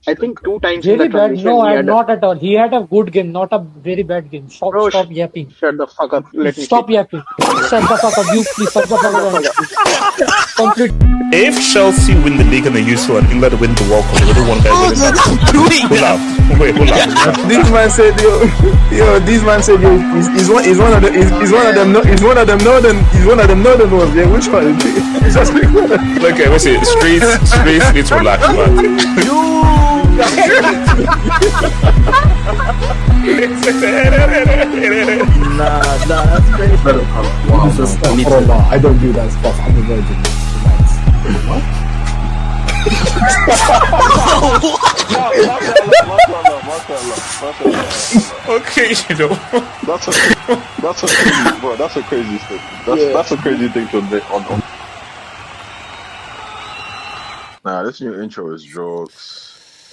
I think 2 times Very in the bad. transition. No, he I'm had not at all. He had a good game, not a very bad game. Stop yapping. Shut the fuck up. Let me Stop yapping. Shut the fuck up. You please shut the fuck up. Complete. If Chelsea win the league and they used to, and England win the World Cup, they would want to win that. Who laughed? Wait, who laughed? This man said, this man said, he's one of them northern ones. Yeah, which one? Just Okay, what's it? Streets need to relax, man. Nah, that's crazy. I don't do that stuff. I'm a virgin. What? Okay, you know. That's a crazy thing. That's a crazy thing to admit on. Nah, this new intro is jokes.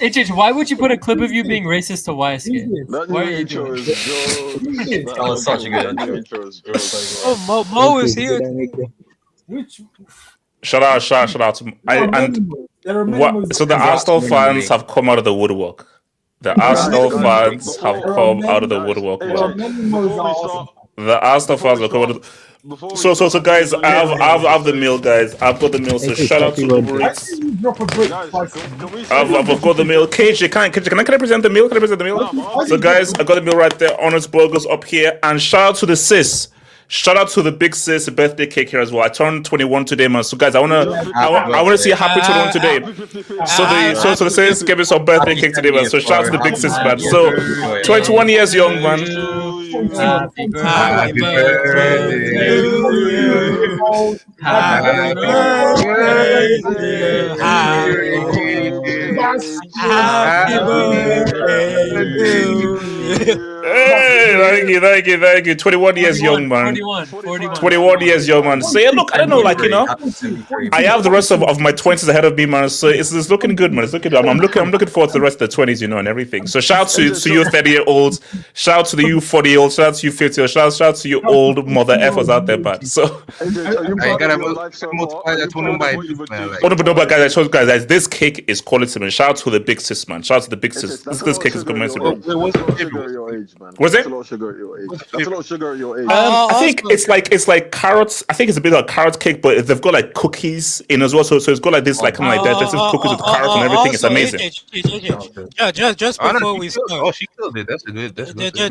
HH, why would you put a clip of you being racist to YSK? That new intro is jokes. That was such a good new intro is jokes. Oh, Mo is here. Shout out to so the Arsenal fans have come out of the woodwork. The Arsenal fans have come out of the woodwork. The Arsenal fans have come out of So guys, I have the meal, guys. I've got the meal. So shout out to Uber Eats. I've got the meal. KJ, can I present the meal? Can I present the meal? So guys, I got the meal right there. Honors Burgers up here, and shout out to the sis. Shout out to the big sis birthday cake here as well. I turned 21 today, man. So guys, I wanna see a happy 21 today. So the sis gave me some birthday cake today, man. So shout out to the big sis, man. So 21 years young, man. Happy birthday to you. Happy birthday to you. Hey, thank you. 21 years young, man. 21 years young, man. So yeah, look, I don't know, like, you know, I have the rest of my 20s ahead of me, man. So it's looking good, man. It's looking good. I'm looking forward to the rest of the 20s, you know, and everything. So shout out to you 30-year-olds. Shout out to the you 40-year-olds. Shout out to you 50-year-olds. Shout out to you old mother effers out there, man. So but guys, I told you guys, this cake is quality, man. Shout out to the big sis, man. Shout out to the big sis. This cake is commensurate. Was it? That's a lot of sugar at your age. That's a lot of sugar at your age. I think it's like carrots. I think it's a bit of a carrot cake, but they've got like cookies in as well. So it's got like this, like kind of like digestive cookies with carrots and everything. It's amazing. Just before we start. Oh, she killed it. That's good.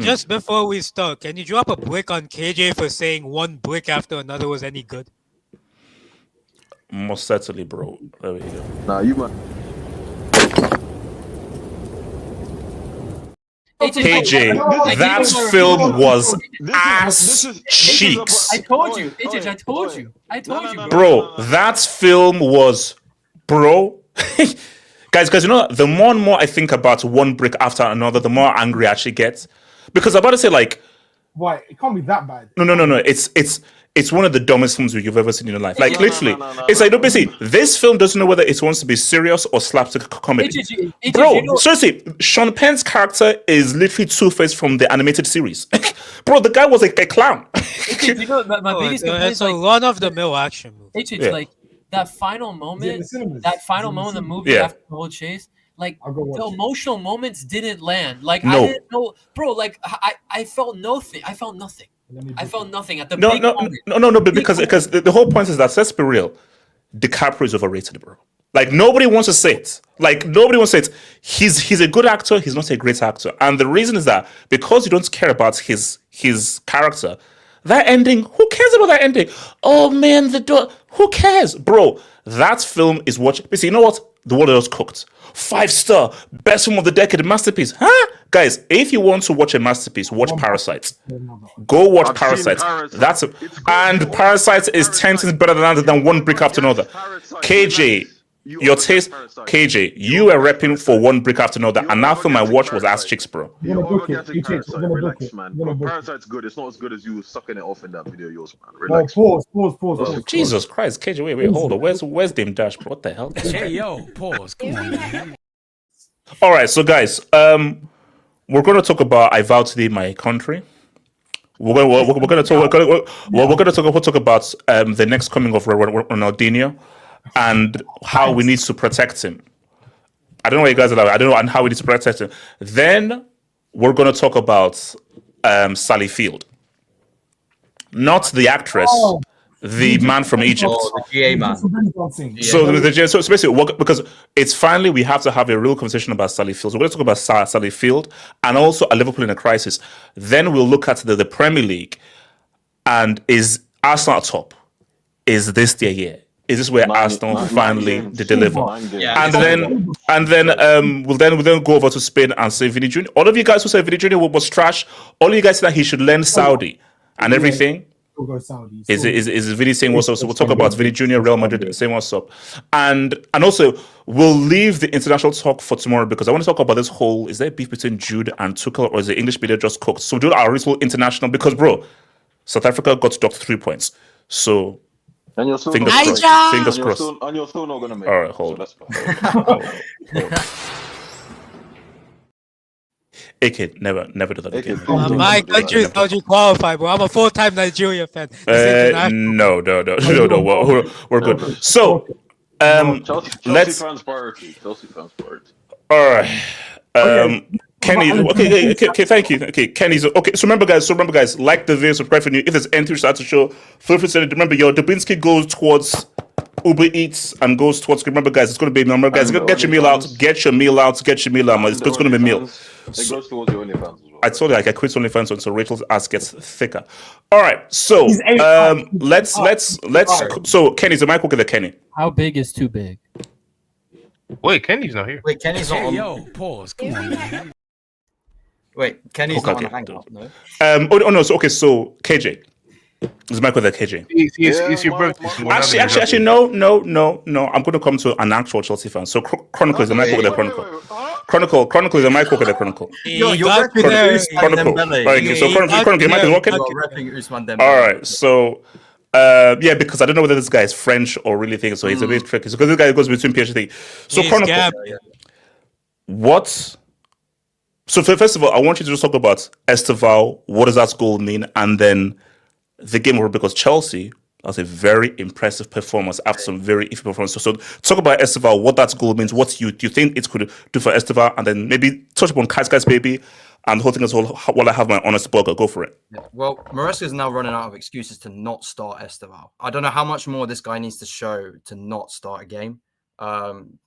Just before we start, can you drop a brick on KJ for saying one brick after another was any good? Most certainly, bro. There we go. Nah, you might. KJ, that film was ass cheeks. I told you, I told you, bro. That film was, bro. guys, you know, the more and more I think about one brick after another, the more angry I actually get. Because I'm about to say, like, why? It can't be that bad. No. It's one of the dumbest films you've ever seen in your life. Like, literally. It's like, basically, this film doesn't know whether it wants to be serious or slapstick comedy. Bro, seriously, Sean Penn's character is literally Two-Face from the animated series. Bro, the guy was like a clown. You know, my biggest complaint is like run-of-the-mill action movie. Like, that final moment, in the movie after the whole chase, like, the emotional moments didn't land. Like, I didn't know, bro, like, I felt nothing. I felt nothing. I felt nothing at the No, big no, moment. no, but because the whole point is that, let's be real, DiCaprio is overrated, bro. Like, nobody wants to say it. Like, nobody wants to say it. He's a good actor. He's not a great actor. And the reason is that because you don't care about his character, that ending, who cares about that ending? Oh, man, who cares? Bro, that film is watching. You know what? The world else cooked. 5-star, best film of the decade, masterpiece. Huh? Guys, if you want to watch a masterpiece, watch Parasite. Go watch Parasite. That's and Parasite is 10 times better than One Brick After Another. KJ, your taste, KJ, you were repping for One Brick After Another, and that film I watched was Ass Chicks, bro. Relax, man. Parasite's good. It's not as good as you sucking it off in that video, yours, man. Relax. Pause. Jesus Christ, KJ, wait, hold on. Where's Dame Dash, bro? What the hell? Hey, yo, pause. Come on, man. All right, so guys, we're going to talk about I Vow to Thee, My Country. We're going to talk about the next coming of Ronaldinho and how we need to protect him. I don't know what you guys are like. I don't know and how we need to protect him. Then we're going to talk about Sally Field, not the actress. The man from Egypt. The GA man. So basically, because it's finally we have to have a real conversation about Sally Field. So we're going to talk about Sally Field and also a Liverpool in a crisis. Then we'll look at the Premier League and is Arsenal at top? Is this their year? Is this where Arsenal finally deliver? Yeah. And then we'll then go over to Spain and say Vini Jr. All of you guys who said Vini Jr. was trash. All of you guys said that he should learn Saudi and everything. Is Vini saying what's up? So we'll talk about Vini Jr., Real Madrid saying what's up. And also, we'll leave the international talk for tomorrow because I want to talk about this whole, is there beef between Jude and Tuchel or is the English media just cooked? So we'll do our real international because, bro, South Africa got docked 3 points. So, and you're still fingers crossed. And you're still not going to make it. All right, hold on. AK, never do that again. My country is not qualified, bro. I'm a full-time Nigeria fan. No, we're good. So, Chelsea fans priority. All right. Kenny, okay, thank you. Okay, Kenny's okay. So remember, guys, like the video, subscribe for new. If there's anything you start to show, feel free to send it. Remember, your Dubinsky goes towards Uber Eats and goes towards. Remember, guys, it's going to be. Remember, guys, get your meal out. Get your meal out. It's going to be meal. It goes towards the OnlyFans as well. I told you I quit OnlyFans so Rachel's ass gets thicker. All right, so let's. So Kenny, the mic. Okay, Kenny. How big is too big? Wait, Kenny's not here. Wait, Kenny's not on. Yo, pause. Come on, man. Wait, Kenny's not on Hangout, no? No. So KJ. Is Michael there, KJ? It's your birthday. Actually, no. I'm going to come to an actual Chelsea fan. So Chronicle is the Michael with the Chronicle. Chronicle is the Michael with the Chronicle. You're repping Chronicle. Okay, so Chronicle, your mic is working. All right, so yeah, because I don't know whether this guy is French or really thinks so. He's a bit tricky. So because this guy goes between PhD. So Chronicle, what? So first of all, I want you to just talk about ESTEVAO. What does that goal mean? And then the game over because Chelsea has a very impressive performance after some very iffy performance. So talk about ESTEVAO, what that goal means, what you think it could do for ESTEVAO, and then maybe touch upon Kai's baby and the whole thing as well while I have my honest burger. Go for it. Yeah. Well, Maresca is now running out of excuses to not start ESTEVAO. I don't know how much more this guy needs to show to not start a game.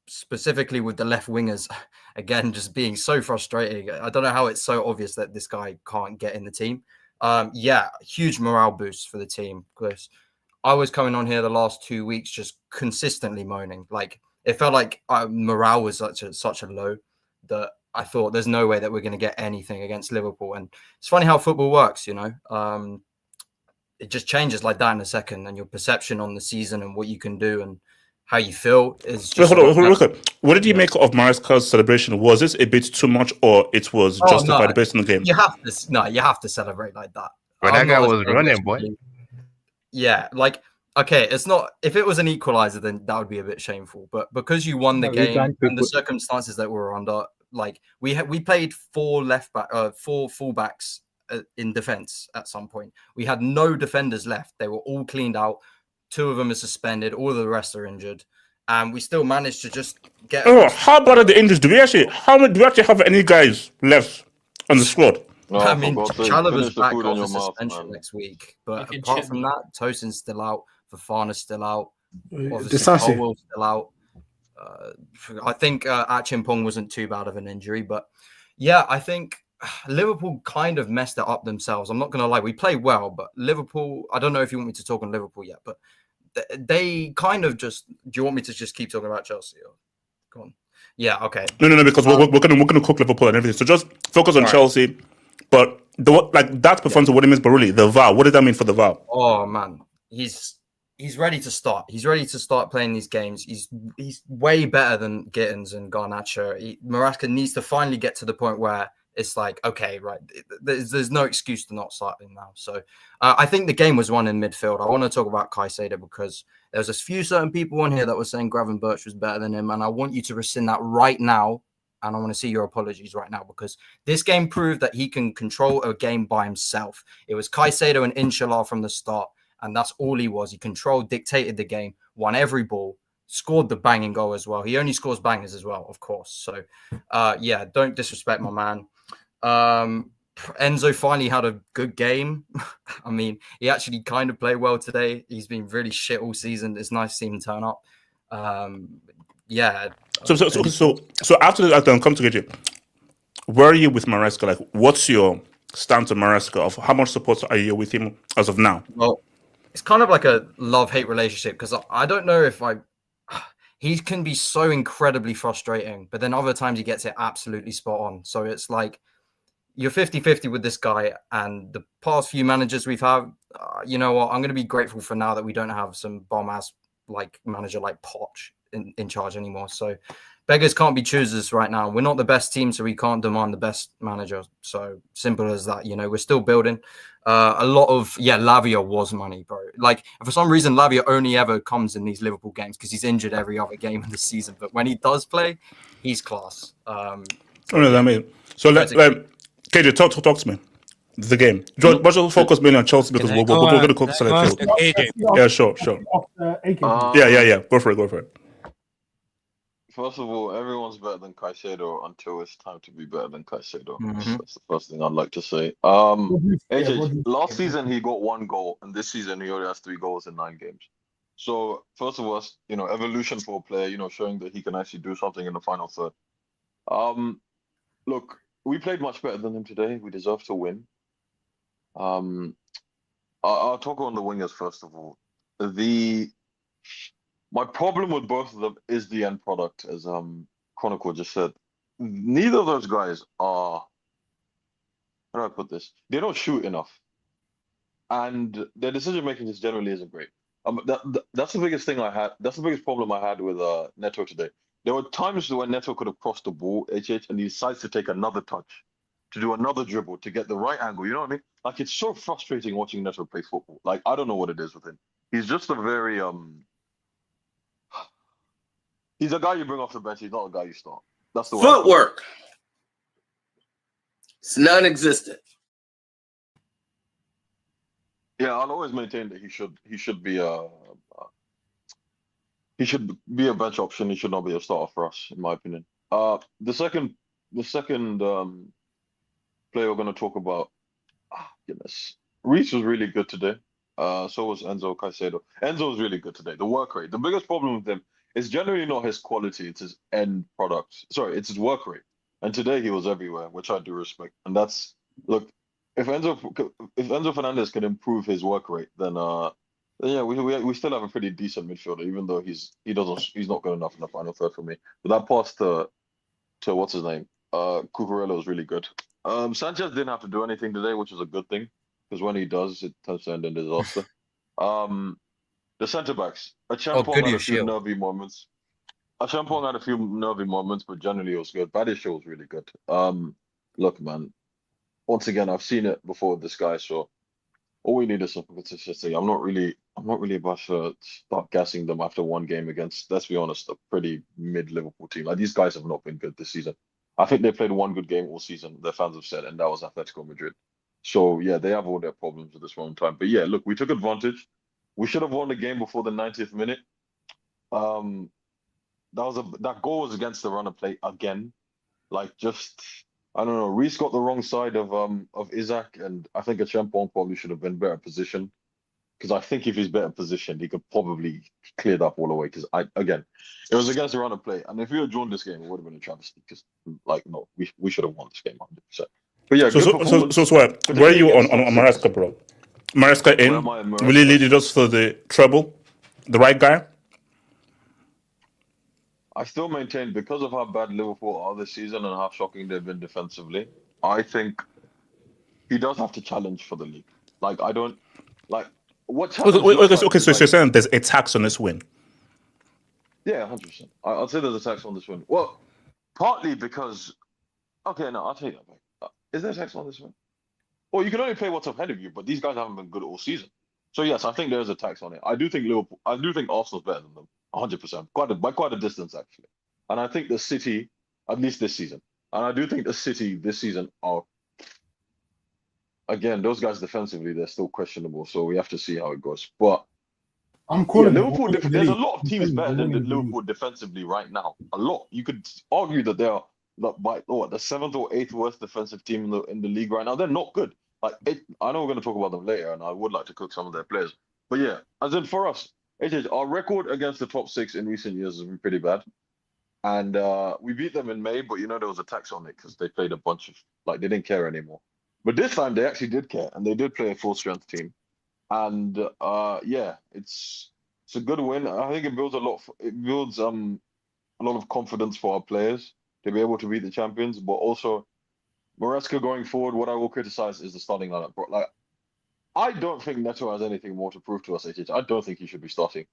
Specifically with the left wingers, again, just being so frustrating. I don't know how it's so obvious that this guy can't get in the team. Yeah, huge morale boost for the team, because I was coming on here the last 2 weeks just consistently moaning. Like, it felt like morale was such a low that I thought there's no way that we're going to get anything against Liverpool. And it's funny how football works, you know. It just changes like that in a second, and your perception on the season and what you can do and how you feel is just... Hold on. What did you make of Maresca's celebration? Was this a bit too much, or it was justified based on the game? You have to celebrate like that. But that guy was running, boy. Yeah, like, okay, it's not... If it was an equalizer, then that would be a bit shameful. But because you won the game and the circumstances that we were under, like, we played four fullbacks in defense at some point. We had no defenders left. They were all cleaned out. 2 of them are suspended. All of the rest are injured, and we still managed to just get. Oh, how about the injuries? Do we actually have any guys left on the squad? No, I mean, for God's sake, Chalobah's finish the back food off in a your mouth, suspension man. next week, but Fucking apart chip from me. that, Tosin's still out, Fofana's still out, obviously Disasi. Colwell's still out. I think Achimpong wasn't too bad of an injury, but yeah, I think Liverpool kind of messed it up themselves. I'm not going to lie, we played well, but Liverpool, I don't know if you want me to talk on Liverpool yet, but they kind of just, do you want me to just keep talking about Chelsea? Or, go on. Yeah, okay. No, because we're gonna cook Liverpool and everything. So just focus on Chelsea. But that performance of what it means, but really the VAR. What does that mean for the VAR? Oh man, he's ready to start. He's ready to start playing these games. He's way better than Gittins and Garnacho. Maresca needs to finally get to the point where it's like, okay, right, there's no excuse to not start him now. So I think the game was won in midfield. I want to talk about Caicedo because there's a few certain people on here that were saying Gravenberch was better than him, and I want you to rescind that right now. And I want to see your apologies right now because this game proved that he can control a game by himself. It was Caicedo and Inshallah from the start, and that's all he was. He controlled, dictated the game, won every ball, scored the banging goal as well. He only scores bangers as well, of course. So, yeah, don't disrespect my man. Enzo finally had a good game. I mean, he actually kind of played well today. He's been really shit all season. It's nice to see him turn up. Yeah. So after that, come to get you. Where are you with Maresca? Like, what's your stance on Maresca? Of how much support are you with him as of now? Well, it's kind of like a love-hate relationship because I don't know if he can be so incredibly frustrating, but then other times he gets it absolutely spot on. So it's like you're 50-50 with this guy, and the past few managers we've had, you know what? I'm going to be grateful for now that we don't have some bomb-ass like manager like Poch in charge anymore. So beggars can't be choosers right now. We're not the best team, so we can't demand the best manager. So simple as that. You know, we're still building. A lot of Lavia was money, bro. Like for some reason, Lavia only ever comes in these Liverpool games because he's injured every other game of the season. But when he does play, he's class. So let KJ talk to me. The game. What's your focus mainly on Chelsea because we're going to cook Select Field. Yeah, sure. Yeah. Go for it. First of all, everyone's better than Caicedo until it's time to be better than Caicedo. Mm-hmm. That's the first thing I'd like to say. AJ, last season he got 1 goal, and this season he only has 3 goals in 9 games. So first of all, evolution for a player, showing that he can actually do something in the final third. Look, we played much better than him today. We deserve to win. I'll talk on the wingers first of all. My problem with both of them is the end product, as Chronicle just said. Neither of those guys are, how do I put this? They don't shoot enough, and their decision making just generally isn't great. That's the biggest thing I had. That's the biggest problem I had with Neto today. There were times when Neto could have crossed the ball, and he decides to take another touch, to do another dribble, to get the right angle. You know what I mean? Like, it's so frustrating watching Neto play football. Like, I don't know what it is with him. He's just a very he's a guy you bring off the bench. He's not a guy you start. That's the footwork. It's non-existent. Yeah, I'll always maintain that he should be a bench option. He should not be a starter for us, in my opinion. The second player we're going to talk about, goodness, Reece was really good today. So was Enzo Caicedo. Enzo was really good today. The work rate. The biggest problem with him is generally not his quality, it's his end product. Sorry, it's his work rate. And today he was everywhere, which I do respect. And that's, look, if Enzo Fernandez can improve his work rate, then yeah, we still have a pretty decent midfielder, even though he's not good enough in the final third for me. But that pass to what's his name? Cucurella was really good. Sanchez didn't have to do anything today, which is a good thing, because when he does, it tends to end in disaster. The centre backs. Achampong had a few nervy moments. Achampong had a few nervy moments, but generally it was good. Badiashile was really good. Look, man. Once again, I've seen it before with this guy, so all we need is some consistency. I'm not really about to start gassing them after one game against, let's be honest, a pretty mid Liverpool team. Like, these guys have not been good this season. I think they played one good game all season, their fans have said, and that was Atletico Madrid. So yeah, they have all their problems at this moment in time. But yeah, look, we took advantage. We should have won the game before the 90th minute. That goal was against the run of play again. Like, just I don't know. Reece got the wrong side of Isaac, and I think a Champong probably should have been better positioned. Because I think if he's better positioned, he could probably clear that ball away. Because again, it was against the run of play, and if we had drawn this game, it would have been a travesty. Because no, we should have won this game 100%. But yeah, where are you on Maresca, bro? Maresca in really leaded us to the treble, the right guy. I still maintain because of how bad Liverpool are this season and how shocking they've been defensively. I think he does have to challenge for the league. Like I don't like what's happening. Okay, so you're saying there's a tax on this win? Yeah, 100%. I'll say there's a tax on this win. Well, partly because I'll take that back. Is there a tax on this win? Well, you can only play what's ahead of you, but these guys haven't been good all season. So yes, I think there is a tax on it. I do think Arsenal's better than them. 100%, by quite a distance actually, and I think the City, at least this season, and I do think the City this season are, again, those guys defensively they're still questionable, so we have to see how it goes. But I'm calling Liverpool. There's a lot of teams better than Liverpool defensively right now. A lot. You could argue that they are the 7th or 8th worst defensive team in the league right now. They're not good. I know we're going to talk about them later, and I would like to cook some of their players. But yeah, as in for us. Our record against the top 6 in recent years has been pretty bad. And we beat them in May, but there was a tax on it because they played a bunch of, they didn't care anymore. But this time they actually did care and they did play a full strength team. And it's a good win. I think it builds a lot of confidence for our players to be able to beat the champions. But also, Maresca going forward, what I will criticize is the starting lineup. I don't think Neto has anything more to prove to us, HH. I don't think he should be starting.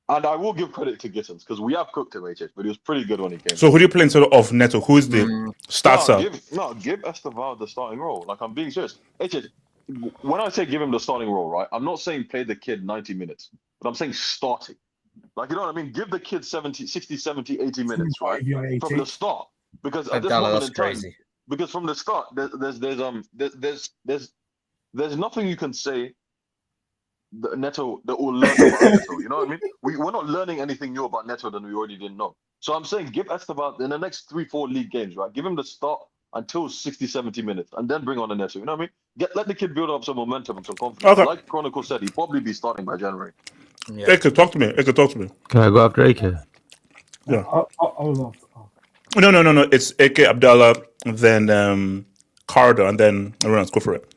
And I will give credit to Gittins because we have cooked him, HH, but he was pretty good when he came. So who do you play instead of Neto? Who is the starter? Give ESTEVAO the starting role. I'm being serious. HH, when I say give him the starting role, right, I'm not saying play the kid 90 minutes, but I'm saying starting. You know what I mean? Give the kid 60, 70, 80 minutes, right? From the start. Because at this moment in time, because from the start, there's nothing you can say that Neto that will learn about Neto. You know what I mean? We're not learning anything new about Neto than we already didn't know. So I'm saying give ESTEVAO in the next 3-4 league games, right? Give him the start until 60, 70 minutes and then bring on a Neto. You know what I mean? Let the kid build up some momentum and some confidence. Okay. Like Chronicle said, he'll probably be starting by January. Yeah. AK, talk to me. Can I go after AK? Yeah. No. It's AK, Abdallah, then Carter, and then everyone else. Go for it.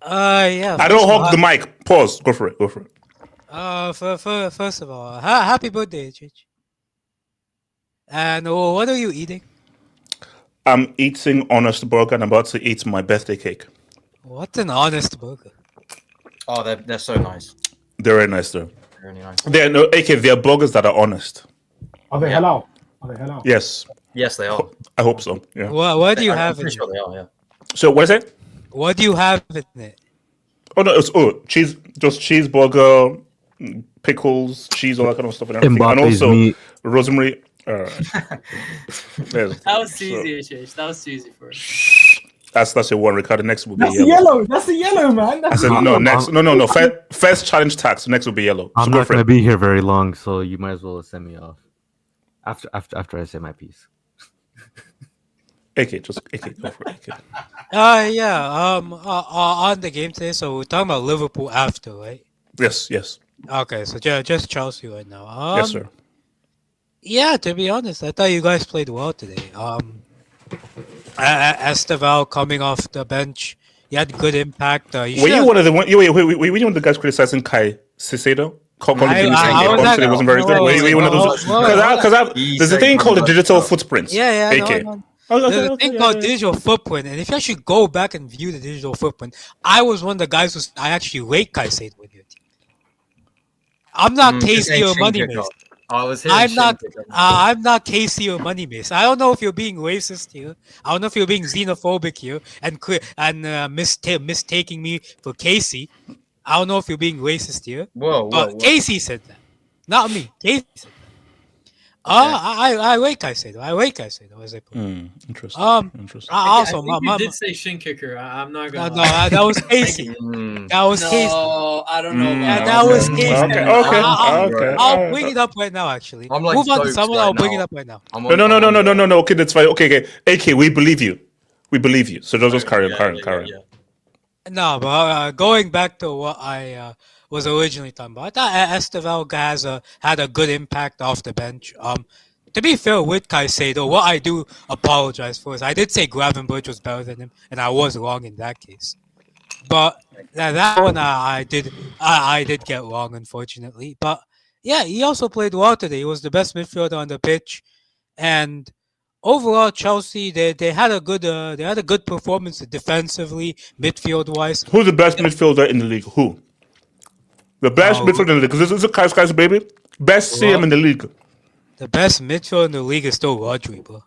Yeah. I don't hog the mic. Pause. Go for it. First of all, happy birthday, Chich. And what are you eating? I'm eating honest burger and I'm about to eat my birthday cake. What an honest burger. Oh, they're so nice. They're very nice though. They're really nice. They're burgers that are honest. Are they halal? Yes. Yes, they are. I hope so. Yeah. What do you have in it? Sure they are, yeah. So what is it? What do you have in it? Oh no, it's cheese, just cheeseburger, pickles, cheese, all that kind of stuff, and everything, and also meat. Rosemary. That was too easy, Chish. That was too easy for us. That's your one, Ricardo. Next will be yellow. Yellow. That's the yellow, man. I said no. Next, no. First challenge tax. Next will be yellow. I'm not gonna be here very long, so you might as well send me off after I say my piece. AK, go for it. AK. On the game today, so we're talking about Liverpool after, right? Yes. Okay, so just Chelsea right now. Yes, sir. Yeah, to be honest, I thought you guys played well today. ESTEVAO coming off the bench, he had good impact. Were you one of the guys criticizing Kai Cicero? It wasn't very good. Were you one of those? Because there's a thing called the digital footprints. Yeah. AK. There's a thing called digital footprint, and if you actually go back and view the digital footprint, I was one of the guys who I actually rate Caicedo with your team. I'm not KC or Money Mace. I'm not KC or Money Mace. I don't know if you're being racist here. I don't know if you're being xenophobic here and mistaking me for Casey. I don't know if you're being racist here. Whoa. Casey said that, not me. Casey said that. I rate Caicedo. As I put it. Interesting. Also, you did say shin kicker. I'm not gonna. No, that was Casey. That was Casey. No, I don't know. That was Casey. Okay. I'll bring it up right now. Actually, move on to someone. I'll bring it up right now. No. Okay, that's fine. Okay. AK, we believe you. We believe you. So just carry on. No, but going back to what I was originally talking about, I thought ESTEVAO had a good impact off the bench. To be fair with Caicedo, what I do apologize for is I did say Gravenberch was better than him, and I was wrong in that case. But that one I did get wrong, unfortunately. But yeah, he also played well today. He was the best midfielder on the pitch, and overall, Chelsea they had a good performance defensively, midfield wise. Who's the best midfielder in the league? Who? The best midfielder in the league? Because this is a Kai's baby. Best CM in the league. The best midfielder in the league is still Rodri, bro.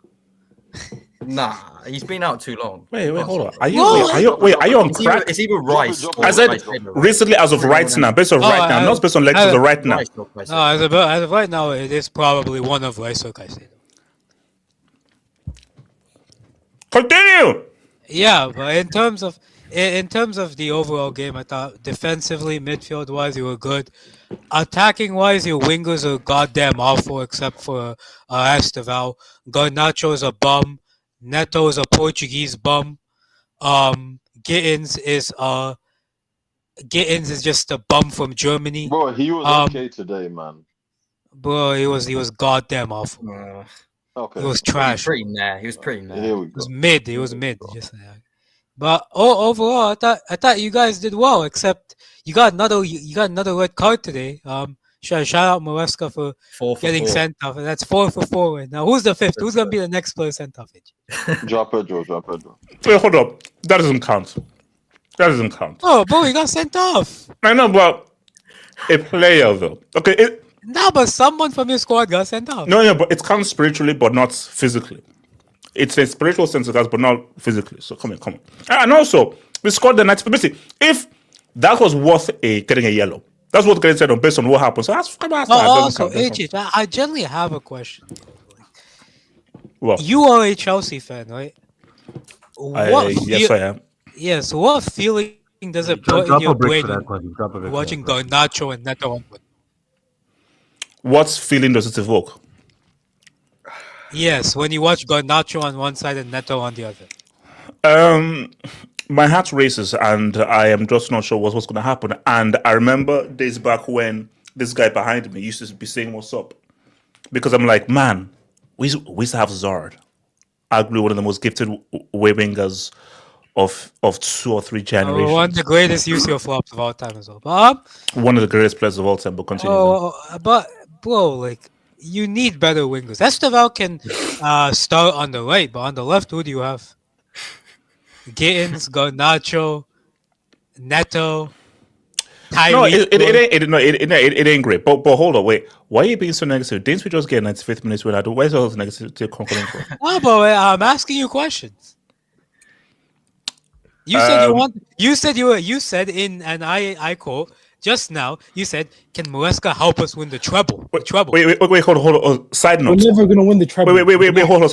Nah, he's been out too long. Wait, hold on. Are you on crack? It's either Rice. I said recently, as of right now, based on right now, not based on lectures as of right now. No, as of right now, it is probably one of Rice or Caicedo. Continue. Yeah, but in terms of the overall game, I thought defensively, midfield wise, you were good. Attacking wise, your wingers are goddamn awful, except for ESTEVAO. Garnacho's a bum. Neto's a Portuguese bum. Gittins is just a bum from Germany. Bro, he was okay today, man. Bro, he was goddamn awful. Okay. He was trash. He was pretty mad. Here we go. He was mid. Just like. But overall, I thought you guys did well. Except you got another red card today. Shout out Maresca for getting sent off. That's 4 for 4 right now. Who's the fifth? Who's gonna be the next player sent off? João Pedro. Wait, hold up. That doesn't count. Oh, bro, he got sent off. I know, but a player though. Okay. No, but someone from your squad got sent off. No, but it counts spiritually, but not physically. It's a spiritual sense of that, but not physically. So come on. And also, we scored the 90. Basically, if that was worth getting a yellow, that's what getting said on based on what happened. So that's also, AJ, I generally have a question. Well, you are a Chelsea fan, right? Yes, I am. Yes. What feeling does it put in your brain watching Garnacho and Neto on? What feeling does it evoke? Yes, when you watch Garnacho on one side and Neto on the other. My heart races and I am just not sure what's going to happen. And I remember days back when this guy behind me used to be saying what's up. Because I'm like, man, we used to have Zard. Arguably one of the most gifted way wingers of 2 or 3 generations. One of the greatest UCL flops of all time as well. But, one of the greatest players of all time, but continue. But, bro, like, you need better wingers. ESTEVAO can start on the right, but on the left, who do you have? Gittins, Garnacho, Neto, Tyree. No, it ain't great. But hold on, wait. Why are you being so negative? Didn't we just get 95th minutes when I do? Where's all the negativity coming from? No, but I'm asking you questions. You said you said in, and I quote just now. You said, "Can Maresca help us win the treble?" Wait, hold on. Side note. We're never gonna win the treble. Wait, hold on.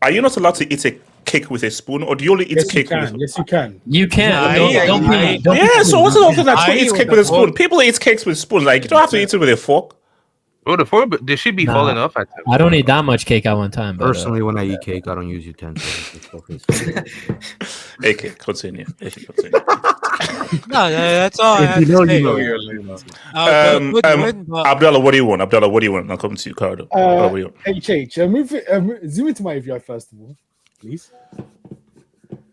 Are you not allowed to eat a cake with a spoon, or do you only eat cake with a spoon? Yes, you can. You can. So what's the whole thing that people eat cake with a spoon? People eat cakes with spoons. Like, you don't have to eat it with a fork. Oh, the fork, did she be falling off at I don't eat that much cake at one time. But, personally, when I eat cake, I don't use utensils. Okay, continue. No, that's all. If you know. Abdallah, what do you want? I'll come to you, Cardo. Zoom into my AVI first of all, please.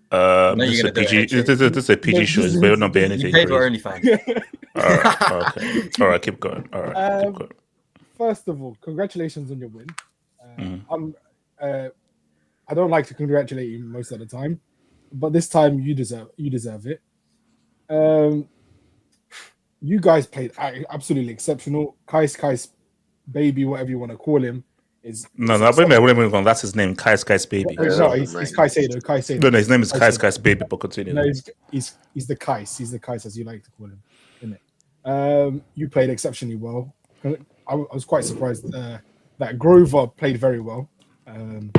This is a PG show. It better not be anything. You paid for OnlyFans. All right, keep going. All right, keep going. First of all, congratulations on your win. I don't like to congratulate you most of the time, but this time you deserve it. You guys played absolutely exceptional. Kai's baby, whatever you want to call him, is that's his name, Kai's baby. No, he's Caicedo. No, his name is Kai's baby. But continue. No, he's the Kais. He's the Kais, as you like to call him, isn't it? You played exceptionally well. I was quite surprised that Grover played very well, and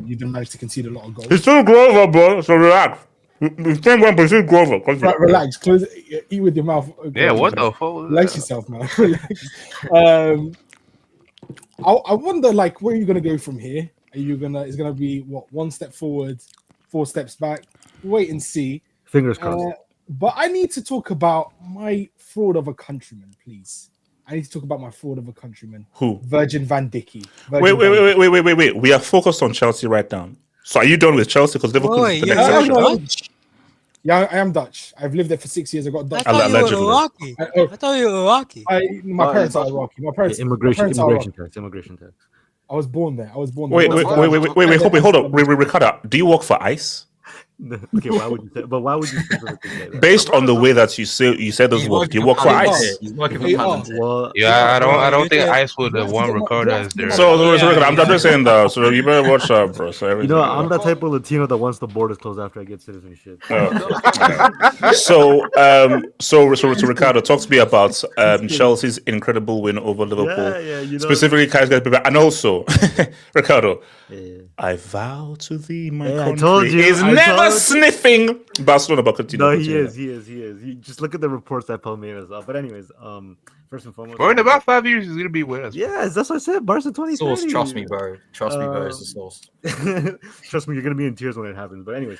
you didn't manage to concede a lot of goals. It's still Grover, bro. So relax. It's still one, but it's Grover. Right, relax. Close. Eat with your mouth. Yeah, what the fuck? Relax yourself, man. Relax. I wonder, like, where are you going to go from here? Are you gonna? It's gonna be what? 1 step forward, 4 steps back. Wait and see. Fingers crossed. But I need to talk about my fraud of a countryman, please. I need to talk about my fraud of a countryman. Who? Virgin van Dijk. Wait. We are focused on Chelsea right now. So are you done with Chelsea? Because Liverpool is the next section. Yeah, I am Dutch. I've lived there for 6 years. I got Dutch. I thought you were Iraqi. I thought you were Iraqi. My parents are Iraqi. My parents. Immigration tax. I was born there. Wait, hold up. Ricardo, do you work for ICE? Okay, why would you say? But why would you specifically say that? Based on the way that you said those words, do you work for ICE? He's working for Palantir. Well, Yeah, I don't think ICE would want Ricardo as their. So I'm just saying that. So you better watch out, bro. So you know, I'm that type of Latino that wants the borders closed after I get citizenship. So Ricardo, talk to me about Chelsea's incredible win over Liverpool. Yeah, specifically, and also Ricardo. I vow to thee, my country. I told you. He's never sniffing Barcelona, but continue. No, he is. You just look at the reports that Palmeiras up. But anyways, first and foremost, Bro, in about 5 years, he's gonna be with us. Yes, that's what I said. Barca 2030. Source, trust me, bro. Trust me, bro. It's the source. Trust me, you're gonna be in tears when it happens. But anyways,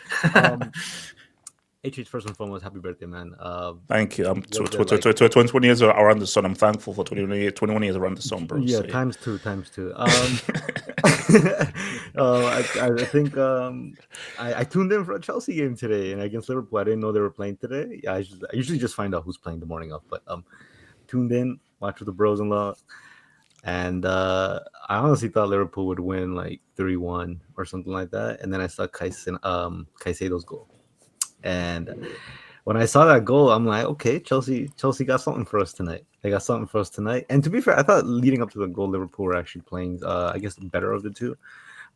HH, first and foremost, happy birthday, man. Thank you. 21 years around the sun. I'm thankful for 21 years around the sun, bro. Yeah, so, times two. I think I tuned in for a Chelsea game today, and against Liverpool, I didn't know they were playing today. I usually just find out who's playing the morning of, but tuned in, watched with the bros-in-law, and I honestly thought Liverpool would win like 3-1 or something like that, and then I saw Caicedo's goal. And when I saw that goal, I'm like, okay, Chelsea got something for us tonight. They got something for us tonight. And to be fair, I thought leading up to the goal, Liverpool were actually playing, I guess, the better of the two.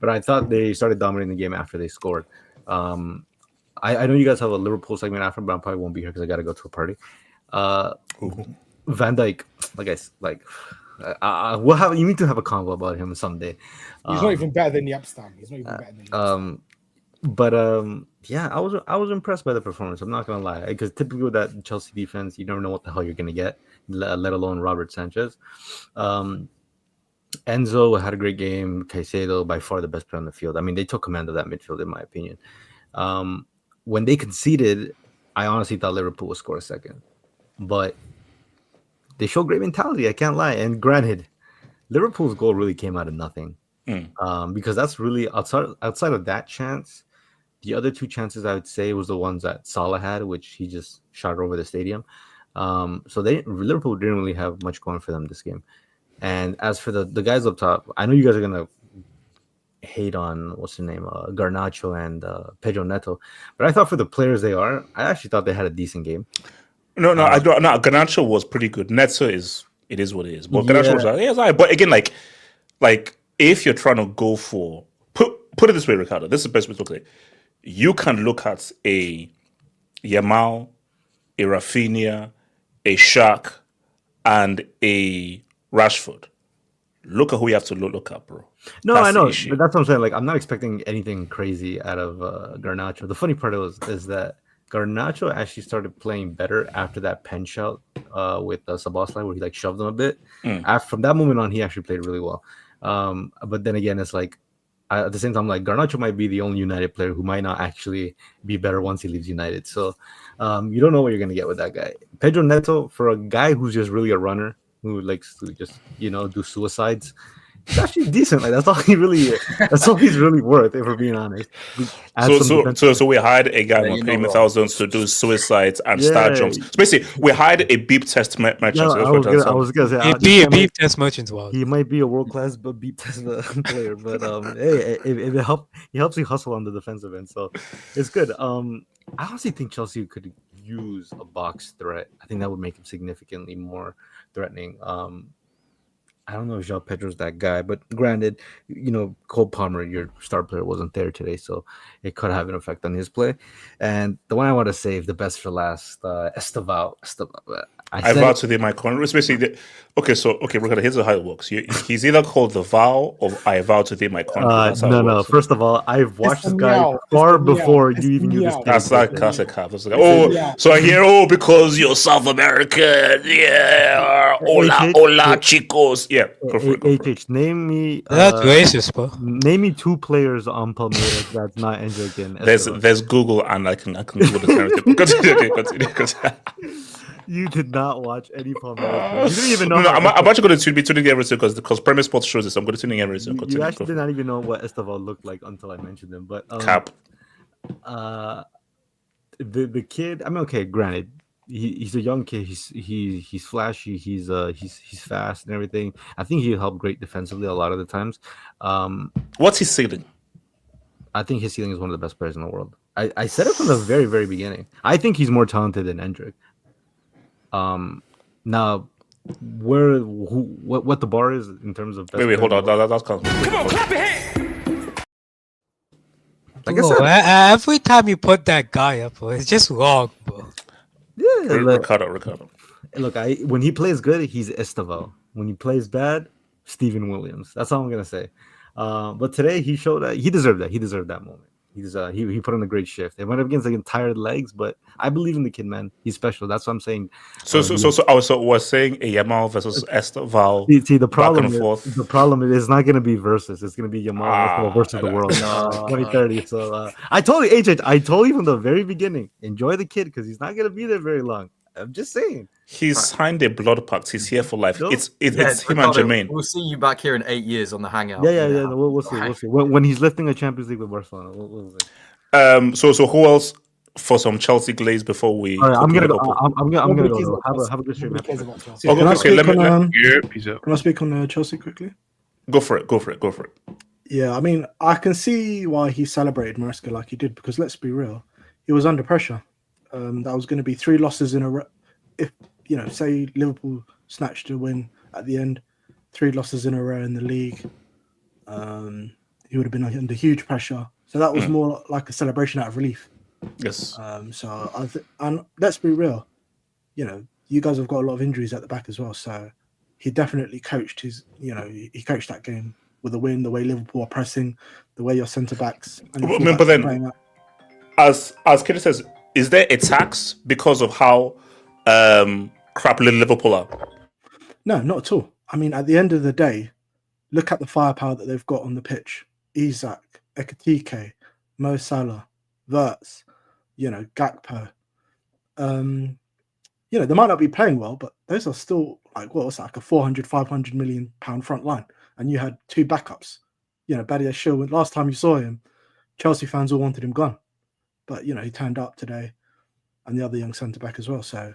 But I thought they started dominating the game after they scored. I know you guys have a Liverpool segment after, but I probably won't be here because I got to go to a party. Van Dijk, you need to have a convo about him someday. He's not even better than Yapstam. He's not even better than Yapstam. Yeah, I was impressed by the performance. I'm not gonna lie, because typically with that Chelsea defense, you never know what the hell you're gonna get, let alone Robert Sanchez. Enzo had a great game. Caicedo, by far the best player on the field. I mean, they took command of that midfield, in my opinion. When they conceded, I honestly thought Liverpool would score a second, but they showed great mentality. I can't lie. And granted, Liverpool's goal really came out of nothing, because that's really outside of that chance. The other two chances I would say was the ones that Salah had, which he just shot over the stadium. So Liverpool didn't really have much going for them this game. And as for the guys up top, I know you guys are gonna hate on what's his name, Garnacho and Pedro Neto, but I thought for the players they are, I actually thought they had a decent game. No, I don't. No, Garnacho was pretty good. Neto is what it is. But Garnacho was all right. But again, like if you're trying to go for put it this way, Ricardo, this is the best way to look at it. You can look at a Yamal, a Rafinha, a Shaq, and a Rashford. Look at who you have to look at, bro. No, I know, but that's what I'm saying. Like, I'm not expecting anything crazy out of Garnacho. The funny part is that Garnacho actually started playing better after that pen shout with Szoboszlai, where he shoved him a bit. From that moment on, he actually played really well. But then again, it's like, at the same time, like, Garnacho might be the only United player who might not actually be better once he leaves United. So you don't know what you're going to get with that guy. Pedro Neto, for a guy who's just really a runner, who likes to just, do suicides, he's actually decent. Like, that's all he really is. That's all he's really worth, if we're being honest. So we hired a guy who paid thousands to do suicides and star jumps. So basically, we hired a beep test merchant. I was gonna say a beep test merchant. He might be a world class beep test player, but hey, if it helps you hustle on the defensive end, so it's good. I honestly think Chelsea could use a box threat. I think that would make him significantly more threatening. I don't know if João Pedro's that guy, but granted, Cole Palmer, your star player, wasn't there today, so it could have an effect on his play. And the one I want to save, the best for last, ESTEVAO. I vow to thee, my country. It's basically Ricardo, here's how it works. He's either called the vow or I vow to thee, my country. No. First of all, I've watched this guy far before you even use this. That's like classic cap. So I hear, because you're South American, hola chicos. Yeah, go for it. Go for it. HH, name me. That's racist, bro. Name me 2 players on Palmeiras that's not Endrick and Esteban. There's Google, and I can Google the continue. You did not watch any Palmeiras. You didn't even know. No, I'm actually going to be tuning every soon because Premier Sports shows this. I'm going to tune in every soon. You actually did not even know what Esteval looked like until I mentioned him. But Cap. The kid. I mean, okay, granted, he's a young kid. He's flashy. He's fast and everything. I think he'll help great defensively a lot of the times. What's his ceiling? I think his ceiling is one of the best players in the world. I said it from the very, very beginning. I think he's more talented than Endrick. Now, what the bar is in terms of wait, hold on. That's Come on, clap your hands. Like I said, every time you put that guy up, bro, it's just wrong, bro. Yeah, Ricardo. Look, when he plays good, he's Estevao. When he plays bad, Steven Williams. That's all I'm gonna say. But today he showed that he deserved that. He deserved that moment. He put in a great shift. It went up against tired legs, but I believe in the kid, man. He's special. That's what I'm saying. So we're saying a Yamal versus Esteval. See, the problem back and forth. The problem is it's not going to be versus. It's going to be Yamal versus the world. 2030. So I told you, AJ. I told you from the very beginning. Enjoy the kid because he's not going to be there very long. I'm just saying. He's signed a blood pact. He's here for life. No. It's him and Jermaine. We'll see you back here in 8 years on the Hangout. Yeah. No, we'll see. We'll see. When he's lifting a Champions League with Barcelona, we'll see. So who else for some Chelsea glaze before we? All right, I'm gonna go. I'm gonna go. Have a good stream. Okay, let me. Can I speak on Chelsea quickly? Go for it. Yeah, I mean, I can see why he celebrated Maresca like he did because let's be real, he was under pressure. That was going to be 3 losses in a row. If say Liverpool snatched a win at the end, 3 losses in a row in the league, he would have been under huge pressure. So that was more like a celebration out of relief. Yes. And let's be real, you guys have got a lot of injuries at the back as well. So he definitely coached he coached that game with a win. The way Liverpool are pressing, the way your centre backs. But then, as Kitty says, is there a tax because of how crap Liverpool are? No, not at all. I mean, at the end of the day, look at the firepower that they've got on the pitch. Isak, Ekitike, Mo Salah, Wirtz, Gakpo. They might not be playing well, but those are still like a 400, 500 million pound front line. And you had 2 backups. Badia Shil, last time you saw him, Chelsea fans all wanted him gone. But he turned up today, and the other young centre back as well. So,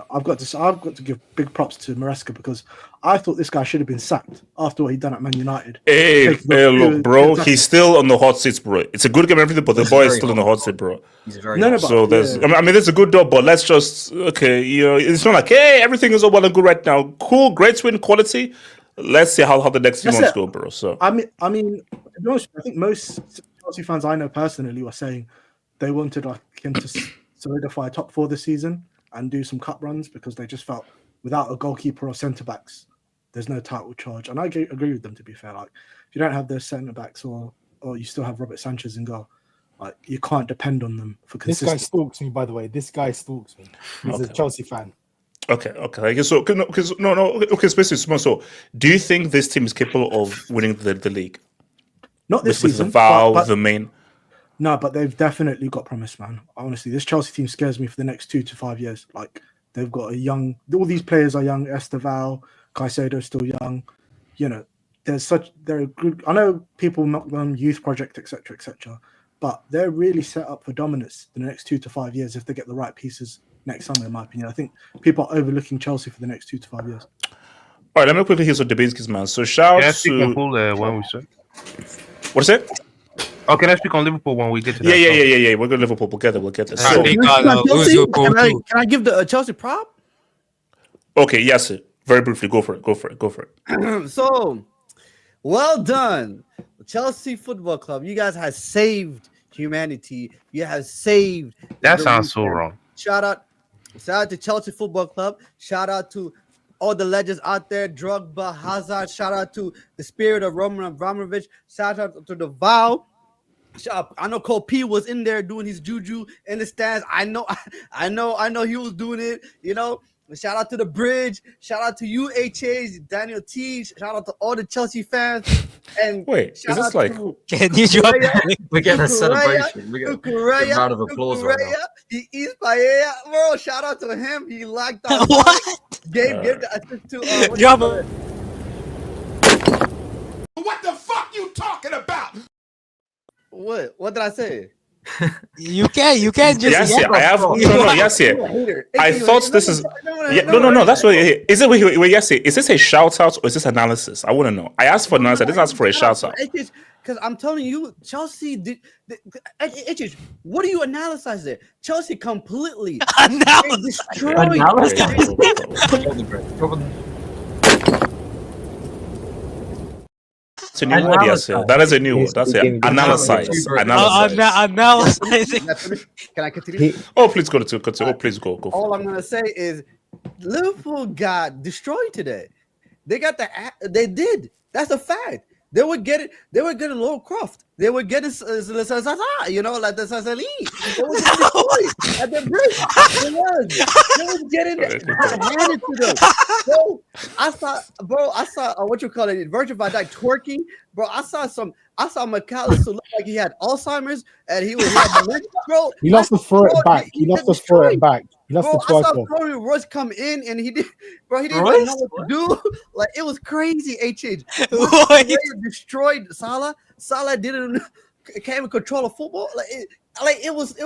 I've got to give big props to Maresca because I thought this guy should have been sacked after what he'd done at Man United. Hey, look, bro, he's still on the hot seat, bro. It's a good game and everything, but the boy is still on the hot seat, bro. He's very so there's, I mean, there's a good job, but let's just it's not like everything is all well and good right now. Cool, great win quality. Let's see how the next few months go, bro. So I mean, to be honest, I think most Chelsea fans I know personally were saying they wanted him to solidify top 4 this season and do some cup runs because they just felt without a goalkeeper or centre backs, there's no title charge. And I agree with them, to be fair. Like, if you don't have those centre backs or you still have Robert Sanchez in goal, like you can't depend on them for consistency. This guy stalks me, by the way. This guy stalks me. He's a Chelsea fan. Okay. So especially so. Do you think this team is capable of winning the league? Not this season. With the VAO, the main. No, but they've definitely got promise, man. Honestly, this Chelsea team scares me for the next 2 to 5 years. Like, they've got all these players are young. ESTEVAO, Caicedo's still young. They're good. I know people knock them youth project, etc., but they're really set up for dominance in the next 2 to 5 years if they get the right pieces next summer, in my opinion. I think people are overlooking Chelsea for the next 2 to 5 years. All right, let me quickly hear some Dubinsky's, man. So shout out to... when we start. What's it? Okay, let's speak on Liverpool when we get to that. Yeah. We're going to Liverpool. We'll get there. So, can I give the Chelsea prop? Okay, yes, sir. Very briefly, go for it. So, well done, Chelsea Football Club. You guys have saved humanity. You have saved. That sounds so wrong. Shout out to Chelsea Football Club. Shout out to all the legends out there, Drogba, Hazard. Shout out to the spirit of Roman Abramovich. Shout out to the VAO. I know Cole P was in there doing his juju in the stands. I know he was doing it. Shout out to the bridge. Shout out to you, HAs, Daniel T. Shout out to all the Chelsea fans. And wait, is this like? Can you drop? We're getting a celebration. We're getting a round of applause right now. He eats paella, bro. Shout out to him. He liked that. What? Gave the assist to. What the fuck you talking about? What? What did I say? You can't just. Yes, yeah, I have. No, yes, yeah. I thought this is. No. That's what. Is it? Wait, yes, yeah. Is this a shout out or is this analysis? I want to know. I asked for analysis. I didn't ask for a shout out. Because I'm telling you, Chelsea did. What do you analyze there? Chelsea completely destroyed. It's a new word, yes, yeah. That is a new word. That's it. Analyze. Analyzing. Can I continue? Oh, please go to continue. Oh, please go. All I'm gonna say is Liverpool got destroyed today. They got they did. That's a fact. They were getting Low Croft. They were getting SALAH, you know, like the Sasali. They were getting destroyed at the bridge. They was getting handed to them. Bro, I saw what you call it, Virgil van Dijk twerking. Bro, I saw McAllister look like he had Alzheimer's and he had dementia, bro. He lost to throw it back. He lost to throw it back. He lost to I twice. saw Florian Royce come in and he didn't even know what to do. Like, it was crazy, HH. They destroyed SALAH. SALAH can't control of football. It was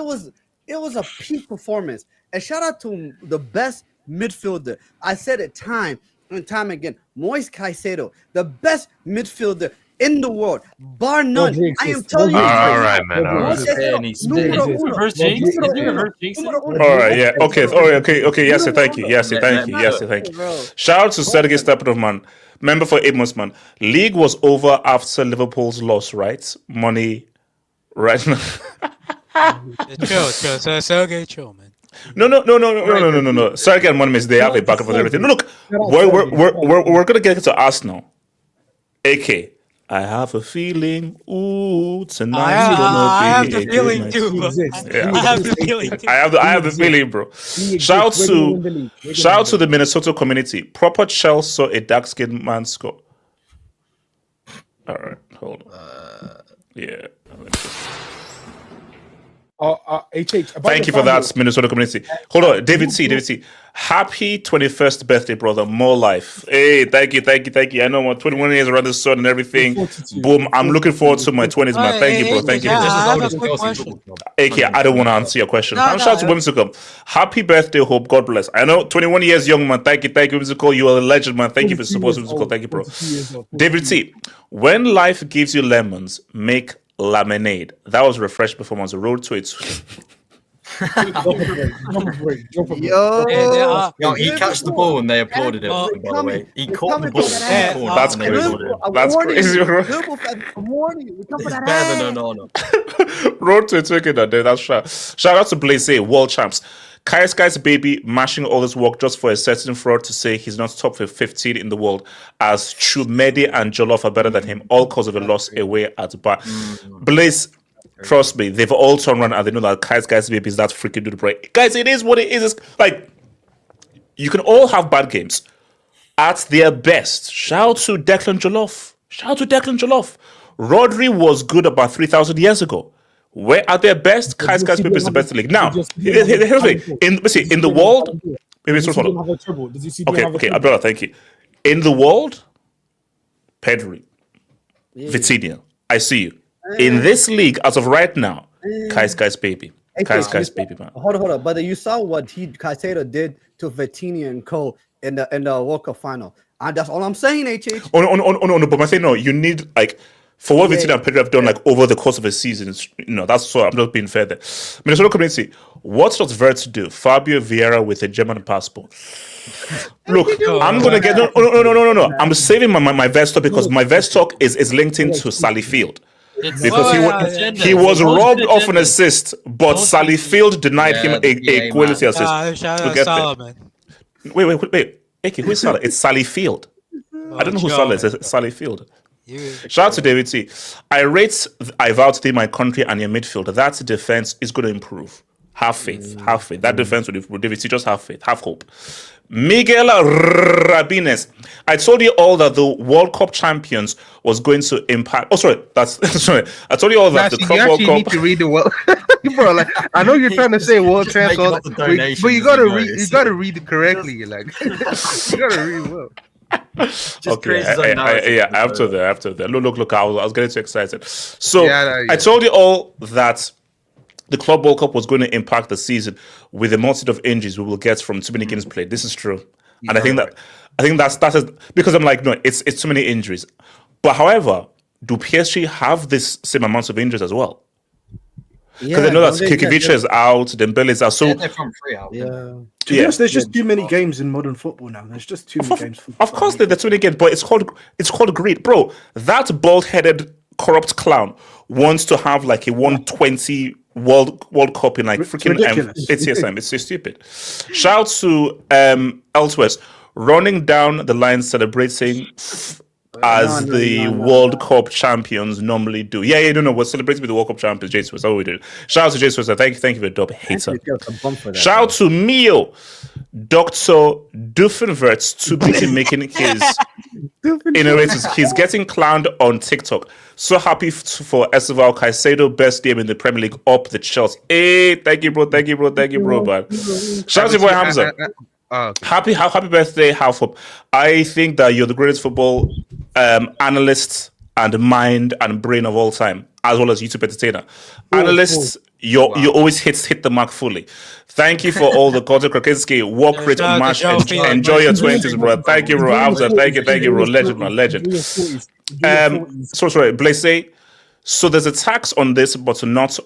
a peak performance. And shout out to the best midfielder. I said it time and time again. Moise Caicedo, the best midfielder in the world, bar none. I am telling you. All right, man. All right. Yeah. Okay. Yes, thank you. Yes, thank you. Shout out to Sergei Stepanov, man. Member for 8 months, man. League was over after Liverpool's loss, right? Money, right now. Chill, Sergei, chill, man. No. Sergei and Money, they have a backup for everything. No, look, we're gonna get to Arsenal. AK. I have a feeling, tonight I have the feeling too, bro. I have the feeling too. I have the feeling, bro. Shout out to the Minnesota community. Proper Chelsea saw a dark-skinned man score. All right, hold on. Yeah. Thank you for that, Minnesota community. Hold on, David C. Happy 21st birthday, brother. More life. Hey, thank you. I know my 21 years around the sun and everything. Boom. I'm looking forward to my 20s, man. Thank you, bro. Thank you. AK, I don't want to answer your question. Shout out to Whimsical. Happy birthday, Hope. God bless. I know 21 years young, man. Thank you, Whimsical. You are a legend, man. Thank you for supporting Whimsical. Thank you, bro. David C. When life gives you lemons, make lemonade. That was refreshed performance. Road to it. Yo, he catched the ball and they applauded him. By the way, he caught the ball. That's crazy. That's crazy. It's better than an honor. Road to it, that's shout out to Blaze, world champs. Kai's baby mashing all his work just for a certain fraud to say he's not top 15 in the world, as Chumedi and Jollof are better than him, all cause of a loss away at Bar. Blaze, trust me, they've all turned around and they know that Kai's baby is that freaking dude, right? Guys, it is what it is. It's like, you can all have bad games at their best. Shout out to Declan Jollof. Rodri was good about 3,000 years ago. Where at their best, Kai's baby is the best league. Now, here's the thing. In the world, okay, Abdullah, thank you. In the world, Pedri, Vitinha, I see you. In this league, as of right now, Kai's baby. Kai's baby, man. Hold on. But you saw what Caicedo did to Vitinha and Cole in the World Cup final. And that's all I'm saying, HH. Oh, no, but my thing, no, you need, like, for what Vitinha and Pedro have done, like, over the course of a season, that's so I'm not being fair there. Minnesota community, what does Vert do? Fabio Vieira with a German passport. Look, I'm gonna get no. I'm saving my Vert talk because my Vert talk is linked into Sally Field. Because he was robbed of an assist, but Sally Field denied him a quality assist. Wait. Okay, who is Salah? It's Sally Field. I don't know who Salah is. It's Sally Field. Shout out to David C. I vow to my country and your midfield. That defense is going to improve. Have faith. Have faith. That defense with David C, just have faith. Have hope. Miguel Rabines. I told you all that the World Cup champions was going to impact. Oh, sorry. That's sorry. I told you all that the Club World Cup. Need to read the world, bro. Like, I know you're trying to say world champs, but you gotta read. You gotta read it correctly. Like, you gotta read well. Okay, after that. Look, I was getting too excited. So I told you all that the Club World Cup was going to impact the season with the multitude of injuries we will get from too many games played. This is true, and I think that's because I'm like, no, it's too many injuries. But however, do PSG have this same amount of injuries as well? Because I know that Kikvicha is out, Dembele is out. So they're from free out. Yeah. To be honest, there's just too many games in modern football now. There's just too many games. Of course, there's too many games, but it's called greed, bro. That bald-headed corrupt clown wants to have like a 120 World Cup in like freaking ATSM. It's so stupid. Shout out to Elsewhere running down the line celebrating as the World Cup champions normally do. No, we're celebrating with the World Cup champions. Jason, that's all we do. Shout out to Jason. Thank you for the dub, hater. Shout out to Mio, Dr. Duffenverts, to be making his innovators. He's getting clowned on TikTok. So happy for ESTEVAO Caicedo, best game in the Premier League, up the Chelsea. Hey, thank you, bro, man. Shout out to your boy Hamza. Okay. Happy birthday, Halfop. I think that you're the greatest football analyst and mind and brain of all time, as well as YouTube entertainer. Analysts, you always hit the mark fully. Thank you for all the content. Krakinski, work rate on match. Enjoy your 20s, bro. Thank you, bro. Hamza, thank you, bro. Legend. Sorry, Blaise. So there's a tax on this, but not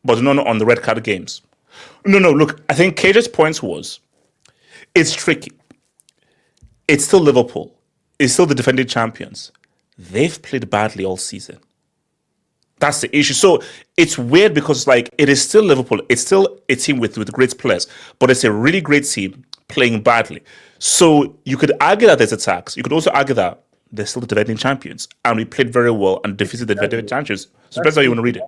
on the red card games. No. Look, I think KJ's point was, it's tricky. It's still Liverpool. It's still the defending champions. They've played badly all season. That's the issue. So it's weird because like it is still Liverpool. It's still a team with great players, but it's a really great team playing badly. So you could argue that there's a tax. You could also argue that they're still the defending champions, and we played very well and defeated the defending champions. So depends how you want to read it.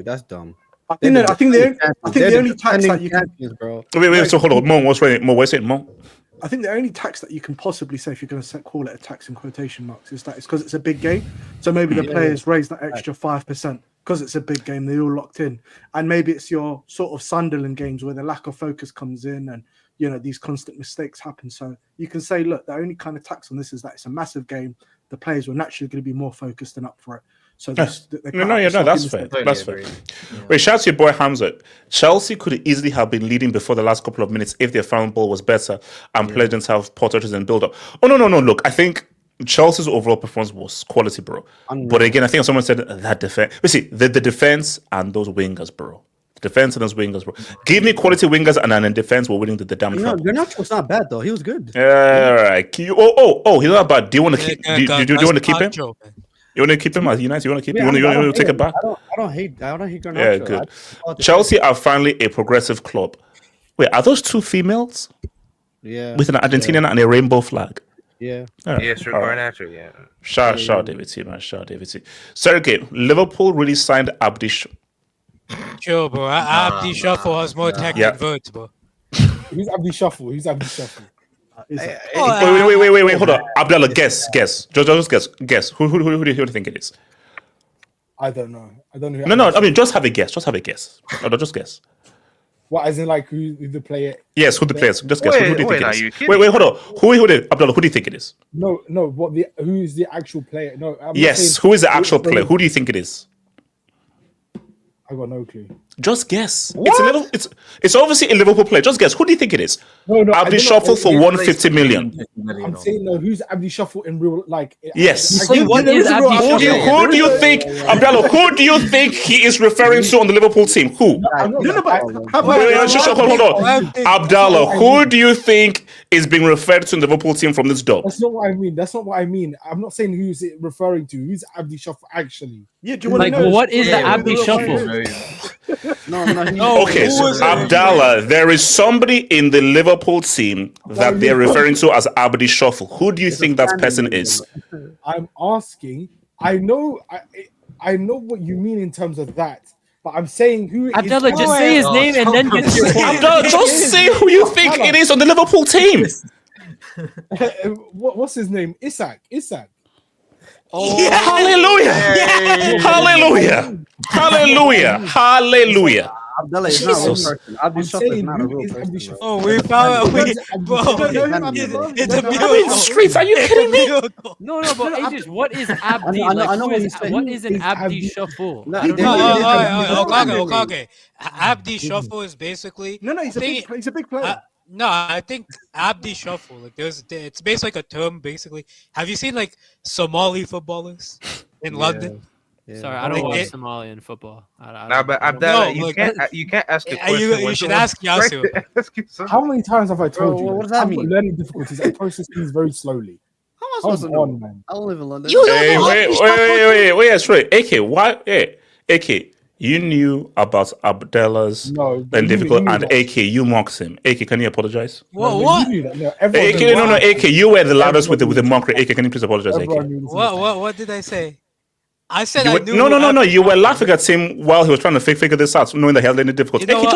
That's dumb. I think the only tax that you can, bro. Wait. So hold on, Mo. What's right? Mo, what's it, Mo? I think the only tax that you can possibly say, if you're going to call it a tax in quotation marks, is that it's because it's a big game. So maybe the players raise that extra 5% because it's a big game. They're all locked in, and maybe it's your sort of Sunderland games where the lack of focus comes in, and these constant mistakes happen. So you can say, look, the only kind of tax on this is that it's a massive game. The players were naturally going to be more focused and up for it. So that's fair. That's fair. Wait, shout out to your boy Hamza. Chelsea could easily have been leading before the last couple of minutes if their final ball was better and players didn't have poor touches and build up. Oh no. Look, I think Chelsea's overall performance was quality, bro. But again, I think someone said that defense. We see the defense and those wingers, bro. Defense and those wingers, bro. Give me quality wingers, and then in defense, we're winning the damn cup. Garnacho was not bad though. He was good. All right. He's not bad. Do you want to keep? Do you want to keep him? You want to keep him at United? You want to keep him? You want to take it back? I don't hate Garnacho. Yeah, good. Chelsea are finally a progressive club. Wait, are those two females? Yeah. With an Argentinian and a rainbow flag. Yeah. Right. Yes, Garnacho. Yeah. Shout David T, man. Shout David T. Sergey, Liverpool really signed Abdi. Sure, bro. Abdi Shuffle has more tech than words, bro. Who's Abdi Shuffle? Wait. Hold on. Abdallah, guess. Just guess. Who do you think it is? I don't know. No. I mean, just have a guess. No, just guess. What, as in like who the player? Yes, who the players? Just guess. Who do you think it is? Wait, hold on. Abdallah, who do you think it is? No. Who is the actual player? No. Yes, who is the actual player? Who do you think it is? I got no clue. Just guess. It's obviously a Liverpool player. Just guess. Who do you think it is? No. Abdi Shuffle for 150 million. I'm saying no. Who's Abdi Shuffle in real like? Yes. What is Abdi Shuffle? Who do you think, Abdallah? Who do you think he is referring to on the Liverpool team? Who? Hold on. Abdallah, who do you think is being referred to in the Liverpool team from this dog? That's not what I mean. I'm not saying who's it referring to. Who's Abdi Shuffle actually? Yeah, do you want to know? What is the Abdi Shuffle? No. Okay, so Abdallah, there is somebody in the Liverpool team that they're referring to as Abdi Shuffle. Who do you think that person is? I'm asking. I know what you mean in terms of that. But I'm saying who it is. Abdullah, just say his name and then get your point. Abdullah, just say who you think it is on the Liverpool team. What's his name? Isak. Oh, yeah. Hallelujah! Yay. Hallelujah! Hallelujah! Hallelujah! Abdullah is not a real person. Abdi Shuffle is not a real person. Oh, we found it's a miracle. I'm in the streets. Are you kidding me? No, but Aegis, what is Abdi? I know what he's saying. What is an Abdi shuffle? Okay. Abdi Shuffle is basically he's a big player. No, I think Abdi Shuffle, like it's basically like a term. Basically, have you seen like Somali footballers in London? Yeah. Sorry, I don't watch Somalian football. But Abdullah, you can't ask the question. You should ask Yasu. How many times have I told you? What does that mean? Learning difficulties. I process things very slowly. How am I supposed to know? Man. I don't live in London. Wait, that's right. AK, why? Hey, AK, you knew about Abdullah's and difficult, and AK, you mocked him. AK, can you apologize? What? AK, you were the loudest with the mockery. AK, can you please apologize, AK? What did I say? I said I knew. No. You were laughing at him while he was trying to figure this out, knowing that he had any difficulty. AK,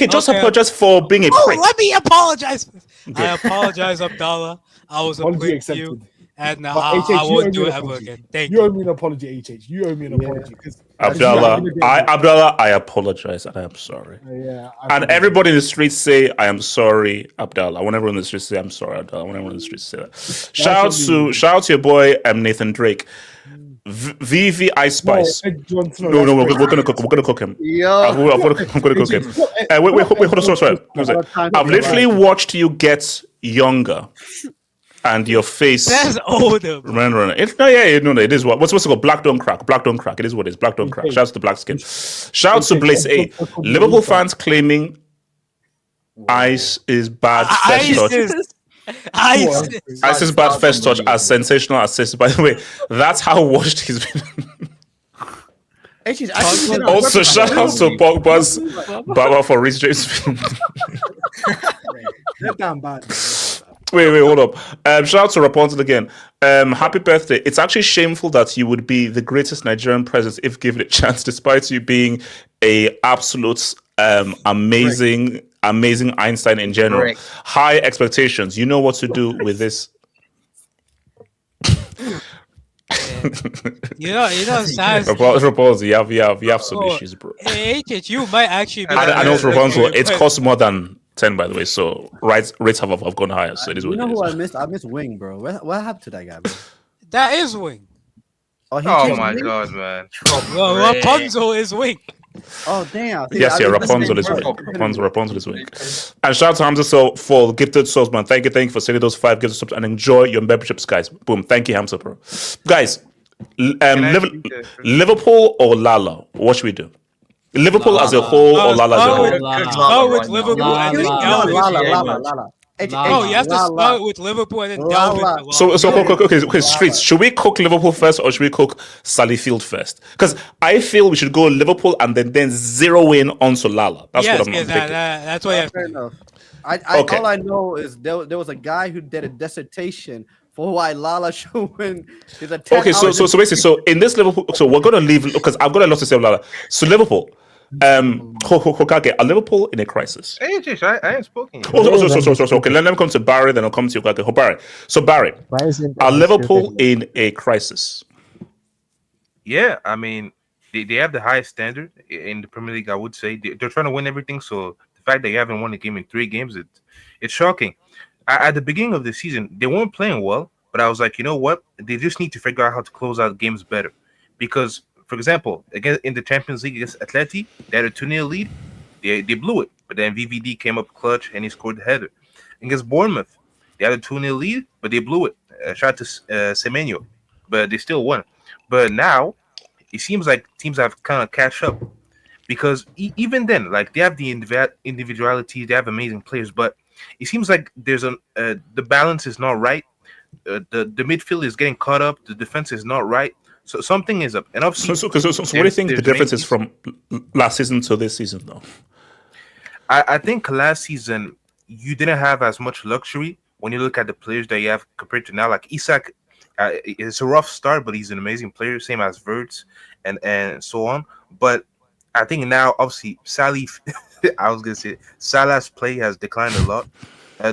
just apologize for being a prick. Let me apologize. I apologize, Abdullah. I was a prick to you, and I won't do it ever again. Thank you. You owe me an apology, HH. You owe me an apology. Abdullah, I apologize and I am sorry. And everybody in the streets say, I am sorry, Abdullah. I want everyone in the streets to say, I'm sorry, Abdullah. I want everyone in the streets to say that. Shout out to your boy, Nathan Drake. VV Ice Spice. No, we're gonna cook him. I'm gonna cook him. Wait, hold on, sorry. I've literally watched you get younger, and your face. That's older. It is what. What's supposed to go? Black don't crack. It is what it is. Black don't crack. Shout out to Black Skin. Shout out to Blaze A. Liverpool fans claiming Ice is bad first touch. Ice is bad first touch as sensational assist. By the way, that's how washed he's been. Also, shout out to Pogba's Baba for Reece James. They're damn bad. Wait, hold up. Shout out to Rapunzel again. Happy birthday. It's actually shameful that you would be the greatest Nigerian president if given a chance, despite you being a absolute amazing Einstein in general. Correct. High expectations. You know what to do with this. you know, Rapunzel, you have some issues, bro. You might actually be. I know Rapunzel. It costs more than 10, by the way. So rates have gone higher. So it is what it is. You know who I missed? I missed Wing, bro. What happened to that guy, bro? That is Wing. Oh my god, man. Rapunzel is Wing. Oh damn! Yes, Rapunzel is Wing. Rapunzel is Wing. And shout out to Hamza for gifted subs, man. Thank you for sending those 5 gifted subs and enjoy your memberships, guys. Boom. Thank you, Hamza, bro. Guys, Liverpool or Lala? What should we do? Liverpool as a whole or Lala as a whole? Start with Liverpool and then Lala. You have to start with Liverpool and then delve into So okay, streets. Should we cook Liverpool first or should we cook Sally Field first? Because I feel we should go Liverpool and then zero in onto Lala. That's what I'm thinking. That's what you have to do. All I know is there was a guy who did a dissertation for why Lala should win. Okay, so basically, so in this Liverpool, so we're gonna leave because I've got a lot to say about Lala. So Liverpool. Hokage, are Liverpool in a crisis? I ain't spoken. Okay, let them come to Barry, then I'll come to you. Okay, Barry. So Barry, are Liverpool in a crisis? Yeah, I mean, they have the highest standard in the Premier League. I would say they're trying to win everything. So the fact that you haven't won a game in 3 games, it's shocking. At the beginning of the season, they weren't playing well, but I was like, you know what? They just need to figure out how to close out games better because. For example, again in the Champions League against Atleti, they had a 2-0 lead. They blew it, but then VVD came up clutch and he scored the header. Against Bournemouth, they had a 2-0 lead, but they blew it. Shout out to Semenyo, but they still won. But now it seems like teams have kind of catch up because even then, like they have the individuality, they have amazing players, but it seems like there's the balance is not right. The midfield is getting caught up. The defense is not right. So something is up. And obviously, so what do you think the difference is from last season to this season, though? I think last season you didn't have as much luxury when you look at the players that you have compared to now. Like Isak, it's a rough start, but he's an amazing player, same as Verts and so on. But I think now, obviously, I was gonna say Salah's play has declined a lot.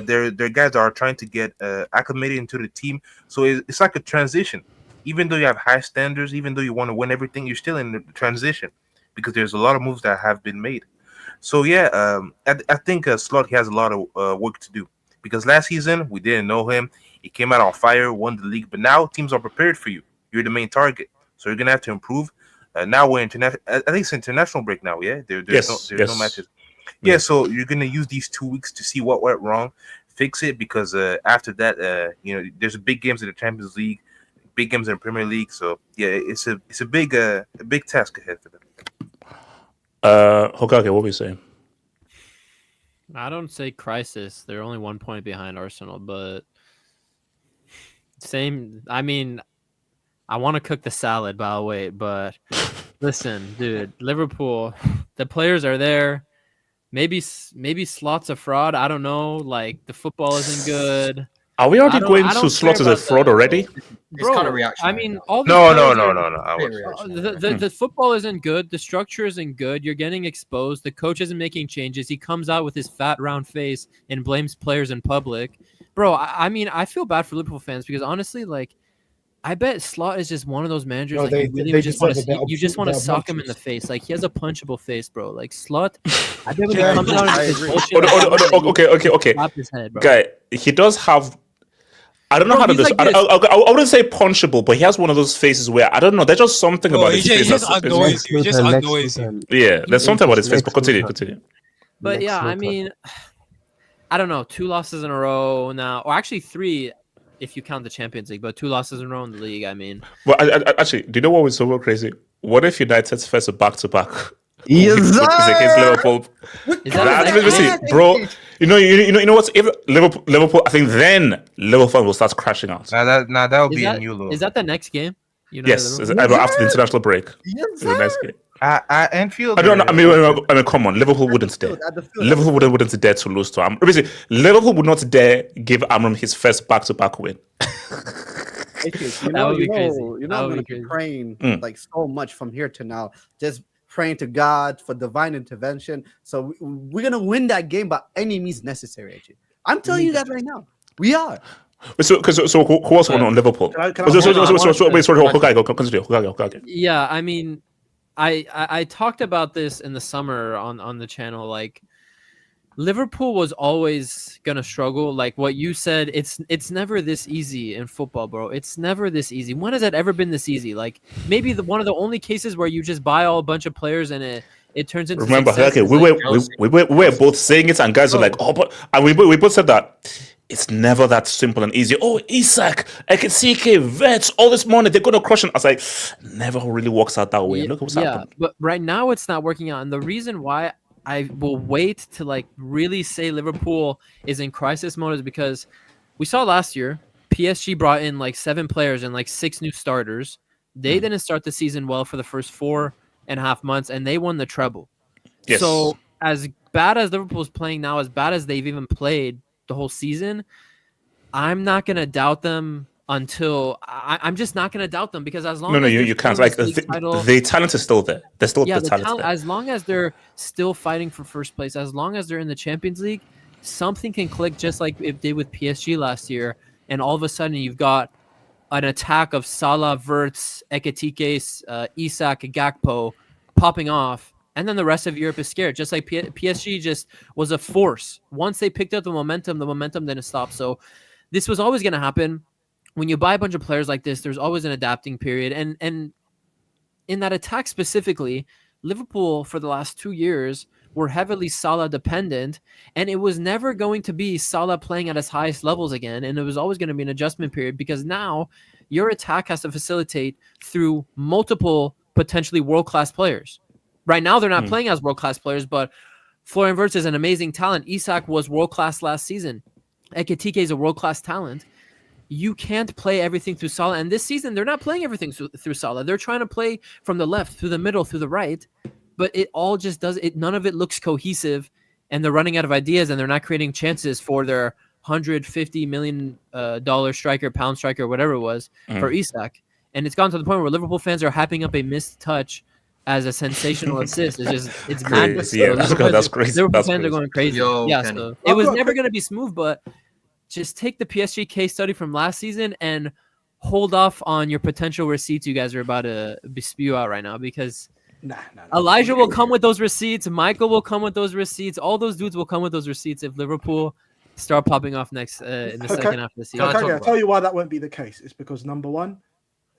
Their guys are trying to get acclimated into the team, so it's like a transition. Even though you have high standards, even though you want to win everything, you're still in the transition because there's a lot of moves that have been made. So yeah, I think Slot has a lot of work to do because last season we didn't know him. He came out on fire, won the league, but now teams are prepared for you. You're the main target, so you're gonna have to improve. Now we're international. I think it's international break now. Yeah, there's no matches. Yeah, so you're gonna use these 2 weeks to see what went wrong, fix it because after that, there's big games in the Champions League, big games in the Premier League. So yeah, it's a big task ahead for them. Hokage, what were you saying? I don't say crisis. They're only 1 point behind Arsenal, but same. I mean, I want to cook the salad, but I'll wait. But listen, dude, Liverpool, the players are there. Maybe Slot's a fraud. I don't know. Like the football isn't good. Are we already going to Slot as a fraud already? It's kind of reaction. I mean, all no. The football isn't good. The structure isn't good. You're getting exposed. The coach isn't making changes. He comes out with his fat round face and blames players in public. Bro, I mean, I feel bad for Liverpool fans because honestly, like, I bet Slot is just one of those managers. No, like they just want to sock him in the face. Like he has a punchable face, bro. Like Slot, I bet when he comes out and his bullshit, okay. slap his head, bro. Guy, he does have. I don't know how to he's describe. like I wouldn't say punchable, but he has one of those faces where I don't know. There's just something about his face. He just annoys you. Yeah, there's something about his face. But continue. But yeah, I mean, I don't know. 2 losses in a row now, or actually 3 if you count the Champions League, but 2 losses in a row in the league. I mean, well, actually, do you know what was so crazy? What if United's first back-to-back? Yes, against Liverpool. Bro. You know what's if Liverpool? I think then Liverpool will start crashing out. That will be a new low. Is that the next game? Yes, after the international break. Yes, the next game. Anfield. I don't know. I mean, come on. Liverpool wouldn't dare. Liverpool wouldn't dare to lose to Amram. Basically, Liverpool would not dare give Amram his first back-to-back win. I'm gonna be praying like so much from here to now. Just praying to God for divine intervention. So we're gonna win that game by any means necessary. Actually, I'm telling you that right now. We are. So who else won on Liverpool? Yeah, I mean, I talked about this in the summer on the channel. Like, Liverpool was always gonna struggle. Like what you said, it's never this easy in football, bro. It's never this easy. When has it ever been this easy? Like maybe one of the only cases where you just buy all a bunch of players and it turns into. Remember, okay, we were both saying it, and guys are like, oh, but and we both said that. It's never that simple and easy. Oh, Isak, Ekitike, Vets, all this money, they're going to crush it. I was like, never really works out that way. Look what's happening. But right now it's not working out. And the reason why I will wait to like really say Liverpool is in crisis mode is because we saw last year, PSG brought in like 7 players and like 6 new starters. They didn't start the season well for the first 4.5 months, and they won the treble. Yes. So as bad as Liverpool's playing now, as bad as they've even played the whole season, I'm not gonna doubt them until I'm just not gonna doubt them because as long as you can't. Like the talent is still there. There's still the talent there. As long as they're still fighting for first place, as long as they're in the Champions League, something can click just like it did with PSG last year, and all of a sudden you've got an attack of Salah, Wirtz, Ekitike, Isak, Gakpo popping off. And then the rest of Europe is scared. Just like PSG just was a force. Once they picked up the momentum didn't stop. So this was always going to happen. When you buy a bunch of players like this, there's always an adapting period. And in that attack specifically, Liverpool for the last 2 years were heavily Salah dependent. And it was never going to be Salah playing at his highest levels again. And it was always going to be an adjustment period because now your attack has to facilitate through multiple potentially world-class players. Right now, they're not playing as world-class players, but Florian Wirtz is an amazing talent. Isak was world-class last season. Ekitike is a world-class talent. You can't play everything through Salah. And this season, they're not playing everything through Salah. They're trying to play from the left, through the middle, through the right. But it all just does it. None of it looks cohesive, and they're running out of ideas, and they're not creating chances for their $150 million striker, pound striker, whatever it was, for Isak. And it's gone to the point where Liverpool fans are hyping up a missed touch as a sensational assist. It's Crazy, madness. yeah, So that's Liverpool that's crazy. Liverpool That's fans are crazy. going crazy. Yo, Yeah, Kenny. so it was never going to be smooth, but just take the PSG case study from last season and hold off on your potential receipts you guys are about to spew out right now, because Elijah will come with those receipts, Michael will come with those receipts, all those dudes will come with those receipts if Liverpool start popping off next in the second half of the season. I'll tell you why that won't be the case. It's because, number one,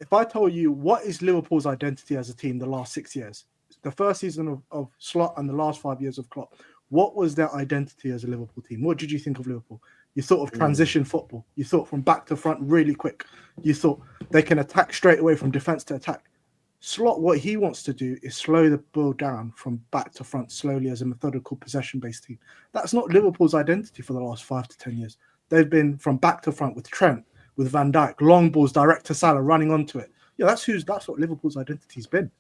if I told you what is Liverpool's identity as a team the last 6 years, the first season of Slot and the last 5 years of Klopp, what was their identity as a Liverpool team? What did you think of Liverpool? You thought of transition football. You thought from back to front really quick. You thought they can attack straight away from defense to attack. Slot, what he wants to do is slow the ball down from back to front slowly as a methodical possession-based team. That's not Liverpool's identity for the last 5 to 10 years. They've been from back to front with Trent, with Van Dijk, long balls direct to Salah, running onto it. Yeah, that's what Liverpool's identity's been.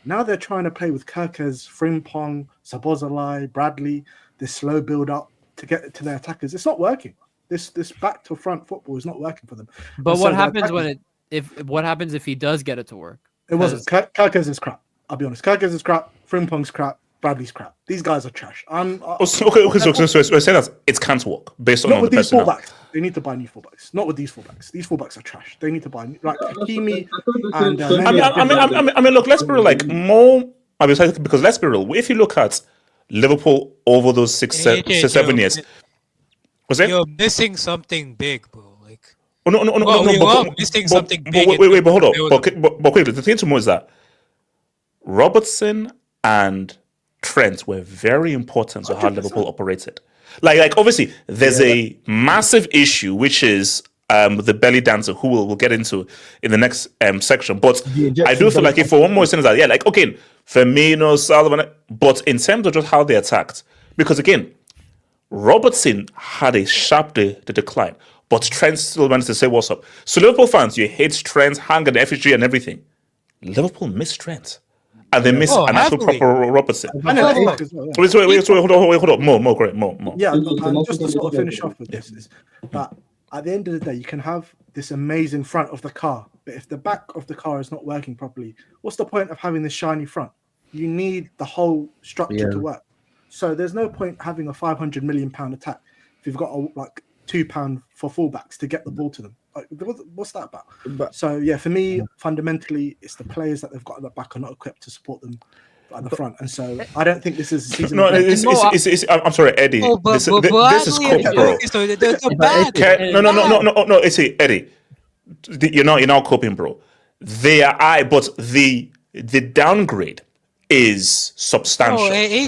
Now they're trying to play with Kirkers, Frimpong, Szoboszlai, Bradley, this slow build-up to get to their attackers. It's not working. This back to front football is not working for them. But what happens what happens if he does get it to work? It wasn't. Kirkers is crap. I'll be honest. Kirkers is crap. Frimpong's crap. Bradley's crap. These guys are trash. Okay, so we're saying that it can't work based on not with the these personnel. fullbacks. They need to buy new fullbacks. Not with these fullbacks. These fullbacks are trash. They need to buy like Hakimi and. I mean, look. Let's be real. Like more. I mean, because let's be real. If you look at Liverpool over those 7 years, was it? You're missing something big, bro. Like, no. We're missing something big. Wait, but hold on. But quickly, the thing to me is that Robertson and Trent were very important to how Liverpool operated. Like obviously, there's a massive issue which is the belly dancer, who we'll get into in the next section. But I do feel like if for one more sentence, yeah, like okay, Firmino, Salah, but in terms of just how they attacked, because again, Robertson had a sharp decline, but Trent still managed to say what's up. So Liverpool fans, you hate Trent, hang on the FG and everything. Liverpool missed Trent. And they missed an actual proper Robertson. Wait, hold on. More, great, more. Yeah, and just to sort of finish off with this is that at the end of the day, you can have this amazing front of the car, but if the back of the car is not working properly, what's the point of having this shiny front? You need the whole structure to work. So there's no point having a £500 million attack if you've got like £2 for fullbacks to get the ball to them. Like, what's that about? So yeah, for me, fundamentally, it's the players that they've got at the back are not equipped to support them at the front, and so I don't think this is a season. No, I'm sorry, Eddie. This is cope, bro. No. It's Eddie. You're not coping, bro. They are but the downgrade is substantial. Remember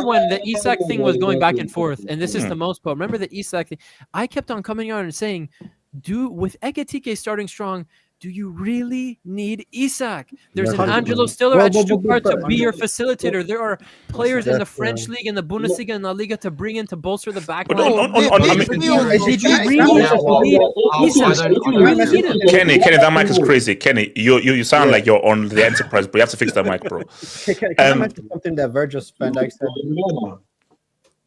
when the Isak thing was going back and forth, and this is the most part. Remember the Isak thing? I kept on coming out and saying, with Ekitike starting strong, do you really need Isak? There's an Angelo Stiller at Stuttgart to be your facilitator. There are players in the French league, in the Bundesliga, and La Liga to bring in to bolster the back line. Kenny, that mic is crazy. Kenny, you sound like you're on the Enterprise, but you have to fix that mic, bro. Can I mention something that Virgil Van Dijk said?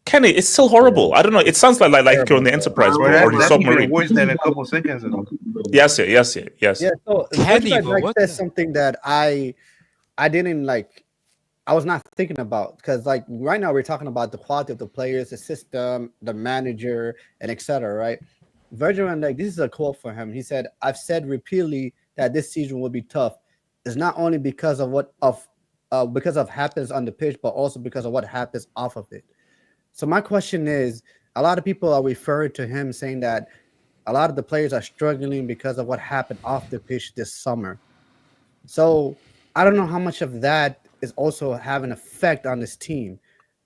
Kenny, it's still horrible. I don't know. It sounds like you're on the Enterprise or the submarine. Voice then a couple seconds ago. Yes. Yeah. So Kenny says something that I didn't like. I was not thinking about, because like right now we're talking about the quality of the players, the system, the manager, and etc. Right? Virgil van Dijk, this is a quote for him. He said, "I've said repeatedly that this season will be tough. It's not only because of what happens on the pitch, but also because of what happens off of it." So my question is, a lot of people are referring to him saying that a lot of the players are struggling because of what happened off the pitch this summer. So I don't know how much of that is also having an effect on this team.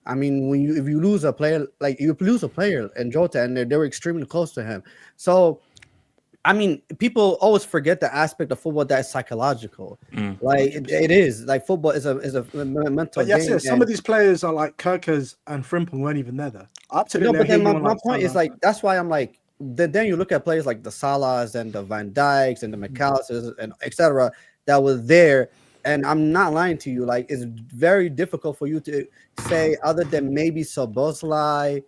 I mean, if you lose a player, in Jota, and they were extremely close to him. So I mean, people always forget the aspect of football that is psychological. Like it is. Like football is a mental game. Yes, some of these players are like Kirkers and Frimpong weren't even there. No, but then my point is like, that's why I'm like, then you look at players like the Salahs and the Van Dijks and the McAllisters and etc. that were there. And I'm not lying to you. Like, it's very difficult for you to say, other than maybe Szoboszlai,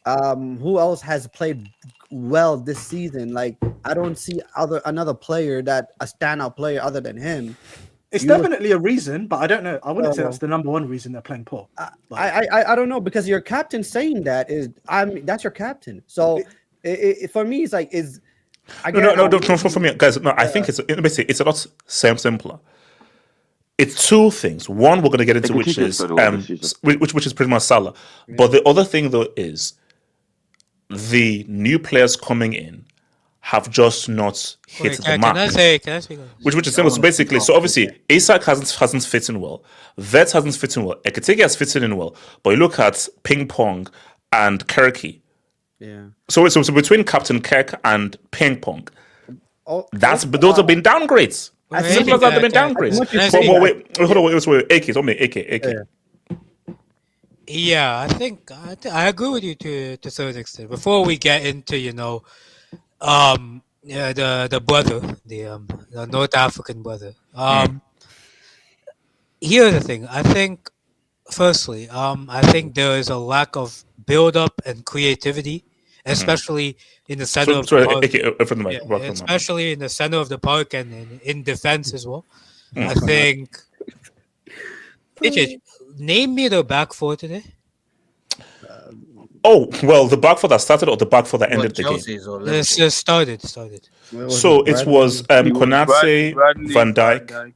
who else has played well this season. Like, I don't see another player that a standout player other than him It's definitely a reason, but I don't know. I wouldn't say that's the number one reason they're playing poor. I don't know, because your captain saying that is, that's your captain. So for me, it's like For me, guys. No, I think it's basically it's a lot simpler. It's two things. One, we're going to get into, which is which is pretty much Salah. But the other thing though is the new players coming in have just not hit the mark. Can I speak? Which is simple. So basically, so obviously, Isak hasn't fit in well. Vets hasn't fit in well. Ekitike has fitted in well. But you look at Ping Pong and Kirky. Yeah. So between Captain Kirk and Ping Pong, those have been downgrades. As simple as that, they've been downgrades. Wait, hold on, wait. AK. Yeah, I think I agree with you to a certain extent. Before we get into the brother, the North African brother. Here's the thing. I think, firstly, I think there is a lack of build-up and creativity, especially in the center of the park. Especially in the center of the park and in defense as well. I think. Name me the back four today. The back four that started or the back four that ended the game? It started. So it was Konate, Van Dijk,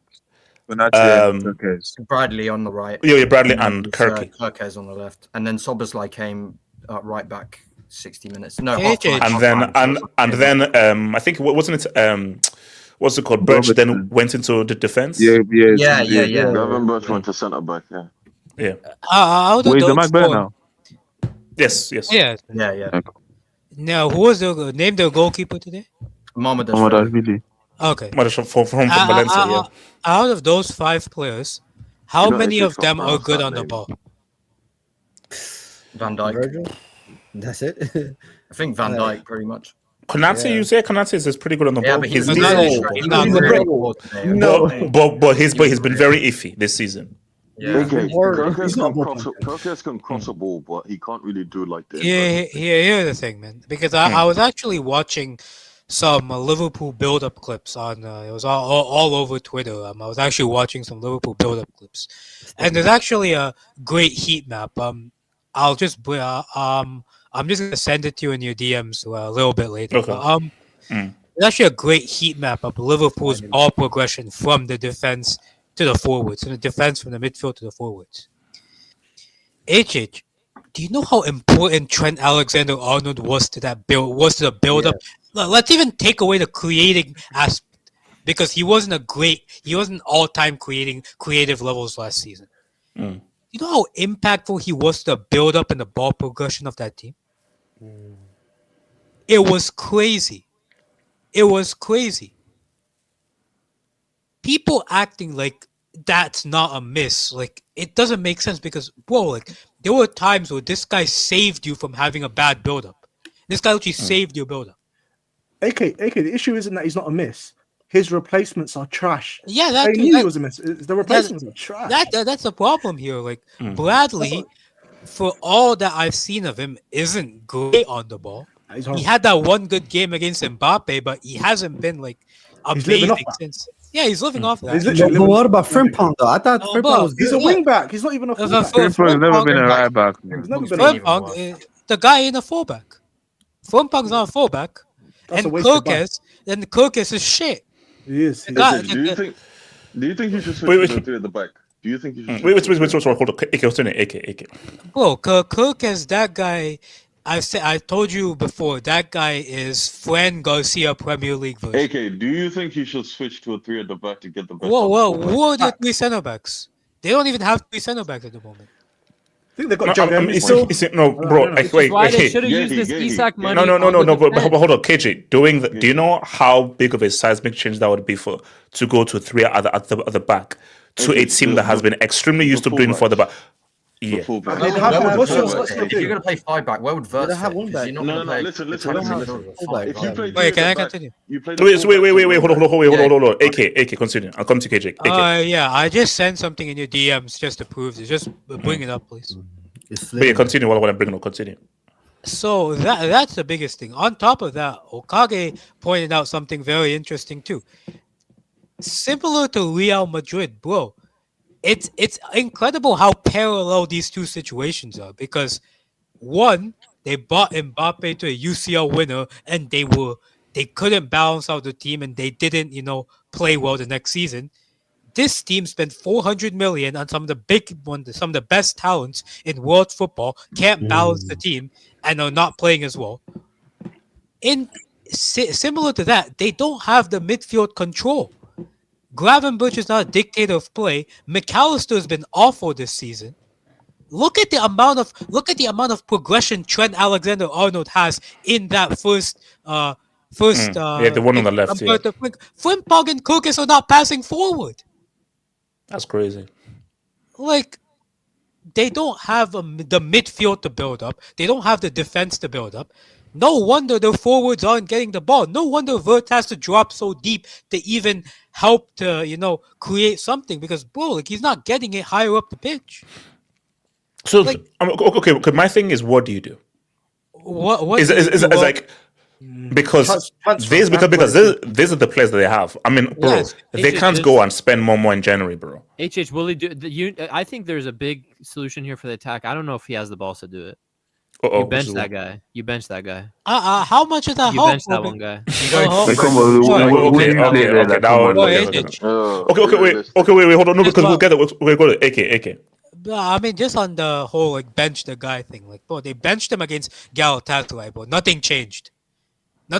Bradley on the right. Yeah, Bradley and Kirky. Kirkes on the left, and then Soboslai came right back 60 minutes. No, and then I think wasn't it what's it called? Birch then went into the defense. Yeah. Gavin Birch went to centre back. Yeah. Where's the Mac better now? Yes. Yeah. Now, who was name the goalkeeper today? Mohamed Ashvili. Okay. From Valencia. Yeah. Out of those 5 players, how many of them are good on the ball? Van Dijk. Virgil? That's it. I think Van Dijk pretty much. Konate, you say Konate is pretty good on the ball. But he's been very iffy this season. Yeah. Kirkes can cross a ball, but he can't really do like this. Here's the thing, man. Because I was actually watching some Liverpool build-up clips on. It was all over Twitter. I was actually watching some Liverpool build-up clips, and there's actually a great heat map. I'm just gonna send it to you in your DMs a little bit later. Okay. There's actually a great heat map of Liverpool's ball progression from the defense to the forwards, and the defense from the midfield to the forwards. HH, do you know how important Trent Alexander-Arnold was to the build-up? Let's even take away the creating aspect, because he wasn't all-time creative levels last season. You know how impactful he was to the build-up and the ball progression of that team? It was crazy. People acting like that's not a miss. Like, it doesn't make sense because, there were times where this guy saved you from having a bad build-up. This guy actually saved your build-up. AK, the issue isn't that he's not a miss. His replacements are trash. Yeah, they knew he was a miss. The replacements are trash. That's the problem here. Like, Bradley, for all that I've seen of him, isn't great on the ball. He had that one good game against Mbappe, but he hasn't been like amazing since. Yeah, he's living off that. But what about Frimpong though? I thought Frimpong was good. He's a wing back. He's not even a fullback. Frimpong's never been a right back. Frimpong, the guy in a fullback. Frimpong's not a fullback. And Kirkes is shit. He is. Do you think he should switch to 3 at the back? Do you think he should? Wait, hold on. AK. Bro, Kirkes, that guy. I told you before, that guy is Fran Garcia Premier League version. AK, do you think he should switch to a 3 at the back to get the best? Who are the 3 centre backs? They don't even have 3 centre backs at the moment. I think they got Joe Why they should have used this Isak money? No. But hold on, KJ. Do you know how big of a seismic change that would be to go to 3 at the back to a team that has been extremely used to doing for the back? Yeah. If you're going to play 5 back, where would Verts have one back? No, listen. Wait, can I continue? Wait, hold on. AK, continue. I'll come to KJ. Yeah, I just sent something in your DMs just to prove this. Just bring it up, please. Continue while I'm bringing it up. Continue. So that's the biggest thing. On top of that, Okage pointed out something very interesting too. similar to Real Madrid, bro. It's incredible how parallel these two situations are because one, they bought Mbappe to a UCL winner and they couldn't balance out the team and they didn't, play well the next season. This team spent 400 million on some of the big ones, some of the best talents in world football, can't balance the team and are not playing as well. Similar to that, they don't have the midfield control. Gravenberch is not a dictator of play. McAllister has been awful this season. Look at the amount of progression Trent Alexander-Arnold has in that first. Yeah, the one on the left. Yeah. Frimpong and Kurkis are not passing forward. That's crazy. Like, they don't have the midfield to build up. They don't have the defense to build up. No wonder the forwards aren't getting the ball. No wonder Vert has to drop so deep to even help to, create something because, bro, like, he's not getting it higher up the pitch. So, okay, my thing is, what do you do? What is like, because these are the players that they have. I mean, bro, they can't go and spend more in January, bro. Will he do? I think there's a big solution here for the attack. I don't know if he has the balls to do it. You bench that guy. How much is that? You bench that one guy. Okay, wait, hold on. No, because we'll get it. We'll go to AK. I mean, just on the whole, like, bench the guy thing. Like, bro, they benched him against Galatasaray, bro. Nothing changed, bro.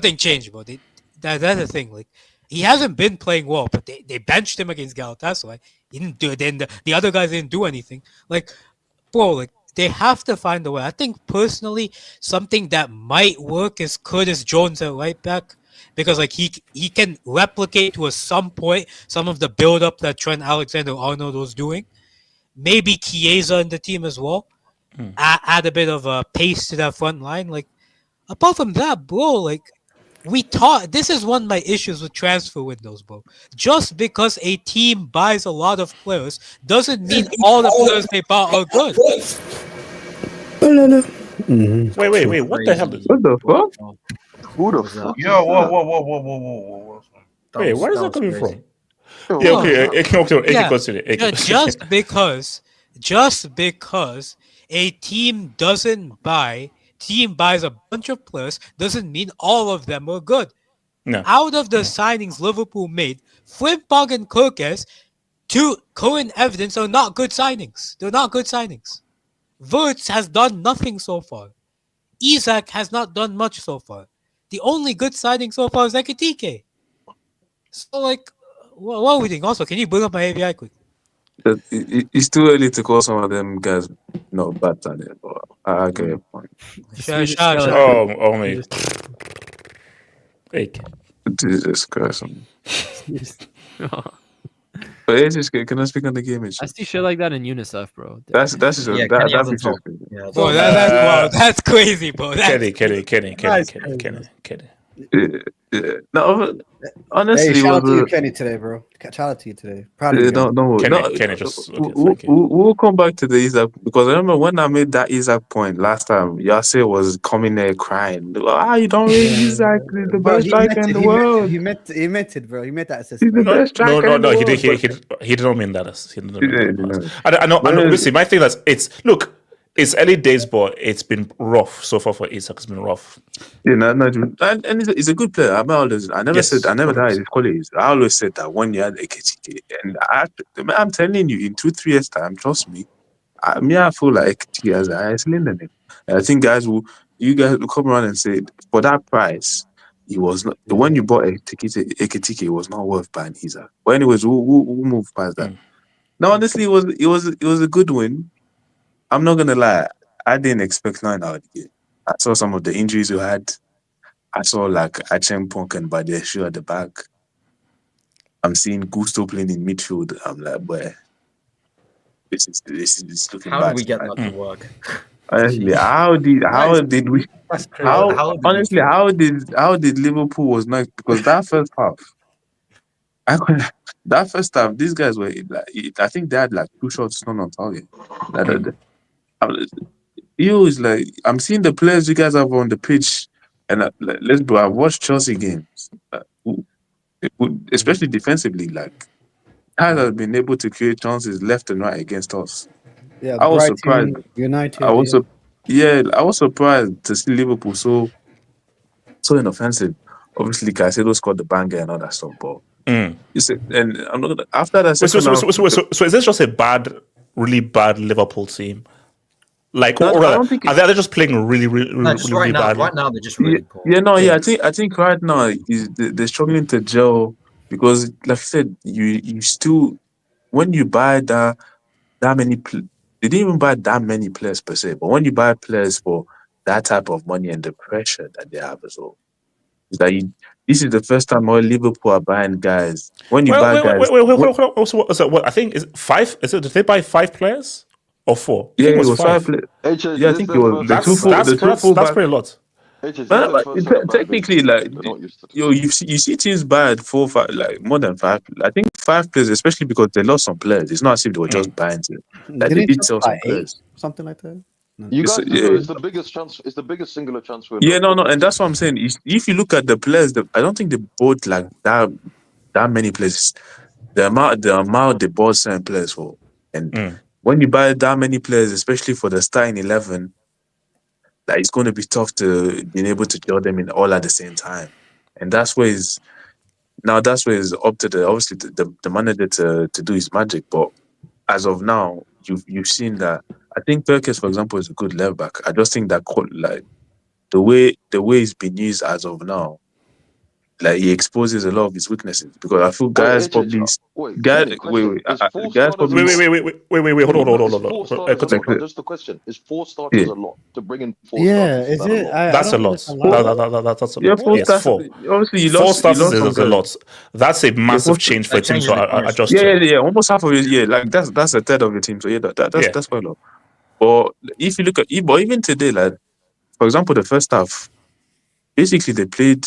That's the thing. Like, he hasn't been playing well, but they benched him against Galatasaray. He didn't do it. Then the other guys didn't do anything. Like, bro, like, they have to find a way. I think, personally, something that might work is Curtis Jones at right back. Because, like, he can replicate to some point some of the build-up that Trent Alexander-Arnold was doing. Maybe Chiesa in the team as well. Add a bit of a pace to that front line. Like, apart from that, bro, like, this is one of my issues with transfer windows, bro. Just because a team buys a lot of players doesn't mean all the players they bought are good. Wait, what the hell is... What the fuck? Who the fuck? Yo, whoa. Wait, where is that coming from? Yeah, okay, continue. Just because a team buys a bunch of players doesn't mean all of them are good. No. Out of the signings Liverpool made, Frimpong and Kurkis, to current evidence, are not good signings. They're not good signings. Wirtz has done nothing so far. Isak has not done much so far. The only good signing so far is Ekitike. So, like, what are we doing? Also, can you bring up my AVI quick? It's too early to call some of them guys not bad talent, but I get your point. Oh, mate. Fake. Jesus Christ. But it's just, can I speak on the game? I see shit like that in UNICEF, bro. That's bro, that's crazy, bro. Kenny. No, honestly, hey, shout out to you, Kenny, today, bro. Shout out to you today. Proud of you. Kenny just. We'll come back to the Isaac because I remember when I made that Isaac point last time. Yase was coming there crying. You don't rate Isaac, the best striker in the world. He meant it, bro. He meant that assist. He's the best striker in the world. He didn't mean that. I know. Listen, my thing is, it's early days, but it's been rough so far for Isak. It's been rough. Yeah, and he's a good player. I never died his qualities. I always said that when you had Ekitike, and I'm telling you, in 2-3 years' time, trust me, I feel like Ekitike has the highest lane than him. And I think you guys will come around and say, for that price, he was not. When you bought Ekitike, it was not worth buying Isak. But anyways, we'll move past that. No, honestly, it was a good win. I'm not gonna lie, I didn't expect 9 out of the game. I saw some of the injuries we had. I saw like Achempong and Badeshu at the back. I'm seeing Gusto playing in midfield. I'm like, boy, this is looking bad. How did we get that to work? Honestly, how did we? That's crazy. How did Liverpool was not, because that first half, these guys were like, I think they had like 2 shots not on target. Is like, I'm seeing the players you guys have on the pitch, and I've watched Chelsea games. especially defensively, like has been able to create chances left and right against us. Yeah, I was Brighton, surprised. United. I was surprised to see Liverpool so inoffensive. Obviously, Caicedo scored the banger and all that stuff, but you see, and I'm not gonna, after that second half. So is this just a really bad Liverpool team? Like, No, or I rather, don't think are they just playing really badly? Right now, they're just really poor. I think right now they're struggling to gel because, like I said, you still when you buy that many, they didn't even buy that many players per se, but when you buy players for that type of money and the pressure that they have as well, is that this is the first time all Liverpool are buying guys. When you buy guys, hold on. Also, what I think is 5. Is it? Did they buy 5 players or 4? I think it was 5 players. Yeah, I think it was the two full. That's pretty a lot. Technically, like you see teams bad 4, 5, like more than 5. I think 5 players, especially because they lost some players. It's not as if they were just buying it. Like, they did sell some players, something like that. You guys know it's the biggest transfer. It's the biggest singular transfer. And that's what I'm saying. If you look at the players, I don't think they bought like that many players. The amount they bought certain players for, and when you buy that many players, especially for the starting 11. That it's going to be tough to being able to gel them in all at the same time, and that's where it's up to the manager to do his magic. But as of now, you've seen that. I think Perkins, for example, is a good left back. I just think that like the way it's been used as of now, like he exposes a lot of his weaknesses because I feel guys probably hold on. Just the question: is 4 starters a lot to bring in 4 starters? Yeah, is it? That's a lot. That's a lot. Yeah, 4 yes, 4. Obviously, you 4 lost. starters is a lot. That's a massive change for a team to adjust to. Yeah. Almost half of it. Yeah, like that's a third of your team. So yeah, that's quite a lot. But if you look at even today, like for example, the first half, basically they played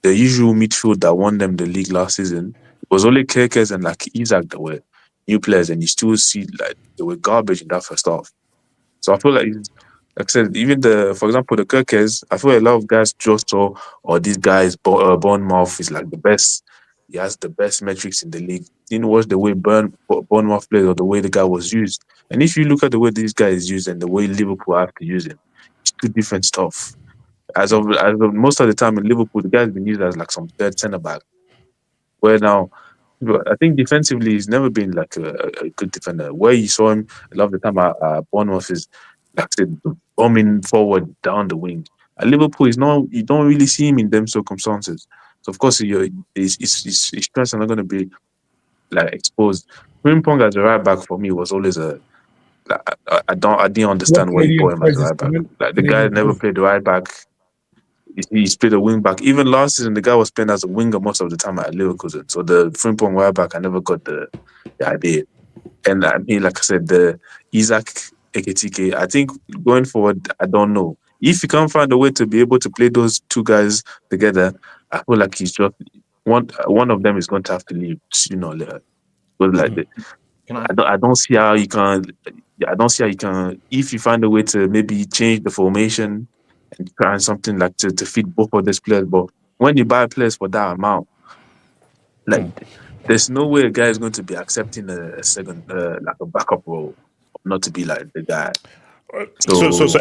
the usual midfield that won them the league last season. It was only Kerkez and like Isaac that were new players, and you still see like they were garbage in that first half. So I feel like I said, even for example, the Kerkez, I feel like a lot of guys just saw, these guys, Bournemouth is like the best. He has the best metrics in the league. Didn't watch the way Bournemouth plays or the way the guy was used. And if you look at the way this guy is used and the way Liverpool have to use him, it's 2 different stuff. As of most of the time in Liverpool, the guy's been used as like some third centre back. Where now, I think defensively, he's never been like a good defender. Where you saw him a lot of the time at Bournemouth is like I said, bombing forward down the wing. At Liverpool, you don't really see him in them circumstances. So of course, his strengths are not going to be like exposed. Frimpong as a right back for me was always I didn't understand why he bought him as a right back. Like the guy never played the right back. He's played a wing back. Even last season, the guy was playing as a winger most of the time at Liverpool. So the Frimpong right back, I never got the idea. And I mean, like I said, the Isaac Ekitike, I think going forward, I don't know. If you can't find a way to be able to play those 2 guys together, I feel like he's just one of them is going to have to leave sooner or later. But like I don't see how you can. I don't see how you can. If you find a way to maybe change the formation and try something like to fit both of these players, but when you buy players for that amount, like there's no way a guy is going to be accepting a second like a backup role, not to be like the guy. So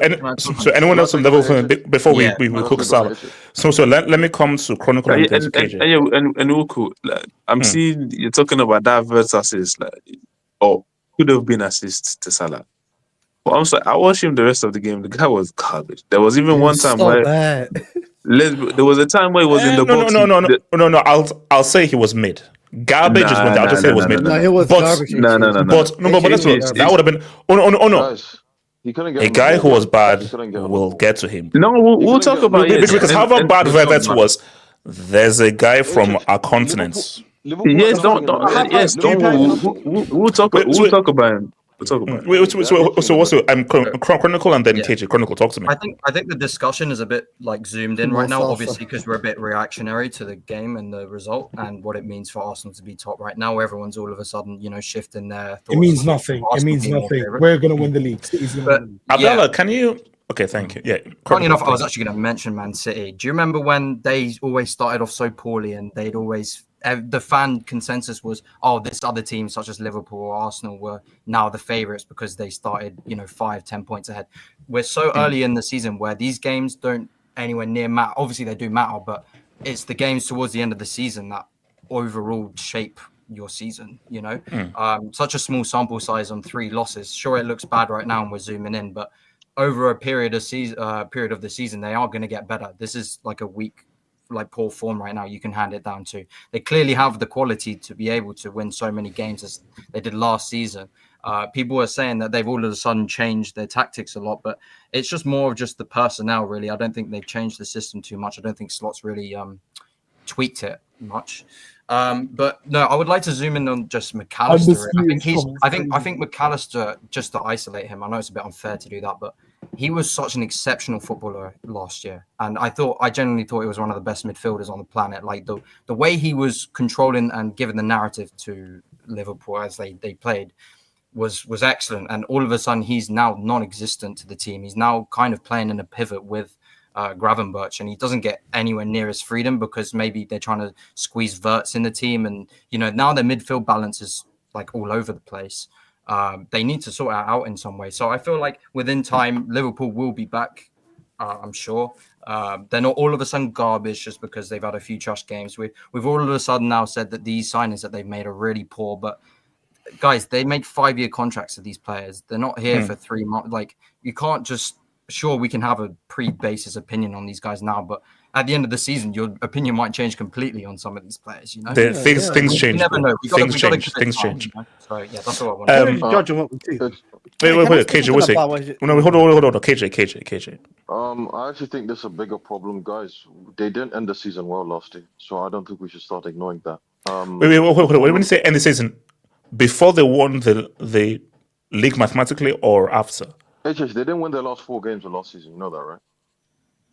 anyone else on level before we cook Salah? So let me come to Chronicle and KJ. And Uku, like, I'm seeing you're talking about that verse assist, like, could have been assist to Salah. But I'm sorry, I watched him the rest of the game. The guy was garbage. There was even one time where there was a time where he was in the box. No. I'll say he was mid. Garbage is one thing. I'll just say it was mid. No, he was garbage. But that would have been. No. A guy who was bad will get to him. No, we'll talk about it. Because however bad Vervet was, there's a guy from our continent. Yes, don't. We'll talk about him. So I'm Chronicle and then KJ. Chronicle, talk to me. I think the discussion is a bit like zoomed in right now, obviously because we're a bit reactionary to the game and the result and what it means for Arsenal to be top right now. Everyone's all of a sudden, shifting their thoughts. It means nothing. We're going to win the league. Abdallah, can you Okay, thank you. Yeah. Funny enough, I was actually going to mention Man City. Do you remember when they always started off so poorly and they'd always the fan consensus was, oh, this other team such as Liverpool or Arsenal were now the favourites because they started, 5-10 points ahead. We're so early in the season where these games don't anywhere near matter. Obviously, they do matter, but it's the games towards the end of the season that overall shape your season. Such a small sample size on 3 losses. Sure, it looks bad right now and we're zooming in, but over a period of the season, they are going to get better. This is like a weak, poor form right now. You can hand it down to. They clearly have the quality to be able to win so many games as they did last season. People are saying that they've all of a sudden changed their tactics a lot, but it's just more of just the personnel, really. I don't think they've changed the system too much. I don't think Slot's really tweaked it much. But no, I would like to zoom in on just McAllister. I think McAllister, just to isolate him, I know it's a bit unfair to do that, but he was such an exceptional footballer last year. And I genuinely thought he was one of the best midfielders on the planet. Like the way he was controlling and giving the narrative to Liverpool as they played was excellent. And all of a sudden he's now non-existent to the team. He's now kind of playing in a pivot with Gravenberch, and he doesn't get anywhere near his freedom because maybe they're trying to squeeze Wirtz in the team, and now their midfield balance is like all over the place. They need to sort it out in some way. So I feel like within time, Liverpool will be back. I'm sure they're not all of a sudden garbage just because they've had a few trash games. We've all of a sudden now said that these signings that they've made are really poor, but guys, they make 5-year contracts with these players. They're not here for 3 months. Like, you can't just. Sure, we can have a pre-basis opinion on these guys now, but at the end of the season, your opinion might change completely on some of these players. Things change. You never know. Things change. Things change. So yeah, that's all I want. Judge on what we see. Wait, KJ, what's it? No, hold on. KJ. I actually think there's a bigger problem, guys. They didn't end the season well last year, so I don't think we should start ignoring that. Wait. When you say end the season, before they won the league mathematically or after? They didn't win their last 4 games of last season. You know that, right?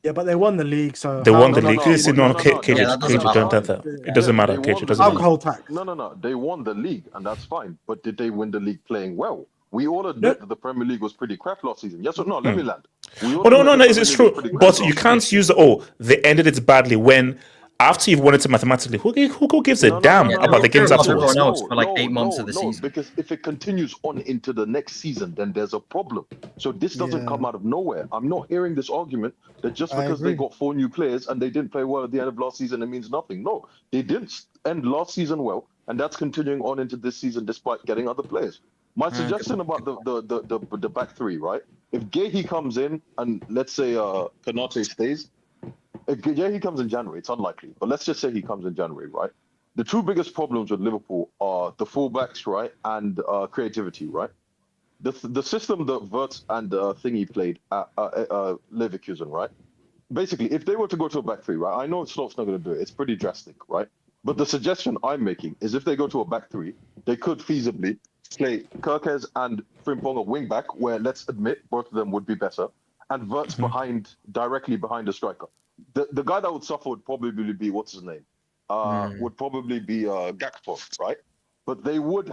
Yeah, but they won the league, so they won the league. KJ, don't do that. It doesn't matter. KJ, doesn't alcohol tax. No. They won the league, and that's fine. But did they win the league playing well? We all admit that the Premier League was pretty crap last season. Yes or no? Let me land. No. It's true. But you can't use they ended it badly when. After you've won it mathematically, who gives a damn about the games afterwards? For like 8 months of the season. Because if it continues on into the next season, then there's a problem. So this doesn't come out of nowhere. I'm not hearing this argument that just because they got 4 new players and they didn't play well at the end of last season, it means nothing. No, they didn't end last season well, and that's continuing on into this season despite getting other players. My suggestion about the back 3, right? If Guehi comes in and let's say Konate stays. He comes in January. It's unlikely, but let's just say he comes in January, right? The 2 biggest problems with Liverpool are the fullbacks, right, and creativity, right? The system that Wirtz and Thingy played at Leverkusen, right? Basically, if they were to go to a back 3, right? I know Slot's not going to do it. It's pretty drastic, right? But the suggestion I'm making is if they go to a back 3, they could feasibly play Kirkes and Frimpong at wing back, where let's admit both of them would be better, and Wirtz directly behind the striker. The guy that would suffer would probably be what's his name? Would probably be Gakpo, right? But they would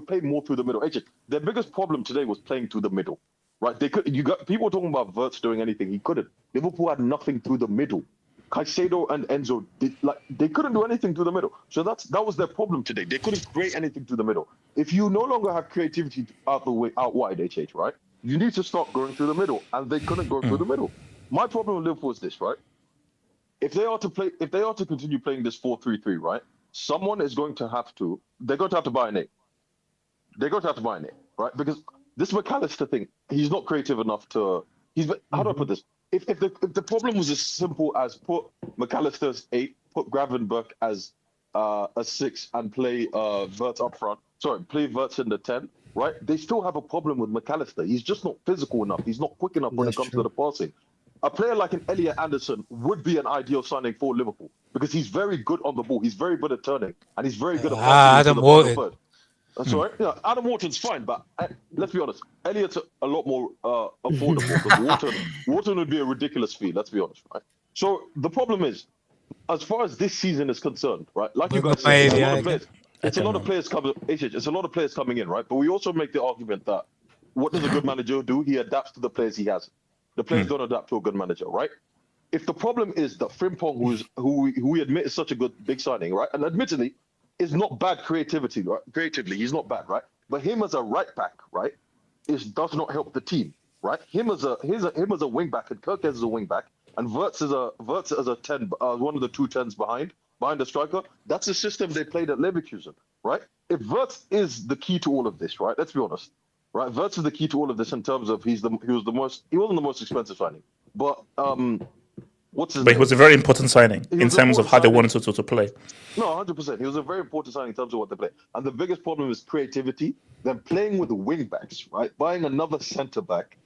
play more through the middle. Their biggest problem today was playing through the middle, right? People talking about Wirtz doing anything. He couldn't. Liverpool had nothing through the middle. Caicedo and Enzo they couldn't do anything through the middle. So that was their problem today. They couldn't create anything through the middle. If you no longer have creativity out wide, right? You need to start going through the middle, and they couldn't go through the middle. My problem with Liverpool is this, right? If they are to continue playing this 4-3-3, right? Someone is going to have to. They're going to have to buy an 8. They're going to have to buy an 8, right? Because this McAllister thing, he's not creative enough to. How do I put this? If the problem was as simple as put McAllister as 8, put Gravenberch as a 6, and play Wirtz up front. Sorry, play Wirtz in the 10. Right? They still have a problem with McAllister. He's just not physical enough. He's not quick enough when it comes to the passing. A player like an Elliot Anderson would be an ideal signing for Liverpool because he's very good on the ball. He's very good at turning, and he's very good at passing. Adam Wharton. That's all right. Yeah, Adam Wharton's fine, but let's be honest. Elliot's a lot more affordable because Wharton would be a ridiculous fee. Let's be honest, right? So the problem is, as far as this season is concerned, right? Like you guys said, it's a lot of players coming in, right? But we also make the argument that what does a good manager do? He adapts to the players he has. The players don't adapt to a good manager, right? If the problem is that Frimpong, who we admit is such a good big signing, right? And admittedly, is not bad creativity, right? Creatively, he's not bad, right? But him as a right back, right, does not help the team, right? Him as a wing back, and Kirk as a wing back, and Wirtz as a 10, one of the two 10s behind the striker. That's the system they played at Leverkusen, right? If Wirtz is the key to all of this, right? Let's be honest, right? Wirtz is the key to all of this in terms of he wasn't the most expensive signing, but But he was a very important signing in terms of how they wanted to play. No, 100%. He was a very important signing in terms of what they play. And the biggest problem is creativity. Then playing with the wing backs, right? Buying another centre back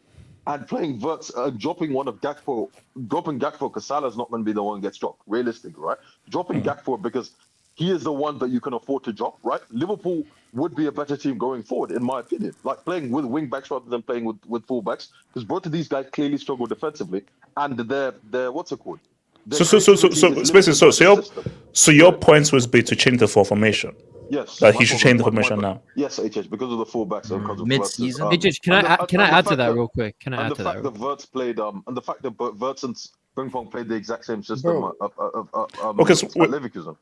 and playing Wirtz, dropping one of Gakpo, because Salah's not going to be the one who gets dropped, realistic, right? Dropping Gakpo because he is the one that you can afford to drop, right? Liverpool would be a better team going forward, in my opinion. Like playing with wing backs rather than playing with full backs, because both of these guys clearly struggle defensively, and they're what's it called? So your points was be to change the formation. Yes, that he should change the formation now. Yes, HH, because of the full backs and because of mid-season. HH, can I add to that real quick? Can I add to that? And the fact that Wirtz played and the fact that Wirtz and Frimpong played the exact same system at Leverkusen.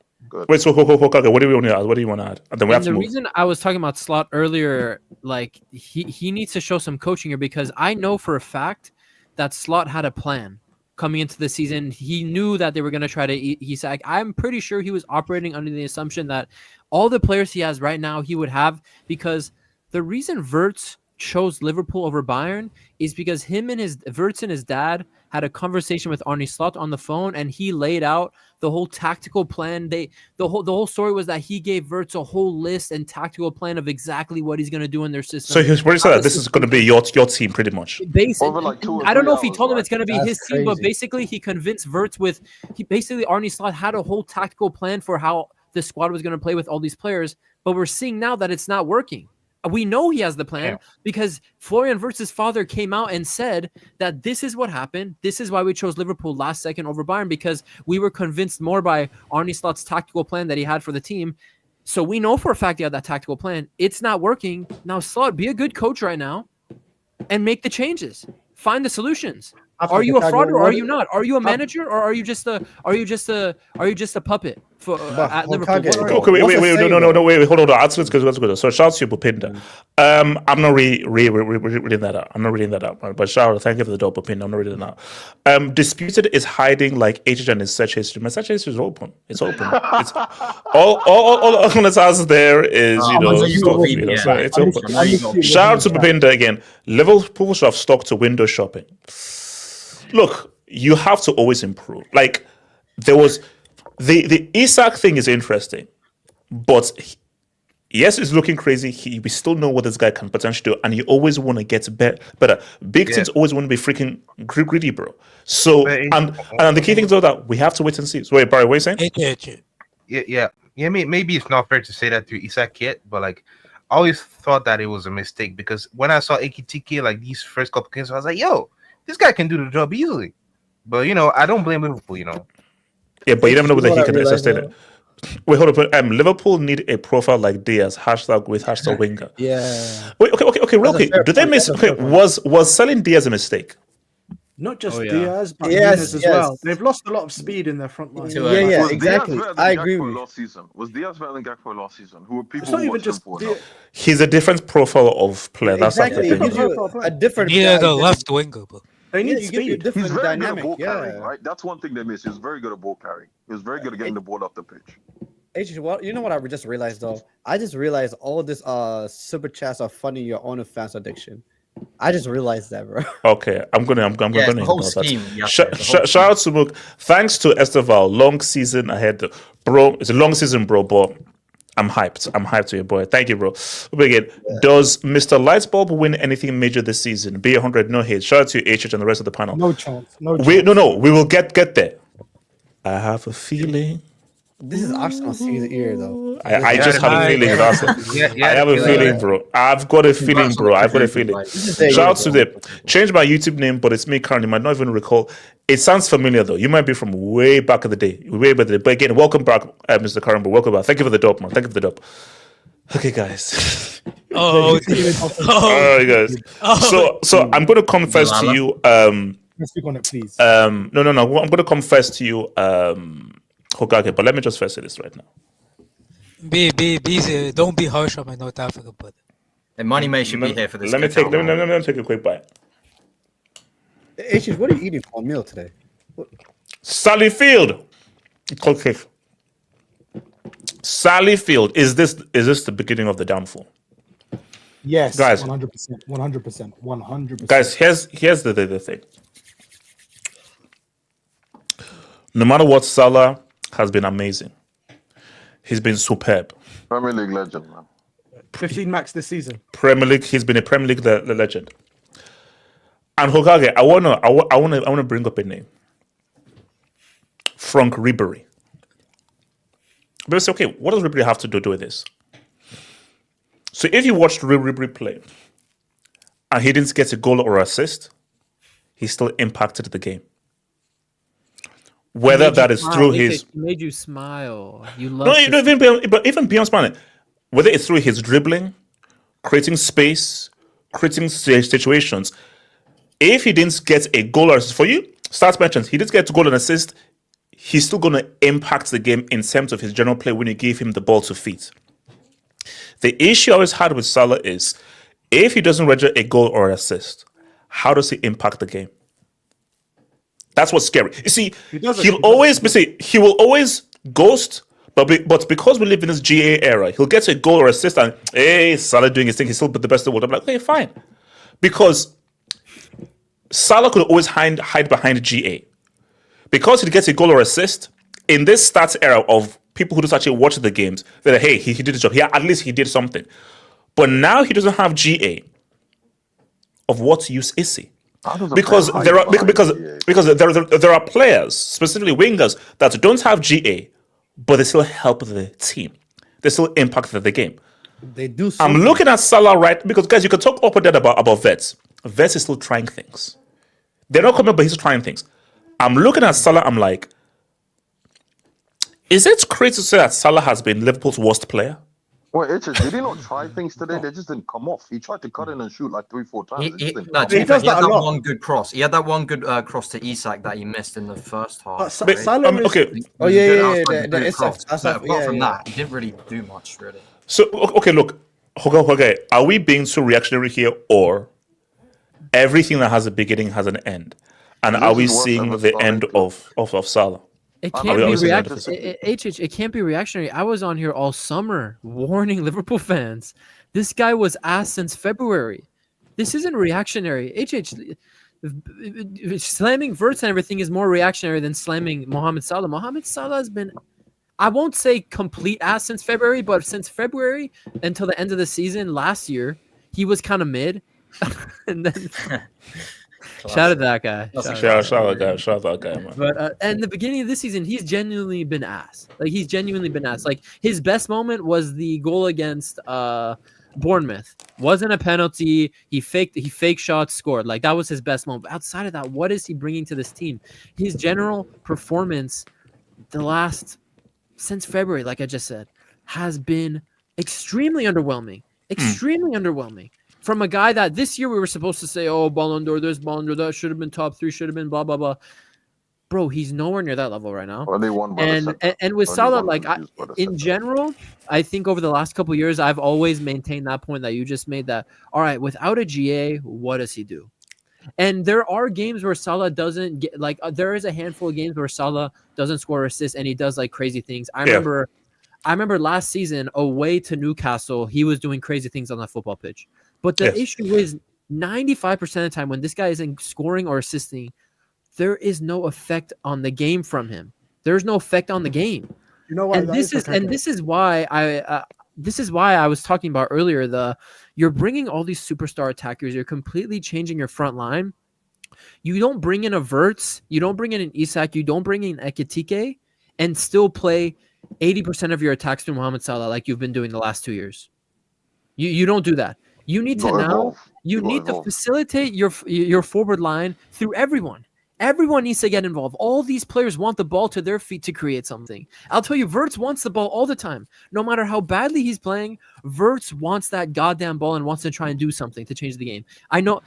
Wait, so what do we want to add? What do you want to add? And then we have to move. Reason I was talking about Slot earlier, like he needs to show some coaching here, because I know for a fact that Slot had a plan coming into the season. He knew that they were going to try to Isak. I'm pretty sure he was operating under the assumption that all the players he has right now he would have, because the reason Wirtz chose Liverpool over Bayern is because Wirtz and his dad had a conversation with Arne Slot on the phone, and he laid out the whole tactical plan. The whole story was that he gave Wirtz a whole list and tactical plan of exactly what he's going to do in their system. So he's already said that this is going to be your team, pretty much. Basically, I don't know if he told him it's going to be his team, but basically he convinced Wirtz Arne Slot had a whole tactical plan for how the squad was going to play with all these players. But we're seeing now that it's not working. We know he has the plan because Florian Wirtz's father came out and said that this is what happened. This is why we chose Liverpool last second over Bayern, because we were convinced more by Arne Slot's tactical plan that he had for the team. So we know for a fact he had that tactical plan. It's not working. Now, Slot, be a good coach right now and make the changes. Find the solutions. Are you a fraud or are you not? Are you a manager or are you just a puppet for at Liverpool? Okay, wait, hold on. Answer this because so shout out to you, Bupinda. I'm not reading that out. I'm not reading that out. But shout out, thank you for the dope Bupinda. I'm not reading that out. Disputed is hiding like HH and his search history. My search history is open. It's open. It's all that's asked there is so it's open. Shout out to Bupinda again. Liverpool should have stuck to window shopping. Look, you have to always improve. Like, there was the Isak thing is interesting, but yes, it's looking crazy. We still know what this guy can potentially do, and you always want to get better. Big teams always want to be freaking greedy, bro. So, and the key thing is though that we have to wait and see. So, wait, Barry, what are you saying? Yeah. Maybe it's not fair to say that to Isak yet, but like, I always thought that it was a mistake because when I saw Ekitike like these first couple games, I was like, yo, this guy can do the job easily. But, I don't blame Liverpool, Yeah, but you never know whether he can sustain it. Wait, hold on. Liverpool need a profile like Diaz, #with winger. Yeah. Wait, okay, real quick. Did they miss? Okay, was selling Diaz a mistake? Not just Diaz, but Nunes as well. They've lost a lot of speed in their front line. Yeah, exactly. I agree with you. Last season was Diaz better than Gakpo last season? Who were people? It's not even just he's a different profile of player. Exactly. That's it gives you a different. Yeah, the left winger, but they need speed. He's very good at ball carrying, right? That's one thing they miss. He was very good at ball carrying. He was very good at getting the ball off the pitch. You know what I just realized though? I just realized all this super chats are funding your OnlyFans addiction. I just realized that, bro. Okay, I'm gonna the whole scheme. Shout out to Mook. Thanks to ESTEVAO. Long season ahead, bro. It's a long season, bro. But I'm hyped. I'm hyped to your boy. Thank you, bro. Again, does Mr. Lightsbulb win anything major this season? Be 100, no hate. Shout out to HH and the rest of the panel. No chance. No. We will get there. I have a feeling. This is Arsenal's year, though. I just have a feeling with Arsenal. I have a feeling, bro. I've got a feeling, bro. I've got a feeling. Shout out to them. Change my YouTube name, but it's me currently. You might not even recall. It sounds familiar, though. You might be from way back in the day. But again, welcome back, Mr. Karimbo. Welcome back. Thank you for the dope, man. Thank you for the dope. Okay, guys. Oh, Oh, guys. So I'm going to confess to you. Let's speak on it, please. No. I'm going to confess to you, Hokage. But let me just first say this right now. Don't be harsh on my North Africa brother. And Money May should be here for this. Let me take a quick bite. H, what are you eating for a meal today? Sally Field. Cold cake. Sally Field. Is this the beginning of the downfall? Yes, guys. 100%. Guys, here's the thing. No matter what, Salah has been amazing. He's been superb. Premier League legend, man. 15 max this season. Premier League. He's been a Premier League the legend. And Hokage, I wanna bring up a name. Frank Ribery. But it's okay. What does Ribery have to do with this? So if you watched Ribery play, and he didn't get a goal or assist, he still impacted the game. Whether that is through his, He made you smile. You love. no, even beyond smiling, whether it's through his dribbling, creating space, creating situations. If he didn't get a goal or assist for you, Stats mentions he didn't get a goal and assist. He's still going to impact the game in terms of his general play when you give him the ball to feet. The issue I always had with Salah is if he doesn't register a goal or assist, how does he impact the game? That's what's scary. You see, he will always ghost, but because we live in this GA era, he'll get a goal or assist and hey, Salah doing his thing, he's still the best in the world. I'm like, okay, fine. Because Salah could always hide behind GA. Because he gets a goal or assist, in this stats era of people who just actually watch the games, they're like, hey, he did his job. Yeah, at least he did something. But now he doesn't have GA. Of what use is he? Because there are players, specifically wingers, that don't have GA, but they still help the team. They still impact the game. They do. Something. I'm looking at Salah right because guys, you can talk up and down about Vets. Vets is still trying things. They're not coming, but he's trying things. I'm looking at Salah. I'm like, is it crazy to say that Salah has been Liverpool's worst player? Wait, did he not try things today? They just didn't come off. He tried to cut in and shoot like 3-4 times. He had that one good cross. He had that one good cross to Isak that he missed in the first half. Okay. Oh yeah. The Isak. Apart from that, he didn't really do much, really. So okay, look, okay, are we being too reactionary here, or everything that has a beginning has an end? And are we seeing the end of Salah? It can't be reactionary. It can't be reactionary. I was on here all summer warning Liverpool fans. This guy was ass since February. This isn't reactionary. Slamming Verts and everything is more reactionary than slamming Mohamed Salah. Mohamed Salah has been, I won't say complete ass since February, but since February until the end of the season last year, he was kind of mid. And then shout out that guy. Shout out that guy, man. But in the beginning of this season, he's genuinely been ass. Like his best moment was the goal against Bournemouth. Wasn't a penalty. He fake shots, scored. Like that was his best moment. But outside of that, what is he bringing to this team? His general performance since February, like I just said, has been extremely underwhelming. From a guy that this year we were supposed to say, oh, Ballon d'Or, this Ballon d'Or, that should have been top 3, should have been blah, blah, blah. Bro, he's nowhere near that level right now. And with Salah, like in general, I think over the last couple of years, I've always maintained that point that you just made that, all right, without a GA, what does he do? And there are games where Salah doesn't get, like, there is a handful of games where Salah doesn't score assists and he does like crazy things. I remember last season away to Newcastle, he was doing crazy things on that football pitch. But the issue is 95% of the time when this guy isn't scoring or assisting, there is no effect on the game from him. There's no effect on the game. You know what? This is why I was talking about earlier. You're bringing all these superstar attackers. You're completely changing your front line. You don't bring in a Verts. You don't bring in an Isak. You don't bring in Ekitike and still play 80% of your attacks through Mohamed Salah like you've been doing the last 2 years. You don't do that. You need to facilitate your forward line through everyone. Everyone needs to get involved. All these players want the ball to their feet to create something. I'll tell you, Wirtz wants the ball all the time. No matter how badly he's playing, Wirtz wants that goddamn ball and wants to try and do something to change the game. I know.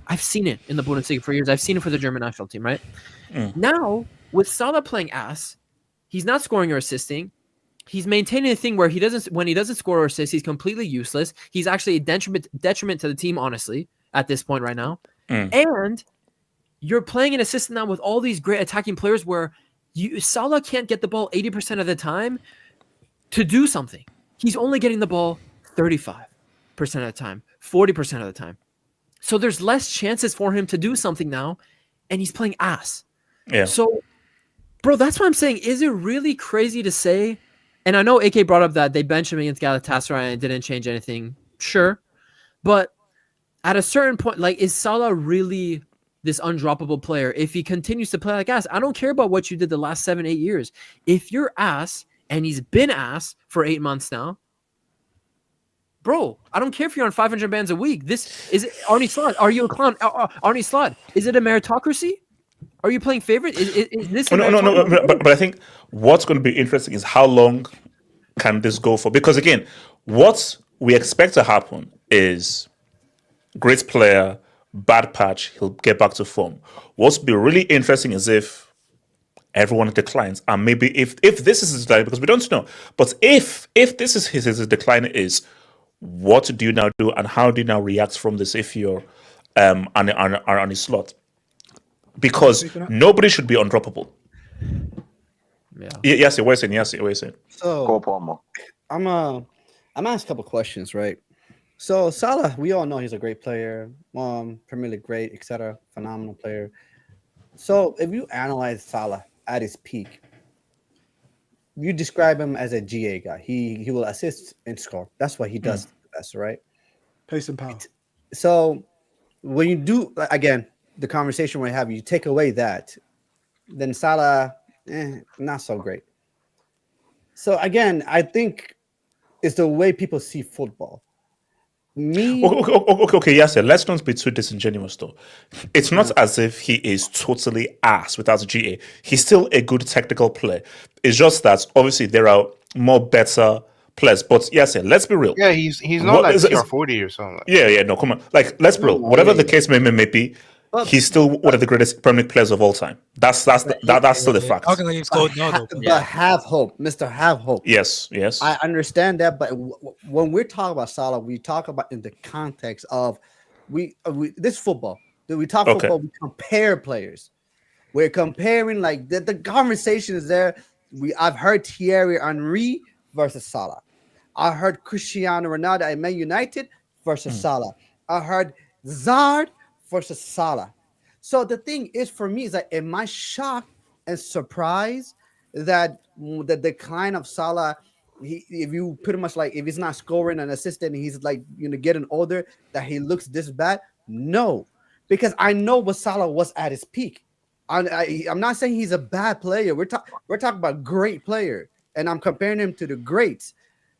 I've seen it in the Bundesliga for years. I've seen it for the German national team, right? Now, with Salah playing ass, he's not scoring or assisting. He's maintaining a thing where when he doesn't score or assist, he's completely useless. He's actually a detriment to the team, honestly, at this point right now. And you're playing an assistant now with all these great attacking players where Salah can't get the ball 80% of the time to do something. He's only getting the ball 35% of the time, 40% of the time. So there's less chances for him to do something now, and he's playing ass. Yeah. So, bro, that's what I'm saying. Is it really crazy to say? And I know AK brought up that they benched him against Galatasaray and it didn't change anything. Sure. But at a certain point, like, is Salah really this undroppable player? If he continues to play like ass, I don't care about what you did the last 7-8 years. If you're ass, and he's been ass for 8 months now, bro, I don't care if you're on 500 bands a week. This is Arnie Slot. Are you a clown? Arnie Slot. Is it a meritocracy? Are you playing favorite? Is this no. But I think what's going to be interesting is how long can this go for? Because again, what we expect to happen is great player, bad patch, he'll get back to form. What's be really interesting is if everyone declines, and maybe if this is his decline, because we don't know, but if this is his decline is, what do you now do, and how do you now react from this if you're on his slot? Because nobody should be undroppable. Yeah. Yes, what are you saying? So I'm ask a couple questions, right? So Salah, we all know he's a great player, Premier League great, etc. Phenomenal player. So if you analyze Salah at his peak, you describe him as a GA guy. He will assist and score. That's what he does the best, right? Pace and power. So when you do, again, the conversation we have, you take away that, then Salah, not so great. So again, I think it's the way people see football. Okay, yes, let's not be too disingenuous though. It's not as if he is totally ass without a GA. He's still a good technical player. It's just that obviously there are more better players. But yes, let's be real. Yeah, he's not like CR40 or something. No, come on. Like, let's be real. Whatever the case may be, he's still one of the greatest Premier League players of all time. That's still the fact. But have hope, Mr. Have hope. Yes. I understand that, but when we're talking about Salah, we talk about in the context of this football. We talk football. We compare players. We're comparing, like, the conversation is there. I've heard Thierry Henry versus Salah. I heard Cristiano Ronaldo at Man United versus Salah. I heard Zard versus Salah. So the thing is, for me, is that am I shocked and surprised that the decline of Salah, if you pretty much, like, if he's not scoring and assisting, he's like, getting older, that he looks this bad? No, because I know what Salah was at his peak. I'm not saying he's a bad player. We're talking about great player, and I'm comparing him to the greats.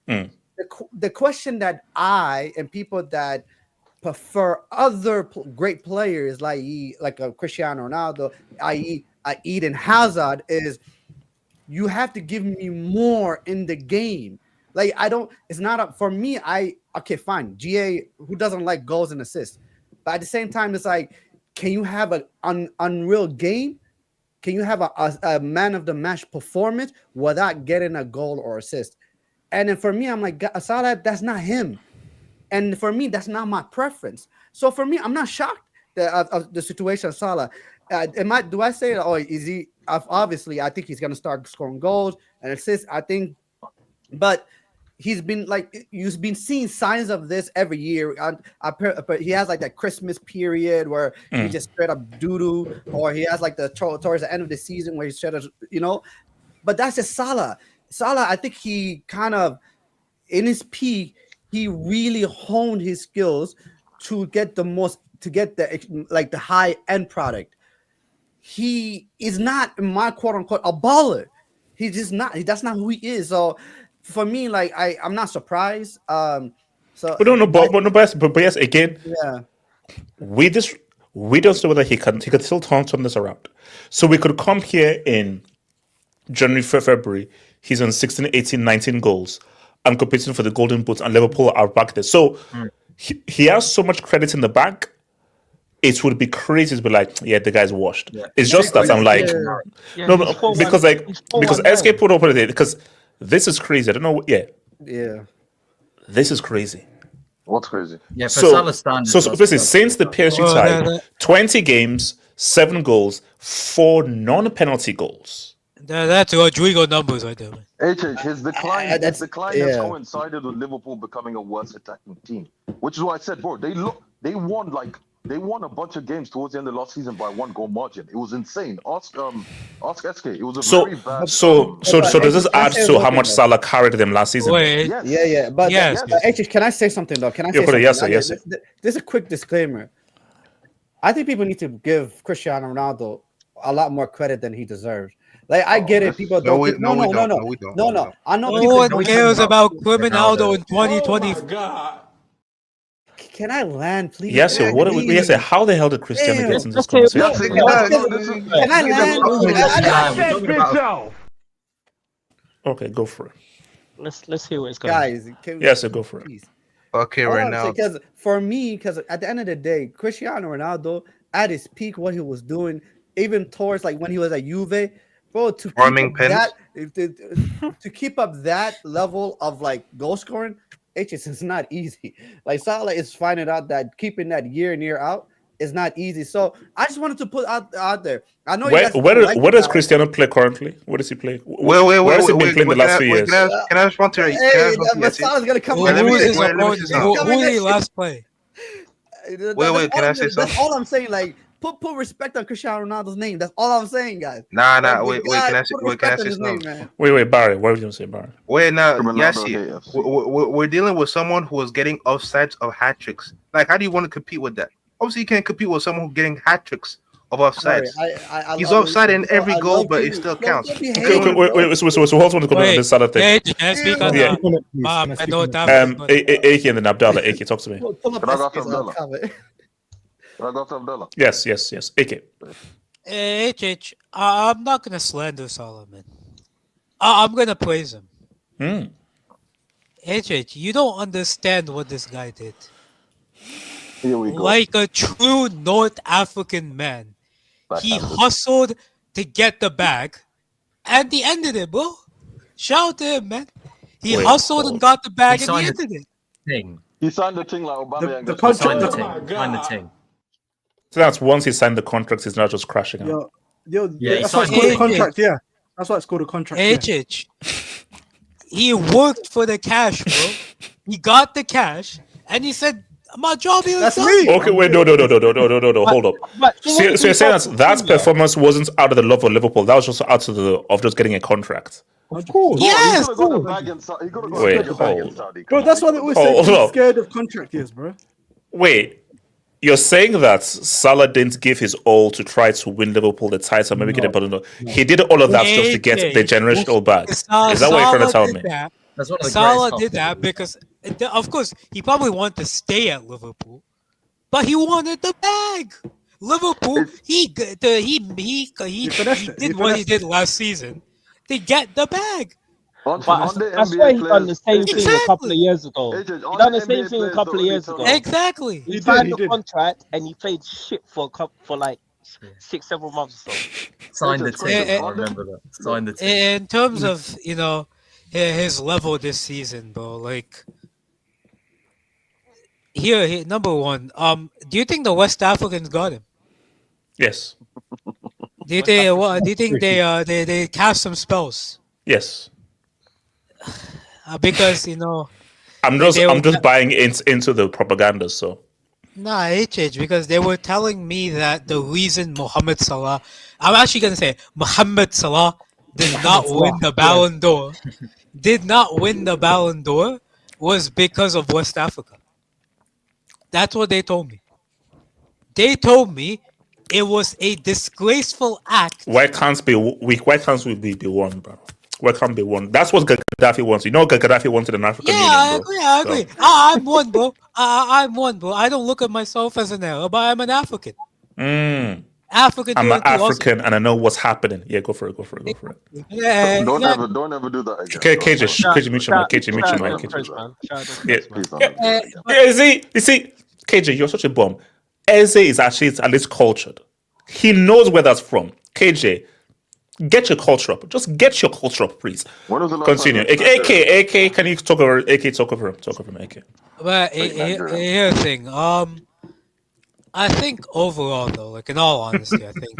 The question that I and people that prefer other great players like a Cristiano Ronaldo, i.e. Eden Hazard, is you have to give me more in the game. Like, it's not for me. Okay, fine. GA, who doesn't like goals and assists? But at the same time, it's like, can you have an unreal game? Can you have a man of the match performance without getting a goal or assist? And then for me, I'm like, Salah, that's not him. And for me, that's not my preference. So for me, I'm not shocked of the situation of Salah. Do I say, is he? Obviously, I think he's going to start scoring goals and assists. I think, but he's been like, you've been seeing signs of this every year. But he has like that Christmas period where he just straight up doo-doo, or he has like towards the end of the season where he's straight up, But that's just Salah. Salah, I think he kind of, in his peak, he really honed his skills to get the high end product. He is not, in my quote unquote, a baller. He's just not. That's not who he is. So for me, like, I'm not surprised. But yes, again, we We don't know whether he could still turn this around. So we could come here in January, February. He's on 16, 18, 19 goals and competing for the Golden Boot, and Liverpool are back there. So he has so much credit in the bank. It would be crazy to be like, yeah, the guy's washed. Yeah. It's just that I'm like, no, because SK put up it because this is crazy. I don't know. Yeah. This is crazy. What's crazy? Yeah, for Salah standards. So basically, since the PSG tie, 20 games, 7 goals, 4 non-penalty goals. That's Rodrigo numbers right there, man. His decline has coincided with Liverpool becoming a worse attacking team, which is why I said, bro, they won a bunch of games towards the end of last season by 1 goal margin. It was insane. Ask SK. It was a very bad. So does this add to how much Salah carried them last season? Yes. Yeah. But can I say something though? Can I say something? Yes. There's a quick disclaimer. I think people need to give Cristiano Ronaldo a lot more credit than he deserves. Like I get it, people don't. No. I know. No one cares about Ronaldo in 2020. Can I land, please? Yes, sir. What? Yes, sir. How the hell did Cristiano get in this conversation? Can I land? Okay, go for it. Let's hear what's going on. Guys, yes, sir, go for it. Please. Okay, right now. Because for me, at the end of the day, Cristiano Ronaldo at his peak, what he was doing, even towards like when he was at Juve, bro, to keep up that level of like goal scoring, it's not easy. Like Salah is finding out that keeping that year in year out is not easy. So I just wanted to put out there. I know. Where does Cristiano play currently? Where does he play? Where has he been playing the last few years? Can I respond to but Salah's gonna come. Who did he last play? Wait. Can I say something? That's all I'm saying. Like. Put respect on Cristiano Ronaldo's name. That's all I'm saying, guys. Wait. Can I say something? Wait, Barry. What were you gonna say, Barry? Wait, now, we're dealing with someone who is getting offsides of hat tricks. Like, how do you want to compete with that? Obviously, you can't compete with someone who's getting hat tricks of offsides. He's offside in every goal, but it still counts. Okay, wait. So hold on to comment on this other thing. Can I speak on that? I know AK and then Abdallah. AK, talk to me. Yes. AK. I'm not gonna slander Solomon. I'm gonna praise him. You don't understand what this guy did. Here we go. Like a true North African man, he hustled to get the bag, and he ended it, bro. Shout out to him, man. He hustled and got the bag, and he ended it. He signed the thing like Obama. Signed the thing. So that's once he signed the contract, he's not just crashing out. That's why it's called a contract. Yeah, that's why it's called a contract. He worked for the cash, bro. He got the cash, and he said, "My job is that's done." me." Okay, wait, no, hold up. So you're saying that performance wasn't out of the love of Liverpool. That was just out of just getting a contract. Of course. Yes. Wait, hold. Bro, that's why they always say he's scared of contract years, bro. Wait. You're saying that Salah didn't give his all to try to win Liverpool the title, maybe get a ballon d'Or. He did all of that just to get the generational bag. Is that what you're trying to tell me? Salah did that because, of course, he probably wanted to stay at Liverpool, but he wanted the bag. Liverpool, he did what he did last season to get the bag. But I swear he done the same thing a couple of years ago. He done the same thing a couple of years ago. Exactly. He signed the contract and he played shit for like 6-7 months or so. Signed the team. I remember that. Signed the team. In terms of his level this season, bro, like here number one. Do you think the West Africans got him? Yes. Do you think they cast some spells? Yes. Because I'm just buying into the propaganda. So nah, because they were telling me that the reason Mohamed Salah, I'm actually gonna say Mohamed Salah did not win the Ballon d'Or, was because of West Africa. That's what they told me. They told me it was a disgraceful act. Why can't we be one, bro? Why can't be one? That's what Gaddafi wants. You know, Gaddafi wanted an African Union, bro. I agree. I'm one, bro. I'm one, bro. I don't look at myself as an Arab, but I'm an African. Africa I'm an 2 and 2 African and I know what's happening. Yeah, go for it. Yeah, Don't exactly. ever do that again. KJ, mute your mic. You see, KJ, you're such a bum. Eze is actually at least cultured. He knows where that's from. KJ, get your culture up. Just get your culture up, please. Continue. AK, can you talk over? AK, talk over him. AK. But here's the thing. I think overall, though, like in all honesty, I think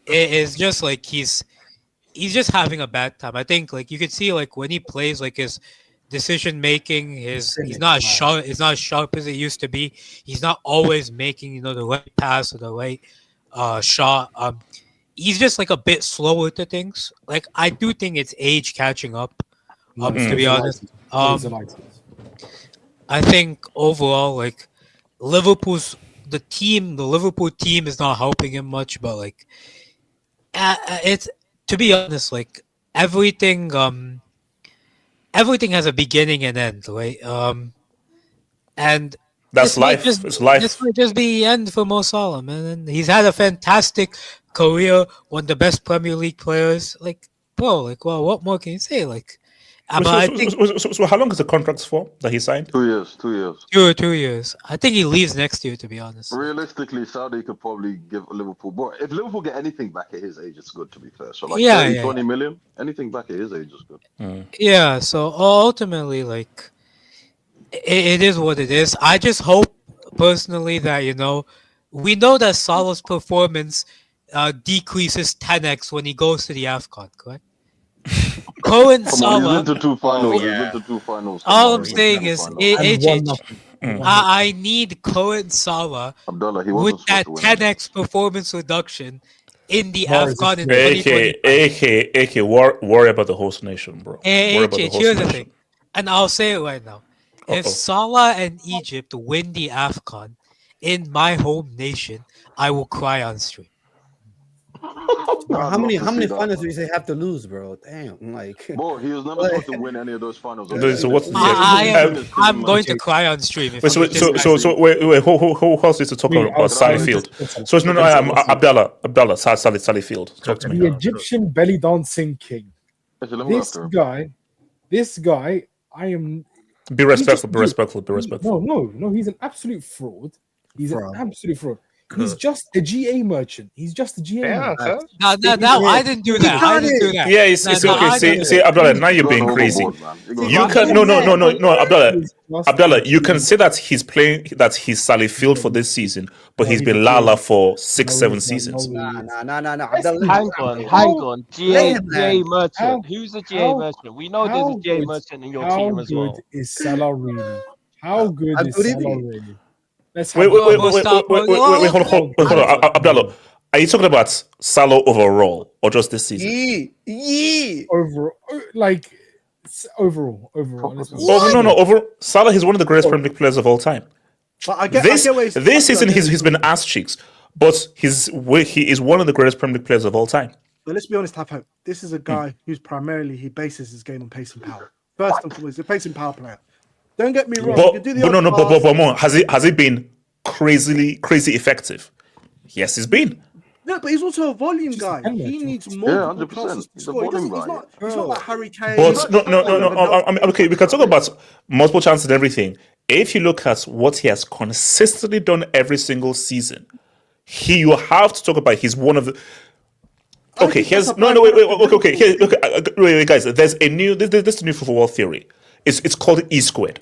it is just like he's just having a bad time. I think like you can see like when he plays, like his decision making, he's not sharp. It's not as sharp as it used to be. He's not always making the right pass or the right shot. He's just like a bit slower to things. Like I do think it's age catching up. To be honest, I think overall, like the Liverpool team is not helping him much. But like, it's to be honest, like everything has a beginning and end, right? And that's life. It's life. This might just be the end for Mo Salah, man. And he's had a fantastic career, one of the best Premier League players. Like, bro, like, well, what more can you say? Like, so how long is the contract for that he signed? 2 years. 2 years. I think he leaves next year, to be honest. Realistically, Saudi could probably give Liverpool more. If Liverpool get anything back at his age, it's good, to be fair. So like 20 million, anything back at his age is good. Yeah, so ultimately, like, it is what it is. I just hope, personally, that, we know that Salah's performance decreases 10x when he goes to the AFCON, correct? Cohen Salah. He's been to two finals. All I'm saying is, I need Cohen Salah with that 10x performance reduction in the AFCON in 2020. AK, worry about the host nation, bro. Here's the thing, and I'll say it right now. If Salah and Egypt win the AFCON in my home nation, I will cry on stream. Bro, how many finals do you say have to lose, bro? Damn, like. Bro, he was never supposed to win any of those finals. So what's I'm going to cry on stream. Wait, who else needs to talk about Sally Field? So no, Abdallah, Sally Field. Talk to me. The Egyptian belly dancing king. This guy, I am. Be respectful. No, he's an absolute fraud. He's an absolute fraud. He's just a GA merchant. merchant. No, I didn't do that. Yeah, it's okay. See, Abdallah, now you're being crazy. You can no, Abdallah. You can say that he's Sally Field for this season, but he's been Lala for 6-7 seasons. No. Hang on. GA merchant. Who's a GA merchant? We know there's a GA merchant in your team as well. How good is Salah really? How good is Salah really? Wait, hold on. Abdallah, are you talking about Salah overall or just this season? Overall. Overall. Salah is one of the greatest Premier League players of all time. This season he's been ass cheeks, but he is one of the greatest Premier League players of all time. But let's be honest, Have this is a guy who's primarily he bases his game on pace and power. First and foremost, he's a pace and power player. Don't get me wrong. But has he been crazy effective? Yes, he's been. No, but he's also a volume guy. He needs more passes to score. He's not like Harry Kane. But no. Okay, we can talk about multiple chances and everything. If you look at what he has consistently done every single season, you have to talk about he's one of the. Okay, wait, guys. There's a new new football theory. It's called E squared.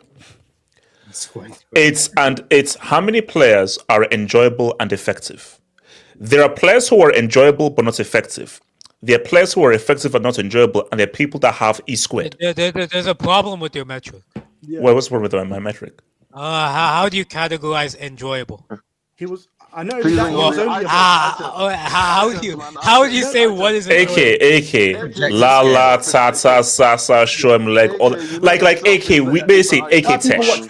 It's how many players are enjoyable and effective. There are players who are enjoyable but not effective. There are players who are effective but not enjoyable, and there are people that have E squared. There's a problem with your metric. Yeah. What's the problem with my metric? How do you categorize enjoyable? He was. I know that was only how do you say what is AK la ta sa show him leg all like AK we basically AK Tesh.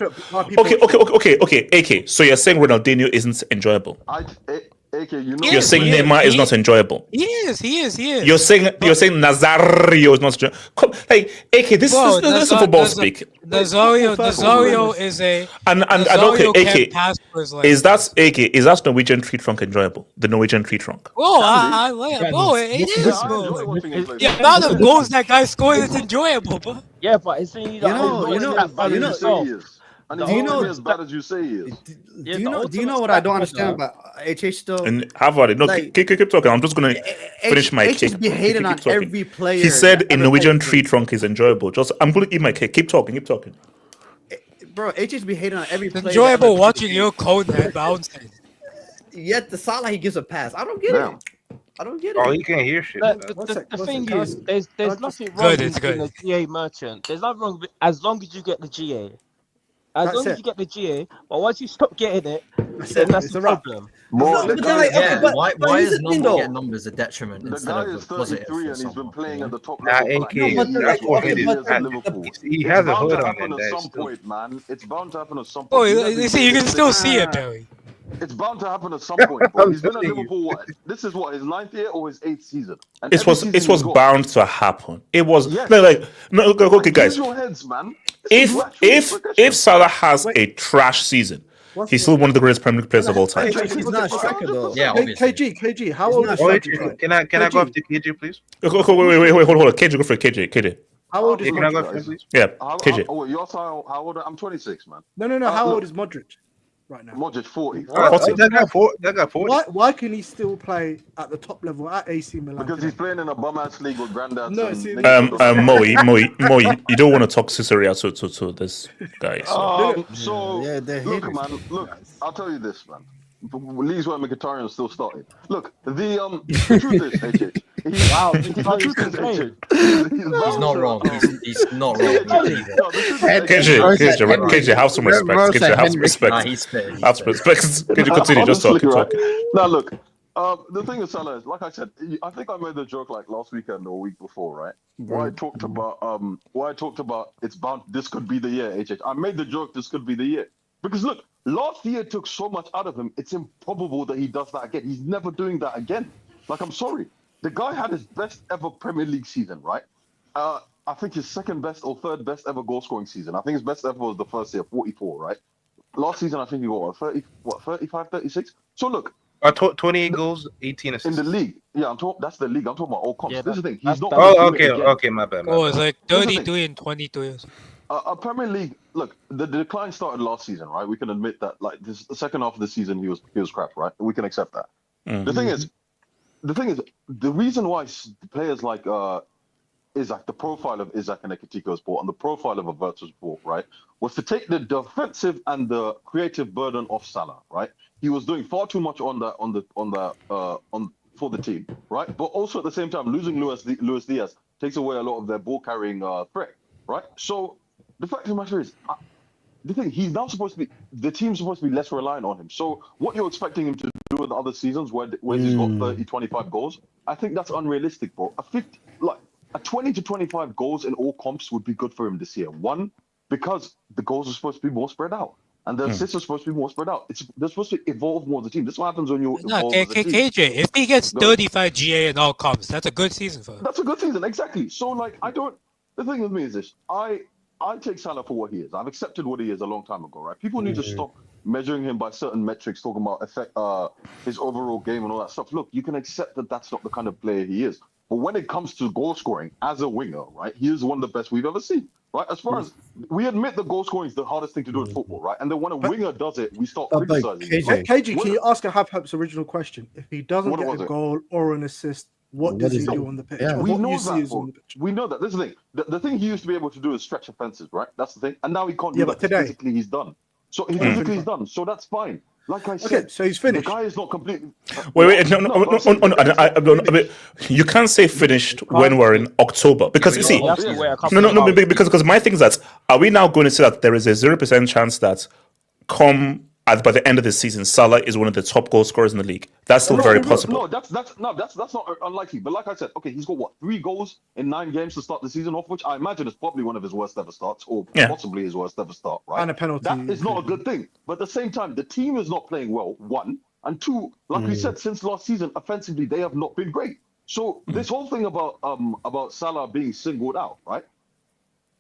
Okay AK, so you're saying Ronaldinho isn't enjoyable? AK AK, you know. You're saying Neymar is not enjoyable. He is. You're saying Nazario is not enjoyable. Hey, AK, this is football speak. Nazario is a and Nazario okay, can't pass for his legs. is that Norwegian tree trunk enjoyable? The Norwegian tree trunk. Oh, I like it. Oh, it is, bro. The amount of goals that guy scores is enjoyable, bro. Yeah, but it's as bad as you say he is. Do you know what I don't understand about HH still? And have at it. No, keep talking. I'm just gonna finish my cake. HH be hating on every player. He said in Norwegian tree trunk is enjoyable. I'm gonna eat my cake. Keep talking. Bro, HH be hating on every player. Enjoyable watching your code head bouncing. Yet the Salah he gives a pass. I don't get it. I don't get it. Oh, he can't hear shit. The thing is, there's nothing wrong with being a GA merchant. There's nothing wrong with as long as you get the GA. As long as you get the GA, but once you stop getting it, then that's the problem. Why is not getting numbers a detriment instead of a positive? And he's been playing at the top level. He has a hood on at some point, man. It's bound to happen at some point. Oh, you see, you can still see it, Barry. It's bound to happen at some point. Bro. He's been at Liverpool. What? This is what his 9th year or his 8th season. And it was bound to happen. It was okay, guys. Use your heads, man. If Salah has a trash season, he's still one of the greatest Premier League players of all time. He's not a striker though. Yeah, obviously. KG, how old is Modric? Can I go after KG, please? Wait, hold on. KG, go for KJ. How old is Can I go Modric? after him, please? Yeah, KJ. How old? I'm 26, man. No. How old is Modric right now? Modric 40. That got 40. Why can he still play at the top level at AC Milan? Because he's playing in a bum-ass league with granddads. No, Mo, you don't want to talk Serie to this guy. Look, man. Look, I'll tell you this, man. Leagues where Mkhitaryan still started. Look, the truth is, AJ. He's not wrong. He's not wrong. KJ, have some respect. KJ, have some respect. Have some respect. KJ, continue. Just talking. Now, look. The thing with Salah is, like I said, I think I made the joke like last weekend or week before, right? Where I talked about it's bound. This could be the year, HH. I made the joke. This could be the year because look, last year took so much out of him. It's improbable that he does that again. He's never doing that again. Like, I'm sorry. The guy had his best ever Premier League season, right? I think his second best or third best ever goal scoring season. I think his best ever was the first year, 44, right? Last season, I think he got 35, 36. So look. 28 goals, 18 assists. In the league. Yeah, that's the league. I'm talking about all comps. This is the thing. He's not. Okay, my bad. Oh, it's like 33 and 22 years. A Premier League, look, the decline started last season, right? We can admit that. Like the second half of the season, he was crap, right? We can accept that. Mm-hmm. The thing is, the reason why players like Isaac, the profile of Isaac and Ekitiko's bought, and the profile of Averto's bought, right, was to take the defensive and the creative burden off Salah, right? He was doing far too much for the team, right? But also at the same time, losing Luis Diaz takes away a lot of their ball carrying threat, right? So the fact of the matter is, the thing, he's now the team's supposed to be less reliant on him. So what you're expecting him to do in the other seasons where he's got 30, 25 goals, I think that's unrealistic, bro. A 20 to 25 goals in all comps would be good for him this year. One, because the goals are supposed to be more spread out. And the assists are supposed to be more spread out. They're supposed to evolve more as a team. This is what happens when you evolve as a team. KJ, if he gets 35 GA in all comps, that's a good season for him. That's a good season, exactly. So, the thing with me is this. I take Salah for what he is. I've accepted what he is a long time ago, right? People need to stop measuring him by certain metrics, talking about his overall game and all that stuff. Look, you can accept that that's not the kind of player he is. But when it comes to goal scoring as a winger, right, he is one of the best we've ever seen, right? As far as we admit, the goal scoring is the hardest thing to do in football, right? And then when a winger does it, we start criticizing. KG, can you ask a Hap's original question? If he doesn't get a goal or an assist, what does he do on the pitch? Yeah. We know that. We know that. This is the thing. The thing he used to be able to do is stretch offenses, right? That's the thing. And now he can't do that. But today, physically, he's done. So physically, he's done. So that's fine. Like I said, so he's finished. The guy is not completely. Wait, no. You can't say finished when we're in October because you see, because my thing is that are we now going to say that there is a 0% chance that by the end of the season, Salah is one of the top goal scorers in the league? That's still very possible. No, that's not unlikely. But like I said, okay, he's got 3 goals in 9 games to start the season off, which I imagine is probably one of his worst ever starts, or possibly his worst ever start. Right, and a penalty. That is not a good thing. But at the same time, the team is not playing well. One, And two, like we said, since last season, offensively they have not been great. So this whole thing about Salah being singled out, right?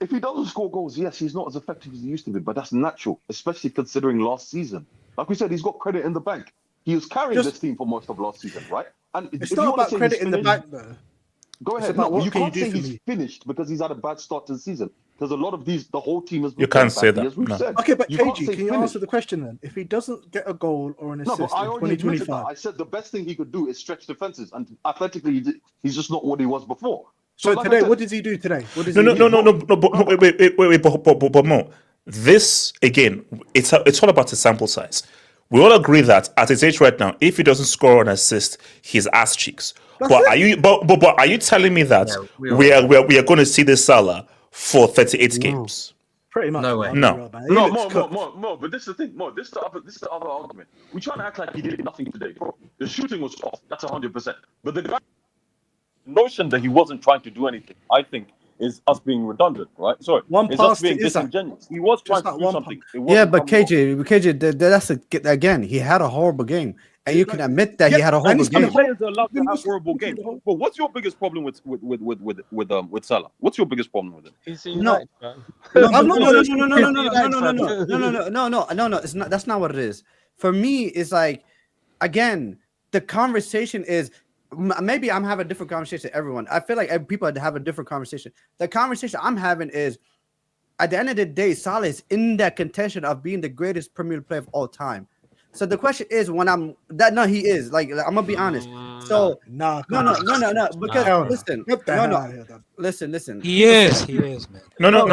If he doesn't score goals, yes, he's not as effective as he used to be, but that's natural, especially considering last season. Like we said, he's got credit in the bank. He was carrying this team for most of last season, right? And it's not about credit in the bank, though. Go ahead. No, you can't say he's finished because he's had a bad start to the season. Because a lot of the whole team has been. You can't say that. As we've said. Okay, but KG, can you finish. answer the question then? If he doesn't get a goal or an assist No, but I in already admitted 2025, that. I said the best thing he could do is stretch defenses, and athletically, he's just not what he was before. So like today, said, what does he do today? What does No, he do? but Mo, this again, it's all about the sample size. We all agree that at his age right now, if he doesn't score an assist, he's ass cheeks. But are you telling me that we are going to see this Salah for 38 games? Pretty much. No way. No, but this is the thing. This is the other argument. We try to act like he did nothing today, bro. The shooting was off. That's 100%. But the notion that he wasn't trying to do anything, I think, is us being redundant, right? Sorry, One us being disingenuous. He was trying to do something. Yeah, but KJ, that's again. He had a horrible game, and you can admit that he had a horrible game. Players are allowed to have horrible games. But what's your biggest problem with Salah? What's your biggest problem with him? No, it's not. That's not what it is. For me, it's like, again, the conversation is. Maybe I'm having a different conversation to everyone. I feel like people have a different conversation. The conversation I'm having is, at the end of the day, Salah is in that contention of being the greatest Premier League player of all time. So the question is, he is. Like, I'm gonna be honest. So no. Because listen. He is, man. No.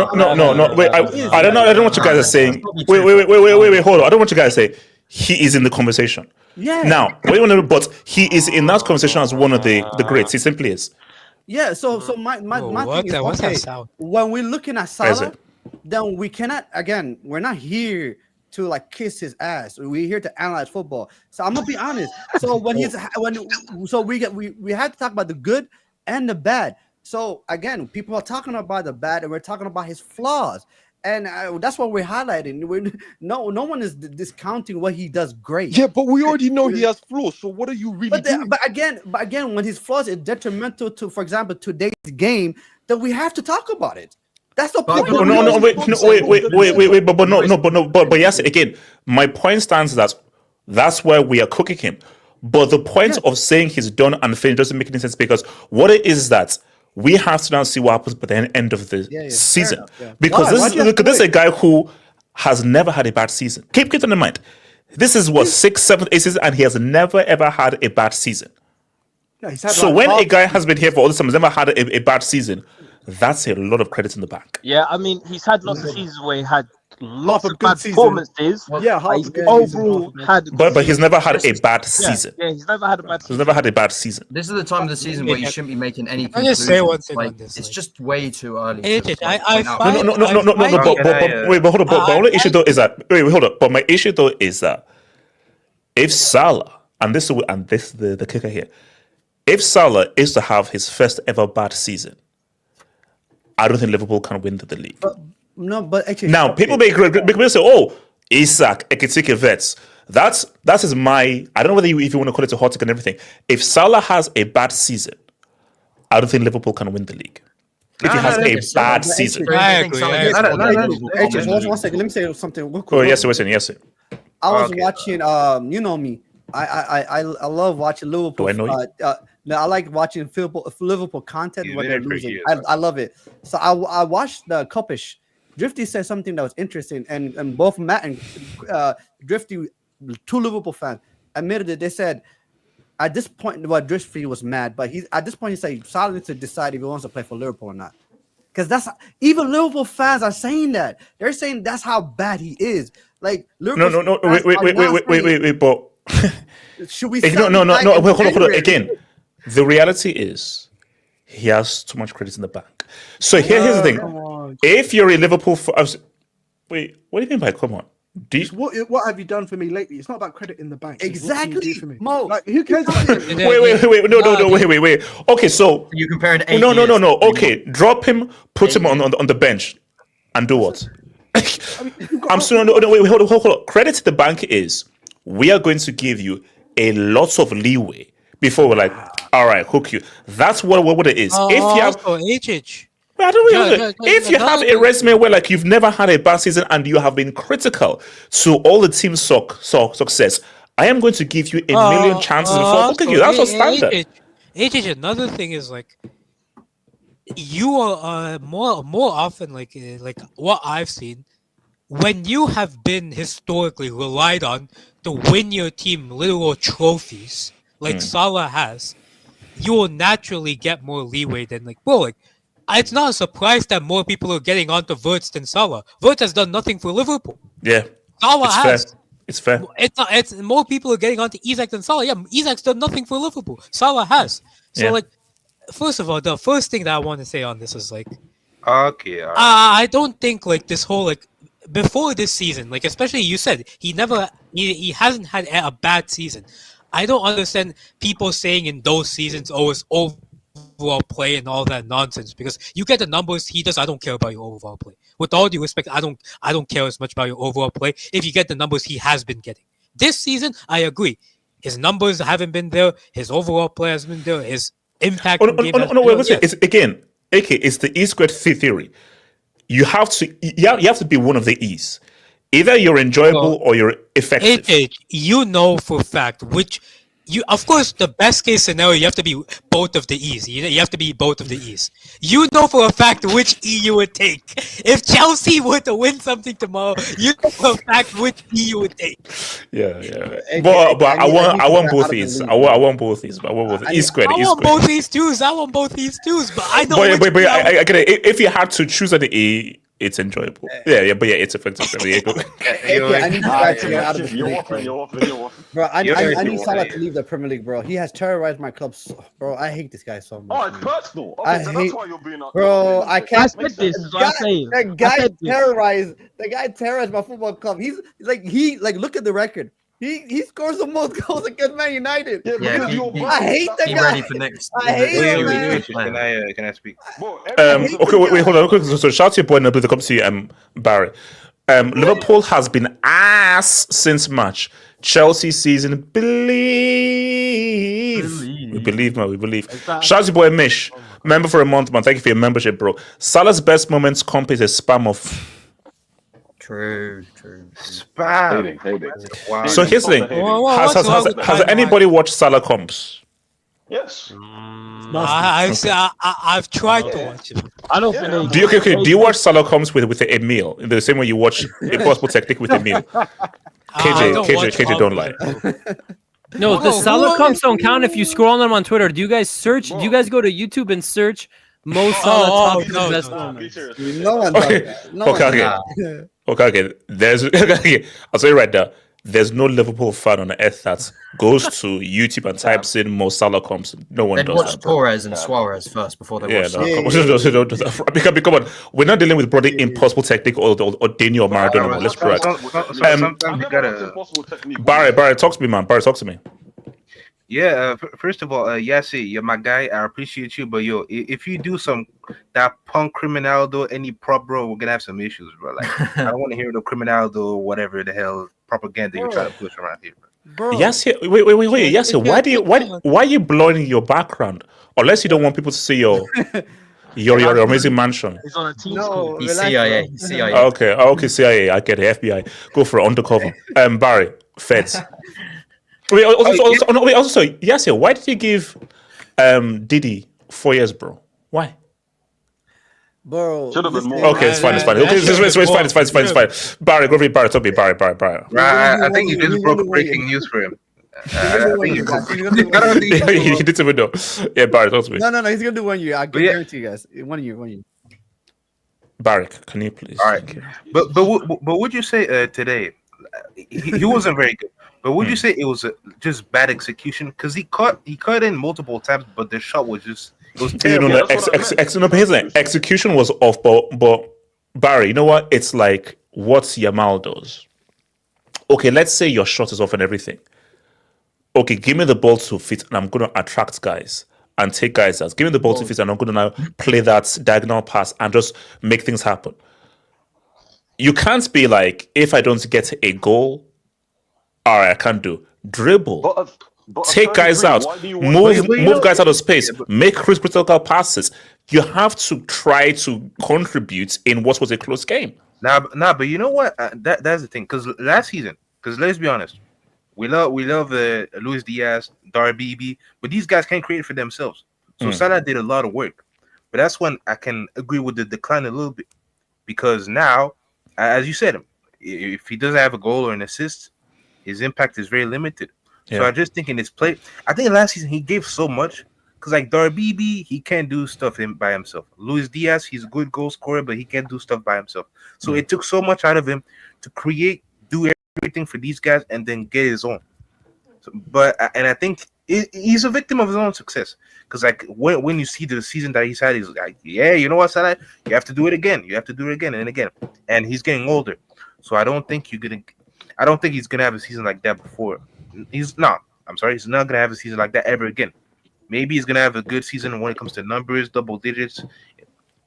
Wait, I don't know what you guys are saying. Wait. Hold on. I don't want you guys to say he is in the conversation. Yeah. Now, but he is in that conversation as one of the greats. He simply is. Yeah. So my thing is, okay, when we're looking at Salah, then we cannot. Again, we're not here to like kiss his ass. We're here to analyze football. So I'm gonna be honest. So we had to talk about the good and the bad. So again, people are talking about the bad, and we're talking about his flaws. And that's what we're highlighting. No one is discounting what he does great. Yeah, but we already know he has flaws. So what are you really doing? But again, when his flaws is detrimental to, for example, today's game, then we have to talk about it. That's the point. But yes, again, my point stands that that's where we are cooking him. But the point of saying he's done and finished doesn't make any sense, because what it is that we have to now see what happens by the end of the season. Because this is a guy who has never had a bad season. Keep that in mind. This is what 6th, 7th, 8th season, and he has never ever had a bad season. So when a guy has been here for all this time, has never had a bad season, that's a lot of credit in the bank. Yeah, I mean, he's had lots of seasons where he had lots of good performances. Overall had. But he's never had a bad season. Yeah, he's never had a bad season. He's never had a bad season. This is the time of the season where you shouldn't be making any conclusions. I just say one thing on this. It's just way too early. But hold on. But only issue though is that hold up. But my issue though is that if Salah, and this is the kicker here, if Salah is to have his first ever bad season, I don't think Liverpool can win the league. But actually, now people may say, "Oh, Isak, Ekitike Vets." That is my. I don't know whether if you want to call it a hot take and everything. If Salah has a bad season, I don't think Liverpool can win the league. If he has a bad season, I agree. One second, let me say something real quick. Oh yes, sir. I was watching. You know me. I love watching Liverpool. Do I know you? No, I like watching Liverpool content when they're losing. I love it. So I watched the Cupish. Drifty said something that was interesting, and both Matt and Drifty, two Liverpool fans, admitted it. They said at this point, Drifty was mad, but at this point he said Salah needs to decide if he wants to play for Liverpool or not. Because that's even Liverpool fans are saying that. They're saying that's how bad he is. Like Liverpool. No. Wait, but should we? No. Wait, hold on. Again, the reality is he has too much credit in the bank. So here's the thing: if you're a Liverpool, wait, what do you mean by come on? What have you done for me lately? It's not about credit in the bank. Exactly, for me? Mo. Like, who cares? Wait, no, wait. Okay, so you comparing? No. Okay, drop him, put him on the bench, and do what? I'm sorry. No, wait, hold on. Credit to the bank is we are going to give you a lot of leeway before we're like, all right, hook you. That's what it is. If you have HH. I don't know. If you have a resume where like you've never had a bad season and you have been critical to all the team's success, I am going to give you a million chances before hooking you. That's our standard. HH, another thing is like you are more often like what I've seen, when you have been historically relied on to win your team literal trophies like Salah has, you will naturally get more leeway than like, bro, like it's not a surprise that more people are getting onto Wirtz than Salah. Wirtz has done nothing for Liverpool. Yeah, Salah has. Fair. It's fair. It's more people are getting onto Isak than Salah. Yeah, Isak's done nothing for Liverpool. Salah has. So like, first of all, the first thing that I want to say on this is like, okay, I don't think like this whole like before this season, like especially you said he hasn't had a bad season. I don't understand people saying in those seasons, oh, it's overall play and all that nonsense, because you get the numbers he does. I don't care about your overall play. With all due respect, I don't care as much about your overall play if you get the numbers he has been getting. This season, I agree. His numbers haven't been there. His overall play has been there. His impact wait, it's again, AK, it's the E squared theory. You have to be one of the E's. Either you're enjoyable or you're effective. You know for a fact which of course, the best case scenario, you have to be both of the E's. You have to be both of the E's. You know for a fact which E you would take. If Chelsea were to win something tomorrow, you know for a fact which E you would take. Yeah. But I want both E's. I want both E's. But I want both E squared. I want both E's too. But I know. But I get it. If you had to choose an E, it's enjoyable. Yeah, but it's effective. I need out of the bro. I need Salah to leave the Premier League, bro. He has terrorized my club, bro. I hate this guy so much. Oh, it's personal. Okay, that's why you're being bro. I can't. The guy terrorized my football club. He's like look at the record. He scores the most goals against Man United. I hate that guy. Ready for next. I hate him. Can I speak? Okay, wait, hold on. So shout to your boy Nabil to come to you, Barry. Liverpool has been ass since March. Chelsea season, we believe. Shout out to your boy Mish, member for a month, man. Thank you for your membership, bro. Salah's best moments comp is a spam of. True. Spam. Wow. So here's the thing: has anybody watched Salah comps? Yes. I've tried to watch it. I don't think. Do you watch Salah comps with a meal in the same way you watch Impossible Technique with a meal? KJ, don't lie. No, the Salah comps don't count if you scroll on them on Twitter. Do you guys search? Do you guys go to YouTube and search Mo Salah top best moments? No one does that. Okay. I'll tell you right now. There's no Liverpool fan on earth that goes to YouTube and types in Mo Salah comps. No one does watch that. Torres and Suarez first before they watch. Don't do that. Come on, we're not dealing with bloody Impossible Technique or Dini or Maradona. Let's try. Sometimes you gotta. Barry, talk to me, man. Barry, talk to me. Yeah, first of all, Yassi, you're my guy. I appreciate you, but yo, if you do that punk Criminaldo, any prop, bro, we're gonna have some issues, bro. Like, I don't want to hear the Criminaldo or whatever the hell propaganda you're trying to push around here, bro. Yes, wait. Yes, why are you blowing your background? Unless you don't want people to see your amazing mansion. He's on a team. No, he's CIA. Okay, CIA. I get it. FBI. Go for it. Undercover. Barry, Feds. Also, yes, why did you give Didi 4 years, bro? Why? Bro, should have been more. Okay, it's fine. Okay, it's fine. Barry, go for it. Barry, talk to me. Barry. I think you just broke breaking news for him. I think you he did even know. Yeah, Barry, talk to me. No, he's gonna do 1 year. I guarantee you guys. 1 year. Barry, can you please? All right. But would you say today he wasn't very good? But would you say it was just bad execution? Because he caught in multiple times, but the shot was just terrible. His execution was off, but Barry, you know what? It's like what Yamal does. Okay, let's say your shot is off and everything. Okay, give me the ball to fit, and I'm going to attract guys and take guys out. Give me the ball to fit, and I'm going to now play that diagonal pass and just make things happen. You can't be like, if I don't get a goal, all right, I can't do. dribble, But at take guys 33, out, why do you want move guys out of space, make critical passes. You have to try to contribute in what was a close game. But you know what? That's the thing. Because last season, because let's be honest, we love Luis Diaz, Darby, but these guys can't create for themselves. So Salah did a lot of work. But that's when I can agree with the decline a little bit, because now, as you said, if he doesn't have a goal or an assist, his impact is very limited. Yeah. So I just think in his play, I think last season he gave so much, because like Darby, he can't do stuff by himself. Luis Diaz, he's a good goal scorer, but he can't do stuff by himself. So it took so much out of him to create, do everything for these guys, and then get his own. And I think he's a victim of his own success, because like when you see the season that he's had, he's like, yeah, you know what, Salah, you have to do it again. You have to do it again and again. And he's getting older, so I don't think he's gonna have a season like that before. He's not gonna have a season like that ever again. Maybe he's gonna have a good season when it comes to numbers, double digits,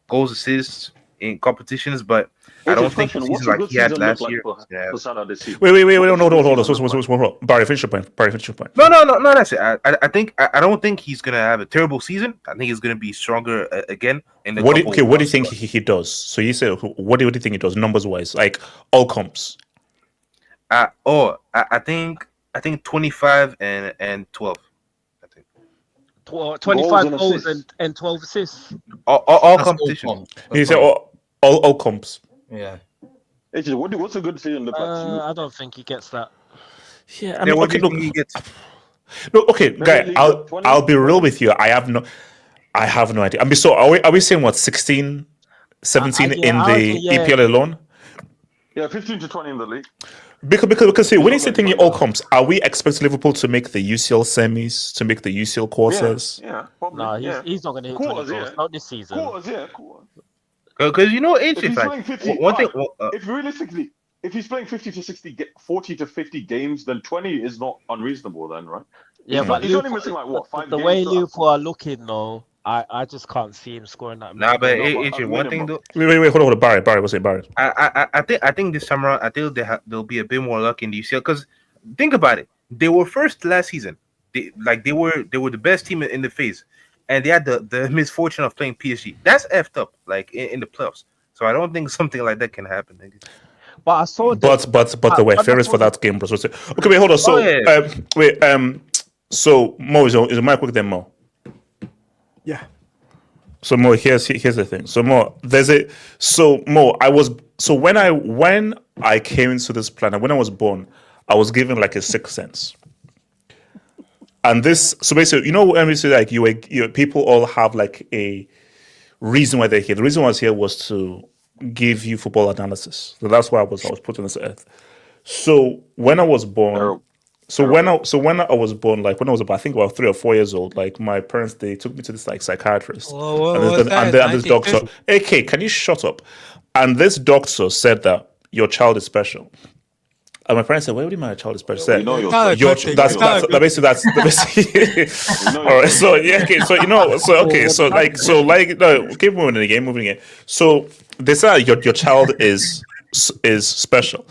goals, assists in competitions, but I don't think the season like he had last year. Wait, hold on. Barry, finish your point. No, that's it. I don't think he's gonna have a terrible season. I think he's gonna be stronger again. What do you think he does? So you said, what do you think he does numbers wise, like all comps? I think 25 and 12. I think 25 goals and 12 assists. All competition. You say all comps. Yeah. What's a good season look like to you? I don't think he gets that. Yeah, I mean, okay, look. No, okay, guy. I'll be real with you. I have no idea. I mean, so are we saying what 16, 17 in the EPL alone? Yeah, 15 to 20 in the league. Because see, when you say thinking all comps, are we expecting Liverpool to make the UCL semis, to make the UCL quarters? Yeah, probably. No, he's not going to hit 20 goals. Not this season. Quarters. Because you know, if he's playing 50 to 60, 40 to 50 games, then 20 is not unreasonable, then, right? Yeah, but he's only missing like what 5 the games. way Liverpool are looking, though, I just can't see him scoring that. Nah, but one thing though. Wait, hold on, Barry. What's it, Barry? I think this time around, I think they'll be a bit more lucky in the UCL, because think about it. They were first last season. They were the best team in the phase, and they had the misfortune of playing PSG. That's effed up, like in the playoffs. So I don't think something like that can happen. But I saw. But they were fairest for that game, bro. So okay, wait, hold on. So so Mo is the mic quick then, Mo. Yeah. So Mo, here's the thing. So Mo, when I came into this planet, when I was born, I was given like a sixth sense. And so basically, you know, when we say like people all have like a reason why they're here. The reason why I was here was to give you football analysis. So that's why I was put on this earth. So when I was born, when I was born, like when I was about 3 or 4 years old, like my parents, they took me to this like psychiatrist, and this doctor. Okay, can you shut up? And this doctor said that your child is special. And my parents said, "What do you mean my child is special?" Said, that's basically. All right, so yeah, okay, so you know, keep moving again. So they said your child is special,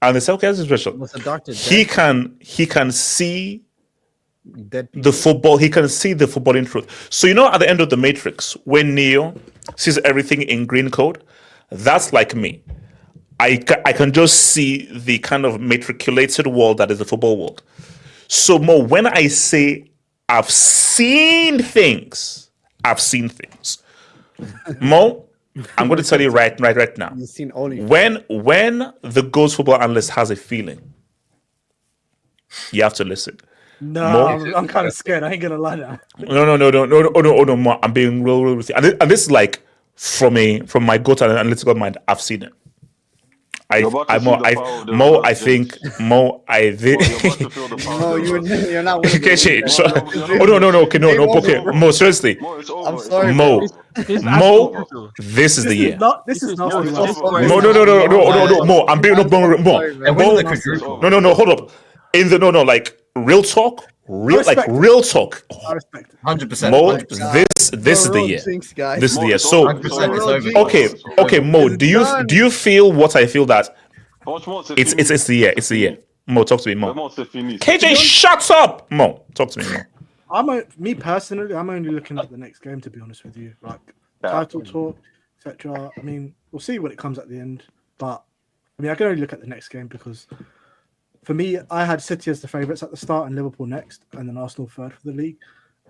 and they said, "Okay, that's special." Was the doctor he can see the football. He can see the footballing truth. So you know, at the end of the Matrix, when Neo sees everything in green code, that's like me. I can just see the kind of matriculated world that is the football world. So Mo, when I say I've seen things, Mo, I'm going to tell you right now. You've seen only when the Ghost Football Analyst has a feeling, you have to listen. No, I'm kind of scared. I ain't gonna lie now. No, Mo, I'm being real with you. And this is like from my gut and analytical mind. I'm seeing it. You're not. Okay, Mo, seriously. I'm sorry, Mo, this is the year. This is not. No, Mo, I'm being no, hold up. Like real talk. Real talk. 100%. Mo, this is the year. This is the year. So okay, Mo, do you feel what I feel that it's the year? It's the year. Mo, talk to me, Mo. Mo said Vini. KJ, shut up, Mo. Talk to me, Mo. Me personally, I'm only looking at the next game, to be honest with you. Like title talk, etc. I mean, we'll see when it comes at the end. But I mean, I can only look at the next game because for me, I had City as the favourites at the start and Liverpool next, and then Arsenal third for the league.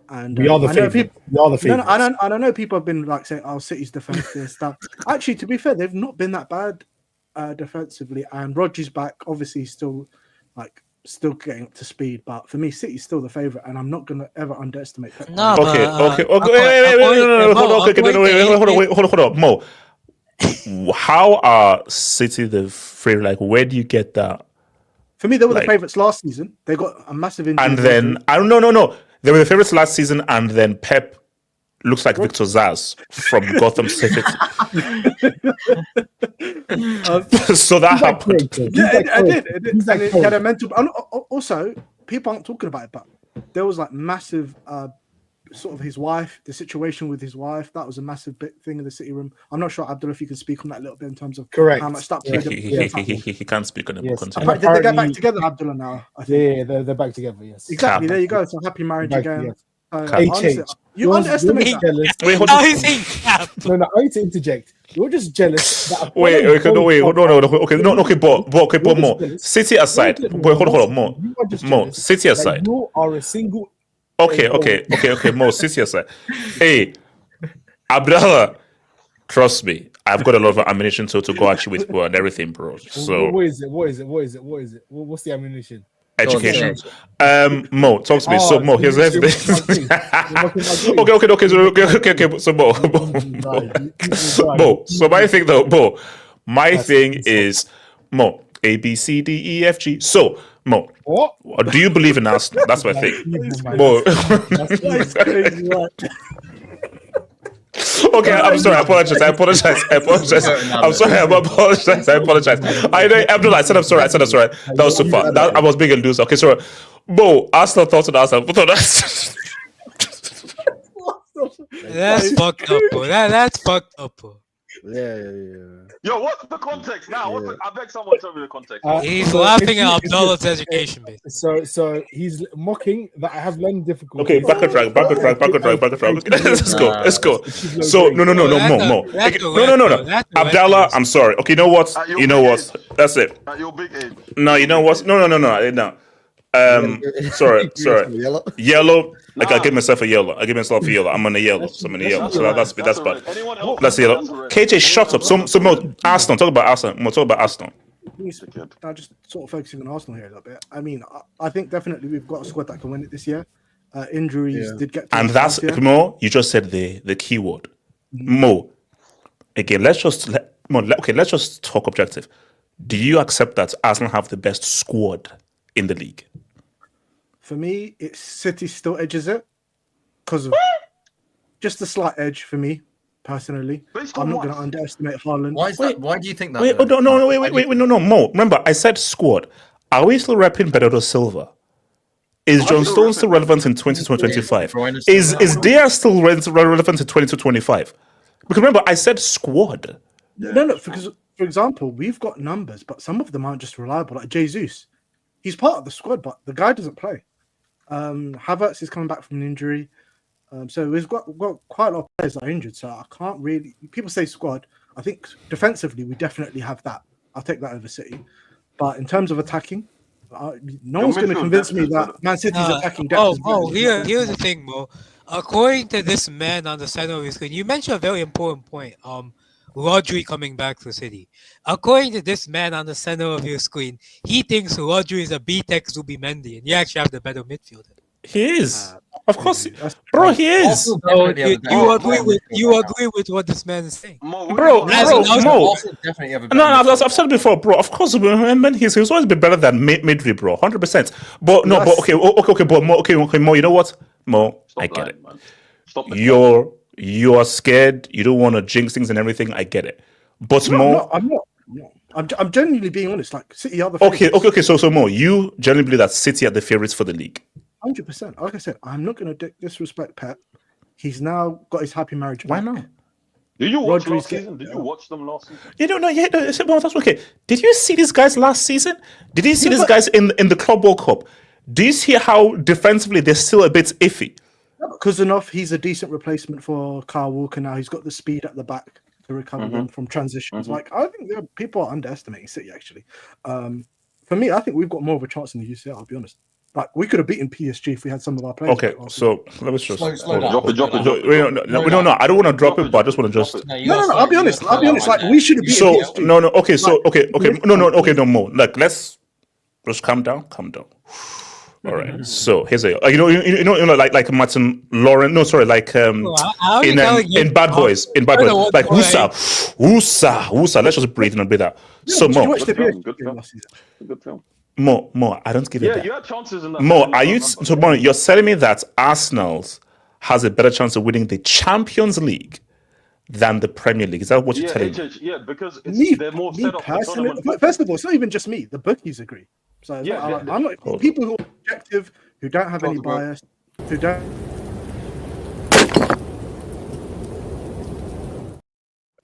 And we are the favourites. We are the favourites. No, I know people have been like saying, "Oh, City's defence this stuff." Actually, to be fair, they've not been that bad defensively. And Rodgers back, obviously, still getting up to speed. But for me, City's still the favourite, and I'm not going to ever underestimate Pep. No, okay. Hold on, Mo. How are City the favourite? Like, where do you get that? For me, they were the favourites last season. They got a massive injury. And then no. They were the favourites last season, and then Pep looks like Victor Zaz from Gotham City. So that happened. Yeah, I did. And it had a mental. Also, people aren't talking about it, but there was like massive, sort of his wife, the situation with his wife. That was a massive big thing in the City room. I'm not sure, Abdullah, if you can speak on that a little bit in terms of how much stuff. He can't speak on it. Yes. Did they get back together, Abdullah? Now, I think. Yeah, they're back together. Yes, exactly. There you go. So happy marriage again. Honestly, you underestimate that. Wait, hold on. No, I need to interject. You're just jealous. That but more. City aside. Wait, hold on, more. City aside. You are a single. Okay, Mo, City aside. Hey, Abdallah, trust me, I've got a lot of ammunition to go at you with, bro, and everything, bro. So what is it? What's the ammunition? Education. Mo, talk to me. So Mo, here's everything. Okay. So Mo, so my thing though, Mo, my thing is Mo, A B C D E F G. So Mo, what? Do you believe in Arsenal? That's my thing. Mo. Okay, I'm sorry. I apologize. I'm sorry. I apologize. I know, Abdullah, I said I'm sorry. That was too far. I was being a loser. Okay, sorry. Mo, Arsenal thoughts on Arsenal. That's fucked up, bro. That's fucked up, bro. Yeah. Yo, what's the context now? I beg someone to tell me the context. He's laughing at Abdullah's education, base. So he's mocking that I have learning difficulties. Okay, back on track. Let's go. So no, Mo. No. Abdallah, I'm sorry. Okay, you know what? That's it. At your big age. No, you know what? No. Sorry. Yellow. Like I give myself a yellow. I'm on a yellow. So that's bad. That's yellow. KJ, shut up. So Mo, Arsenal. Talk about Arsenal. I'm just sort of focusing on Arsenal here a little bit. I mean, I think definitely we've got a squad that can win it this year. Injuries did get to and that's Mo. You just said the key word, Mo. Again, let's just talk objective. Do you accept that Arsenal have the best squad in the league? For me, it's City still edges it because of just a slight edge for me personally. I'm not going to underestimate Haaland. Why is that? Why do you think that? Wait, no, Mo. Remember, I said squad. Are we still repping Bernardo Silva? Is John Stones still relevant in 2025? Is Diaz still relevant in 2025? Because remember, I said squad. No, because for example, we've got numbers, but some of them aren't just reliable. Like Jesus, he's part of the squad, but the guy doesn't play. Havertz is coming back from an injury. So we've got quite a lot of players that are injured. So I can't really... People say squad. I think defensively, we definitely have that. I'll take that over City. But in terms of attacking, no one's going to convince me that Man City's attacking depth. Here's the thing, Mo. According to this man on the center of his screen, you mentioned a very important point. Rodri coming back to City. According to this man on the center of your screen, he thinks Rodri is a B-Tech Zubimendi, and you actually have the better midfielder. He is. Of course. Bro, he is. You agree with what this man is saying? Bro. No, I've said it before, bro. Of course, man, he's always been better than Midri, bro. 100%. But no, but okay, Mo, you know what? Mo, I get it. You are scared. You don't want to jinx things and everything. I get it. But Mo, I'm not. I'm genuinely being honest. Like City are the favorites. Okay. So Mo, you genuinely believe that City are the favorites for the league? 100%. Like I said, I'm not going to disrespect Pep. He's now got his happy marriage. Why not? Did you watch Rodri's last season? Did you watch them last season? You don't know yet. Well, that's okay. Did you see these guys last season? Did you see Yeah, these guys in the Club World Cup? Do you see how defensively they're still a bit iffy? Because enough, he's a decent replacement for Kyle Walker now. He's got the speed at the back to recover them from transitions. Like, I think people are underestimating City, actually. For me, I think we've got more of a chance in the UCL, I'll be honest. Like, we could have beaten PSG if we had some of our players. Okay, so let me just slow down. Drop it. No, I don't want to drop it, but I just want to just. No, I'll be honest. Like, we should have beaten PSG. No, more. Like, let's just calm down. All right. So here's a like Martin Lauren. No, sorry, like in Bad Boys. Like Wusa. Let's just breathe and breathe out. So more. Good film. More. I don't give it that. Yeah, you had chances in that. More. Are you so more? You're telling me that Arsenal has a better chance of winning the Champions League than the Premier League? Is that what you're telling me? Yeah, because they're more me set up for personally. tournament. First of all, it's not even just me. The bookies agree. So I'm not people who are objective, who don't have any bias, who don't.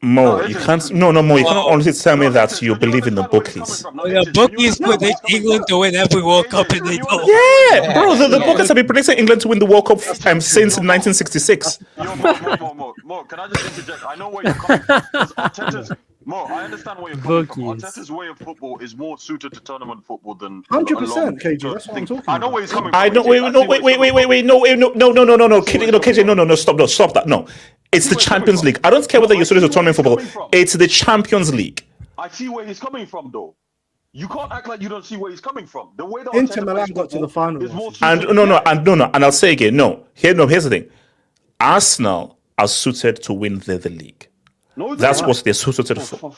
Mo, you can't. No, Mo, you can't honestly tell me that you believe in the bookies. The bookies predict England to win every World Cup and they don't. Yeah, bro, the bookies have been predicting England to win the World Cup since 1966. Mo, can I just interject? I know where you're coming from. Mo, I understand where you're coming from. Arteta's way of football is more suited to tournament football than 100%, KG. That's what I'm talking about. I know where he's coming from. I know. Wait. No, KJ, no, stop that. No, it's the Champions League. I don't care whether you're suited to tournament football. It's the Champions League. I see where he's coming from, though. You can't act like you don't see where he's coming from. The way that Inter Milan got to the final. And I'll say again, here's the thing. Arsenal are suited to win the league. No, that's what they're suited for.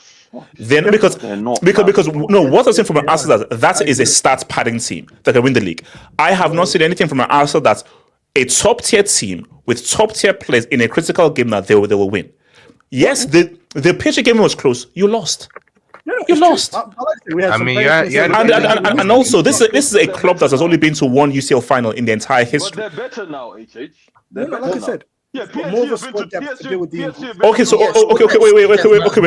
Then because what I'm saying from an Arsenal that is a stats padding team that can win the league. I have not seen anything from an Arsenal that's a top tier team with top tier players in a critical game that they will win. Yes, the PSG game was close. You lost. You lost. And also this is a club that has only been to one UCL final in the entire history. But they're better now, HH. Like I said. Yeah, more of a squad depth to deal with the Okay, so wait,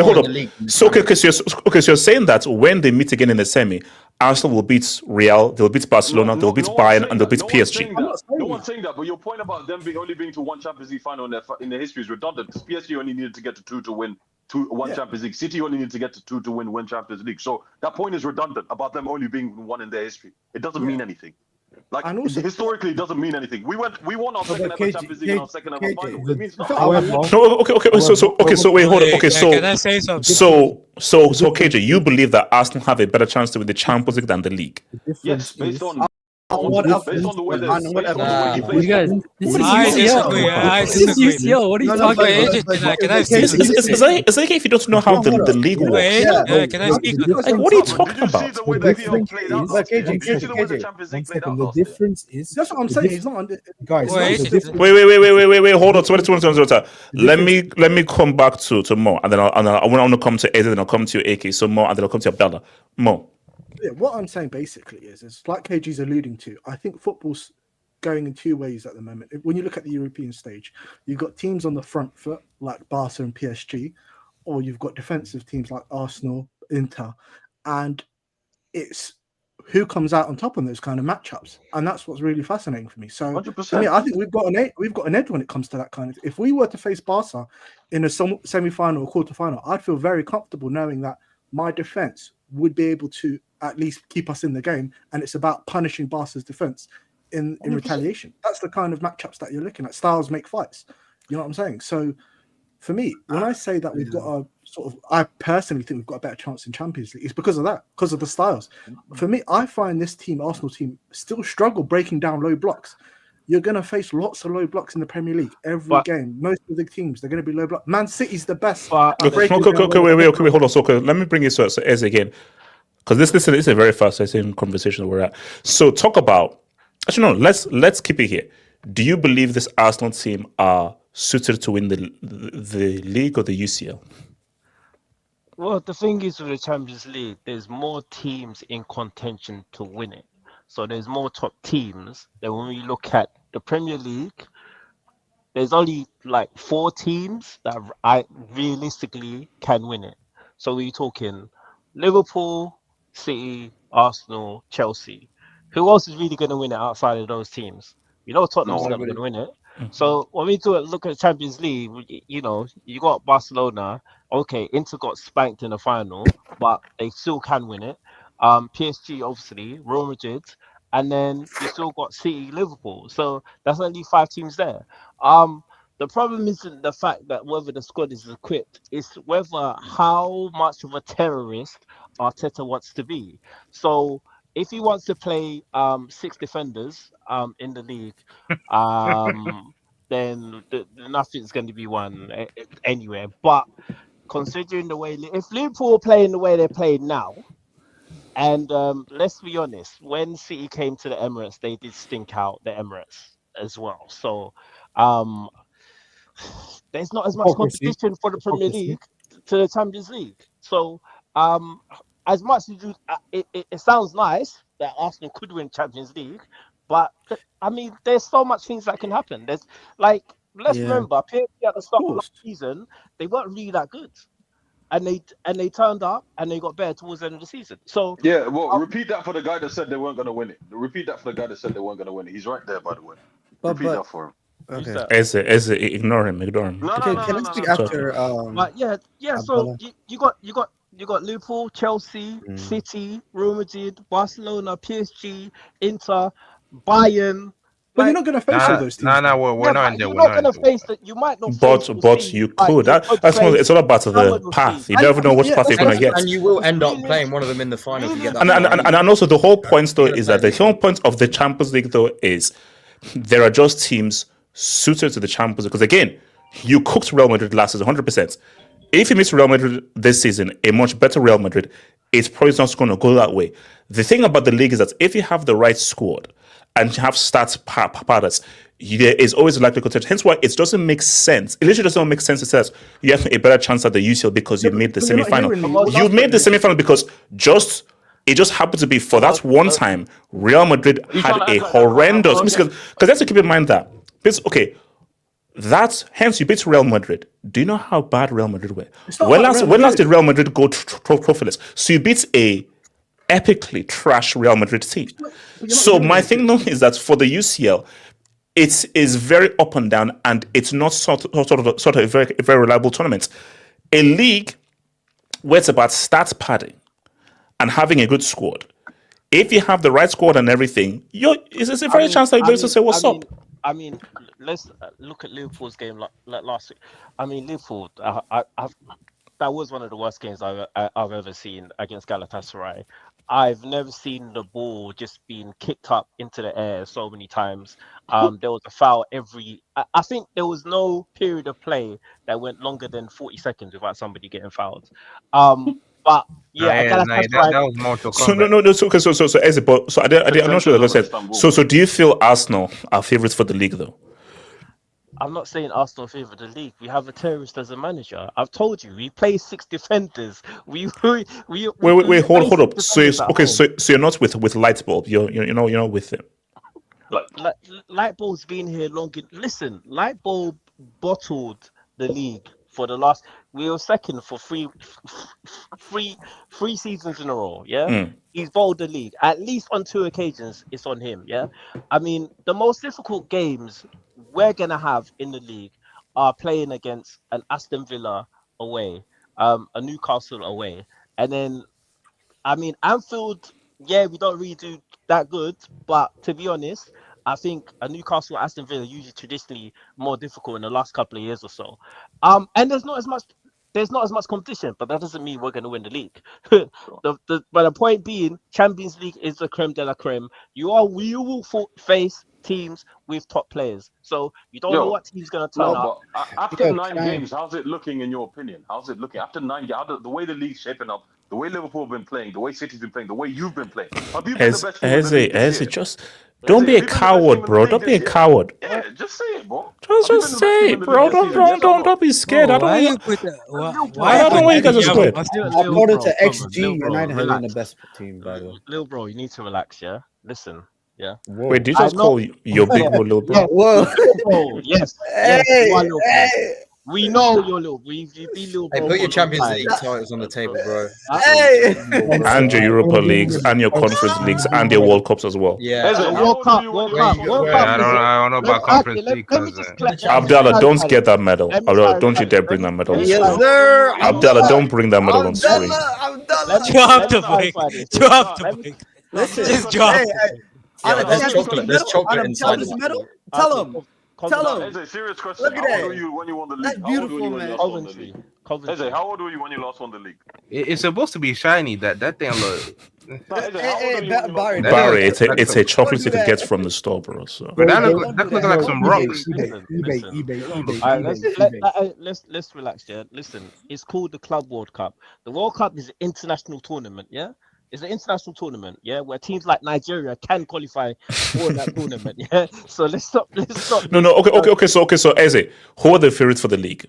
hold on. So so you're saying that when they meet again in the semi, Arsenal will beat Real, they'll beat Barcelona, they'll beat Bayern, and they'll beat PSG. No one's saying that, but your point about them only being to one Champions League final in their history is redundant. Because PSG only needed to get to two to win one Champions League. City only needed to get to two to win one Champions League. So that point is redundant about them only being one in their history. It doesn't mean anything. Like, historically, it doesn't mean anything. We won our second ever Champions League and our second ever final. It means nothing. So wait, hold on. Okay, so can I say something? So KJ, you believe that Arsenal have a better chance to win the Champions League than the league? Yes, based on the way you guys, I disagree. This is UCL. What are you talking about? Can I speak? It's like if you don't know how the league works. Can I speak? Like, what are you talking about? The difference is that's what I'm saying. He's not under guys. Wait. Hold on. Let me come back to Mo, and then I want to come to Ed, and I'll come to you, AK. So Mo, and then I'll come to Abdallah. Mo. Yeah, what I'm saying basically is like KG's alluding to. I think football's going in two ways at the moment. When you look at the European stage, you've got teams on the front foot like Barca and PSG, or you've got defensive teams like Arsenal, Inter, and it's who comes out on top in those kind of matchups, and that's what's really fascinating for me. So, 100%. For me, I think we've got an edge when it comes to that kind of. If we were to face Barca in a semi-final or quarter-final, I'd feel very comfortable knowing that my defense would be able to at least keep us in the game, and it's about punishing Barca's defense in retaliation. That's the kind of matchups that you're looking at. Styles make fights. You know what I'm saying? So for me, when I say that we've got a I personally think we've got a better chance in Champions League, it's because of that, because of the styles. For me, I find this team, Arsenal team, still struggle breaking down low blocks. You're going to face lots of low blocks in the Premier League every game. Most of the teams, they're going to be low block. Man City's the best. Wait, hold on. So let me bring it to Ez again, because this is a very fascinating conversation we're at. So talk about. Actually, no. Let's keep it here. Do you believe this Arsenal team are suited to win the league or the UCL? Well, the thing is with the Champions League, there's more teams in contention to win it. So there's more top teams than when we look at the Premier League. there's only like 4 teams that I realistically can win it. So we're talking Liverpool, City, Arsenal, Chelsea. Who else is really going to win it outside of those teams? You know Tottenham's No. not going to win it. So when we look at the Champions League, you know, you got Barcelona. Okay, Inter got spanked in the final, but they still can win it. PSG, obviously, Real Madrid, and then you still got City, Liverpool. So that's only 5 teams there. The problem isn't the fact that whether the squad is equipped, it's whether how much of a terrorist Arteta wants to be. So if he wants to play 6 defenders in the league, then nothing's going to be won anywhere. But considering the way, if Liverpool are playing the way they're playing now, and let's be honest, when City came to the Emirates, they did stink out the Emirates as well. So there's not as much competition for the Premier League to the Champions League. So as much as it sounds nice that Arsenal could win Champions League, but I mean, there's so much things that can happen. There's like, let's remember, PSG at the start of the season, they weren't really that good. And they turned up and they got better towards the end of the season. So yeah, well, repeat that for the guy that said they weren't going to win it. Repeat that for the guy that said they weren't going to win it. He's right there, by the way. Repeat that for him. Okay. Ignore him. No, can I speak after? But yeah. So you got Liverpool, Chelsea, City, Real Madrid, Barcelona, PSG, Inter, Bayern. But you're not going to face all those teams. we're not in there. You're not going to face that. You might not. But you could. It's all about the path. You never know which path you're going to get. And you will end up playing one of them in the final if you get that. And also the whole point though is that the whole point of the Champions League though is there are just teams suited to the Champions League. Because again, you cooked Real Madrid last season 100%. If you miss Real Madrid this season, a much better Real Madrid, it's probably not going to go that way. The thing about the league is that if you have the right squad and you have stats patterns, there is always a likely contention. Hence why it doesn't make sense. It literally doesn't make sense. It says you have a better chance at the UCL because you made the semi-final. You made the semi-final because it just happened to be for that one time Real Madrid had a horrendous because let's keep in mind that hence you beat Real Madrid. Do you know how bad Real Madrid were? When last did Real Madrid go trophyless? So you beat a epically trash Real Madrid team. So my thing though is that for the UCL, it is very up and down, and it's not sort of a very reliable tournament. A league where it's about stats padding and having a good squad. If you have the right squad and everything, it's a very chance that you'll be able to say what's up. I mean, let's look at Liverpool's game like last week. I mean, Liverpool, that was one of the worst games I've ever seen against Galatasaray. I've never seen the ball just being kicked up into the air so many times. There was a foul I think there was no period of play that went longer than 40 seconds without somebody getting fouled. But that was Mortal Kombat. I'm not sure what I said. So do you feel Arsenal are favourites for the league though? I'm not saying Arsenal favour the league. We have a terrorist as a manager. I've told you, we play 6 defenders. Wait, hold up. So you're not with light bulb. You're not with him. Light bulb's been here long. Listen, light bulb bottled the league for the last. We were second for three seasons in a row. Yeah, he's bottled the league at least on 2 occasions. It's on him. Yeah, I mean the most difficult games we're gonna have in the league are playing against an Aston Villa away, a Newcastle away, and then I mean Anfield. Yeah, we don't really do that good, but to be honest, I think a Newcastle Aston Villa usually traditionally more difficult in the last couple of years or so. And there's not as much competition, but that doesn't mean we're going to win the league. But the point being, Champions League is the creme de la creme. You will face teams with top players, so you don't know what team's going to turn up. But after 9 games, how's it looking in your opinion? How's it looking after 9 games? The way the league's shaping up, the way Liverpool have been playing, the way City's been playing, the way you've been playing. Have you been the best team in the league this year? Just don't be a coward, bro. Don't be a coward. Yeah, just say it, bro. Just say it, bro. Don't be scared. I don't know why you guys are scared. According to XG, United have been the best team, by the way. Little bro, you need to relax, yeah? Listen, Yeah. Wait, did you just call your big bro little bro? Yeah, whoa. Yes. Yes. Hey, You are little bro. hey, We know you're little bro. You've been little Hey, bro. put your for a long Champions time. League titles on the table, bro. hey. And your Europa leagues, and your conference leagues, and your World Cups as well. Yeah. Eze, The how World old Cup, were World you Cup, when you World lost Cup. I don't know about conference league Let me because just Abdallah, don't clarify get that medal. Let me Abdallah, don't clarify you dare this. bring that medal on Let me Yes, screen. clarify sir. Abdallah, don't bring that medal on screen. Let me Drop the mic. clarify this. Drop the Let me- mic. Listen, Just drop hey, the hey, mic. Yeah, Anna, there's can I chocolate. have There's this chocolate medal? inside This it. medal? Okay, Tell him. Tell him. Eze, serious question. Look at How old that. were you when you won the league? That's How old were you beautiful, when you man. last won the league? Coventry. Eze, how old were you when you last won the league? it's supposed to be shiny. That thing look. No, Eze, how old Hey, were you when you last won Barry, the That league? Barry, it's a chocolate do you could that. get from the store, bro. So But that Don't- look do like that. some eBay, rocks. eBay. All right, let's relax, yeah. Listen, it's called the Club World Cup. The World Cup is an international tournament, yeah. It's an international tournament, yeah, where teams like Nigeria can qualify for that tournament, yeah. So let's stop. no. Okay. So Eze, who are the favorites for the league?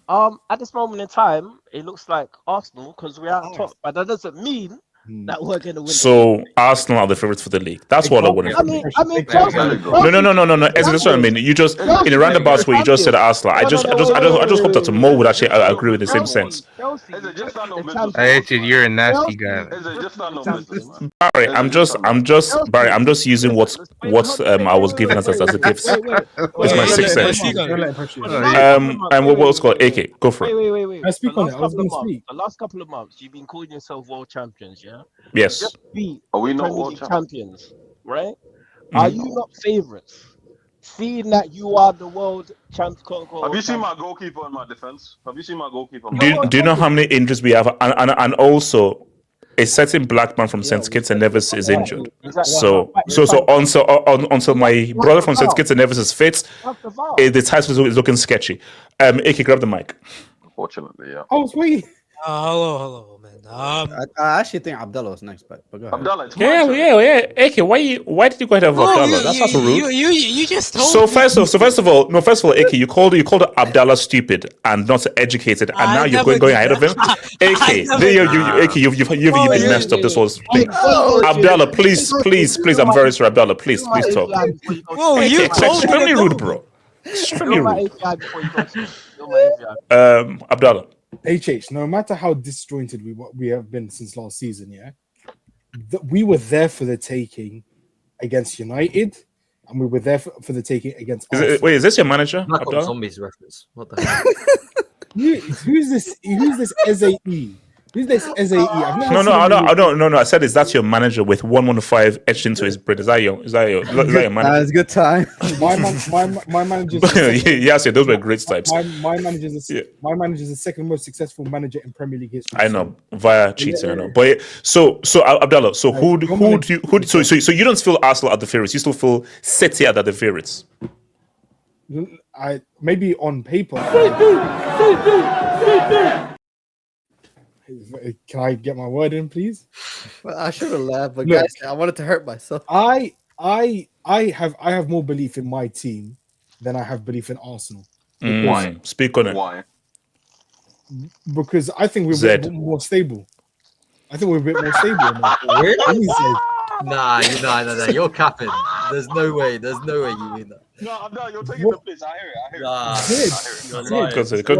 At this moment in time, it looks like Arsenal because we're at top, but that doesn't mean that we're gonna win. So Arsenal are the favorites for the league. That's what I wanted from you. I mean, Chelsea. No. Eze, that's what I mean. You just in a roundabout way, you just said Arsenal. I just hope that Mo would actually agree in the same sense. Chelsea, Eze, just stand up, the I hate you. You're a nasty guy. Eze, just stand up, business, man. Barry, I'm just using what I was given as a gift. It's my 6 cents. And what was called AK? Go for it. Wait. I speak on it. I was going to speak. The last couple of months, you've been calling yourself world champions, yeah? Yes. You just beat Are we not Premier world League champions? champions, right? Are you not favorites? Seeing that you are the world champ. Have you seen my goalkeeper in my defense? Have you seen my goalkeeper? Do you know how many injuries we have? And also, a certain black man from St. Kitts and Nevis is injured. So until my brother from St. Kitts and Nevis is fit, the title is looking sketchy. AK, grab the mic. Unfortunately, yeah. Oh, sweet. Hello, man. I actually think Abdallah was next, but go ahead. Abdallah, it's Yeah. AK, why did you go ahead of Abdallah? That's not so rude. You just told So me. first of all, AK, you called Abdallah stupid and not educated, and now you're going ahead of him. AK, you've been messed up this whole thing. Abdallah, please, I'm very sorry, Abdallah, please talk. Whoa, AK, you it's told me extremely to go. rude, bro. Extremely rude. Abdallah. HH, no matter how disjointed we have been since last season, yeah, we were there for the taking against United, and we were there for the taking against. Wait, is this your manager, Black Abdallah? Zombies reference. What the hell? Who's this? Who's this SAE? Who's this SAE? No. I said, is that your manager with 115 etched into his brain? Is that your manager? It's a good time. My manager. Yes, those were great types. My manager is the second most successful manager in Premier League history. I know, via cheating. I know, but so Abdallah. So who do you? So you don't feel Arsenal at the favorites? You still feel City at the favorites? I maybe on paper. Can I get my word in, please? Well, I should have laughed, but Look, guys, I wanted to hurt myself. I have more belief in my team than I have belief in Arsenal. Why? Speak on it. Why? Because I think we're a bit more stable. Really? Nah, you're capping. There's no way you mean that. No, Abdallah, you're taking the piss. I hear it. Nah,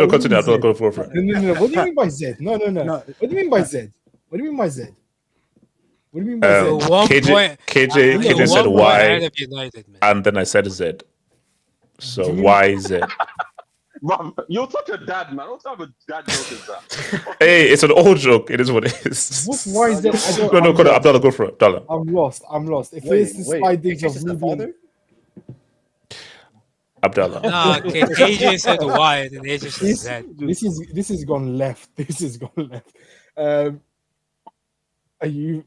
Continue. Abdallah, go for it. No. What do you mean by Z? No. What do you mean by Z? What do you mean by Z? KJ said Y, and then I said Z. So why Z? Mom, you're such a dad, man. What type of dad joke is that? Hey, it's an old joke. It is what it is. Why is that? No, Abdallah, go for it. Abdallah. I'm lost. If it's the slidings of me being... Abdallah. Nah, KJ said Y, and then AJ said Z. This has gone left. Are you?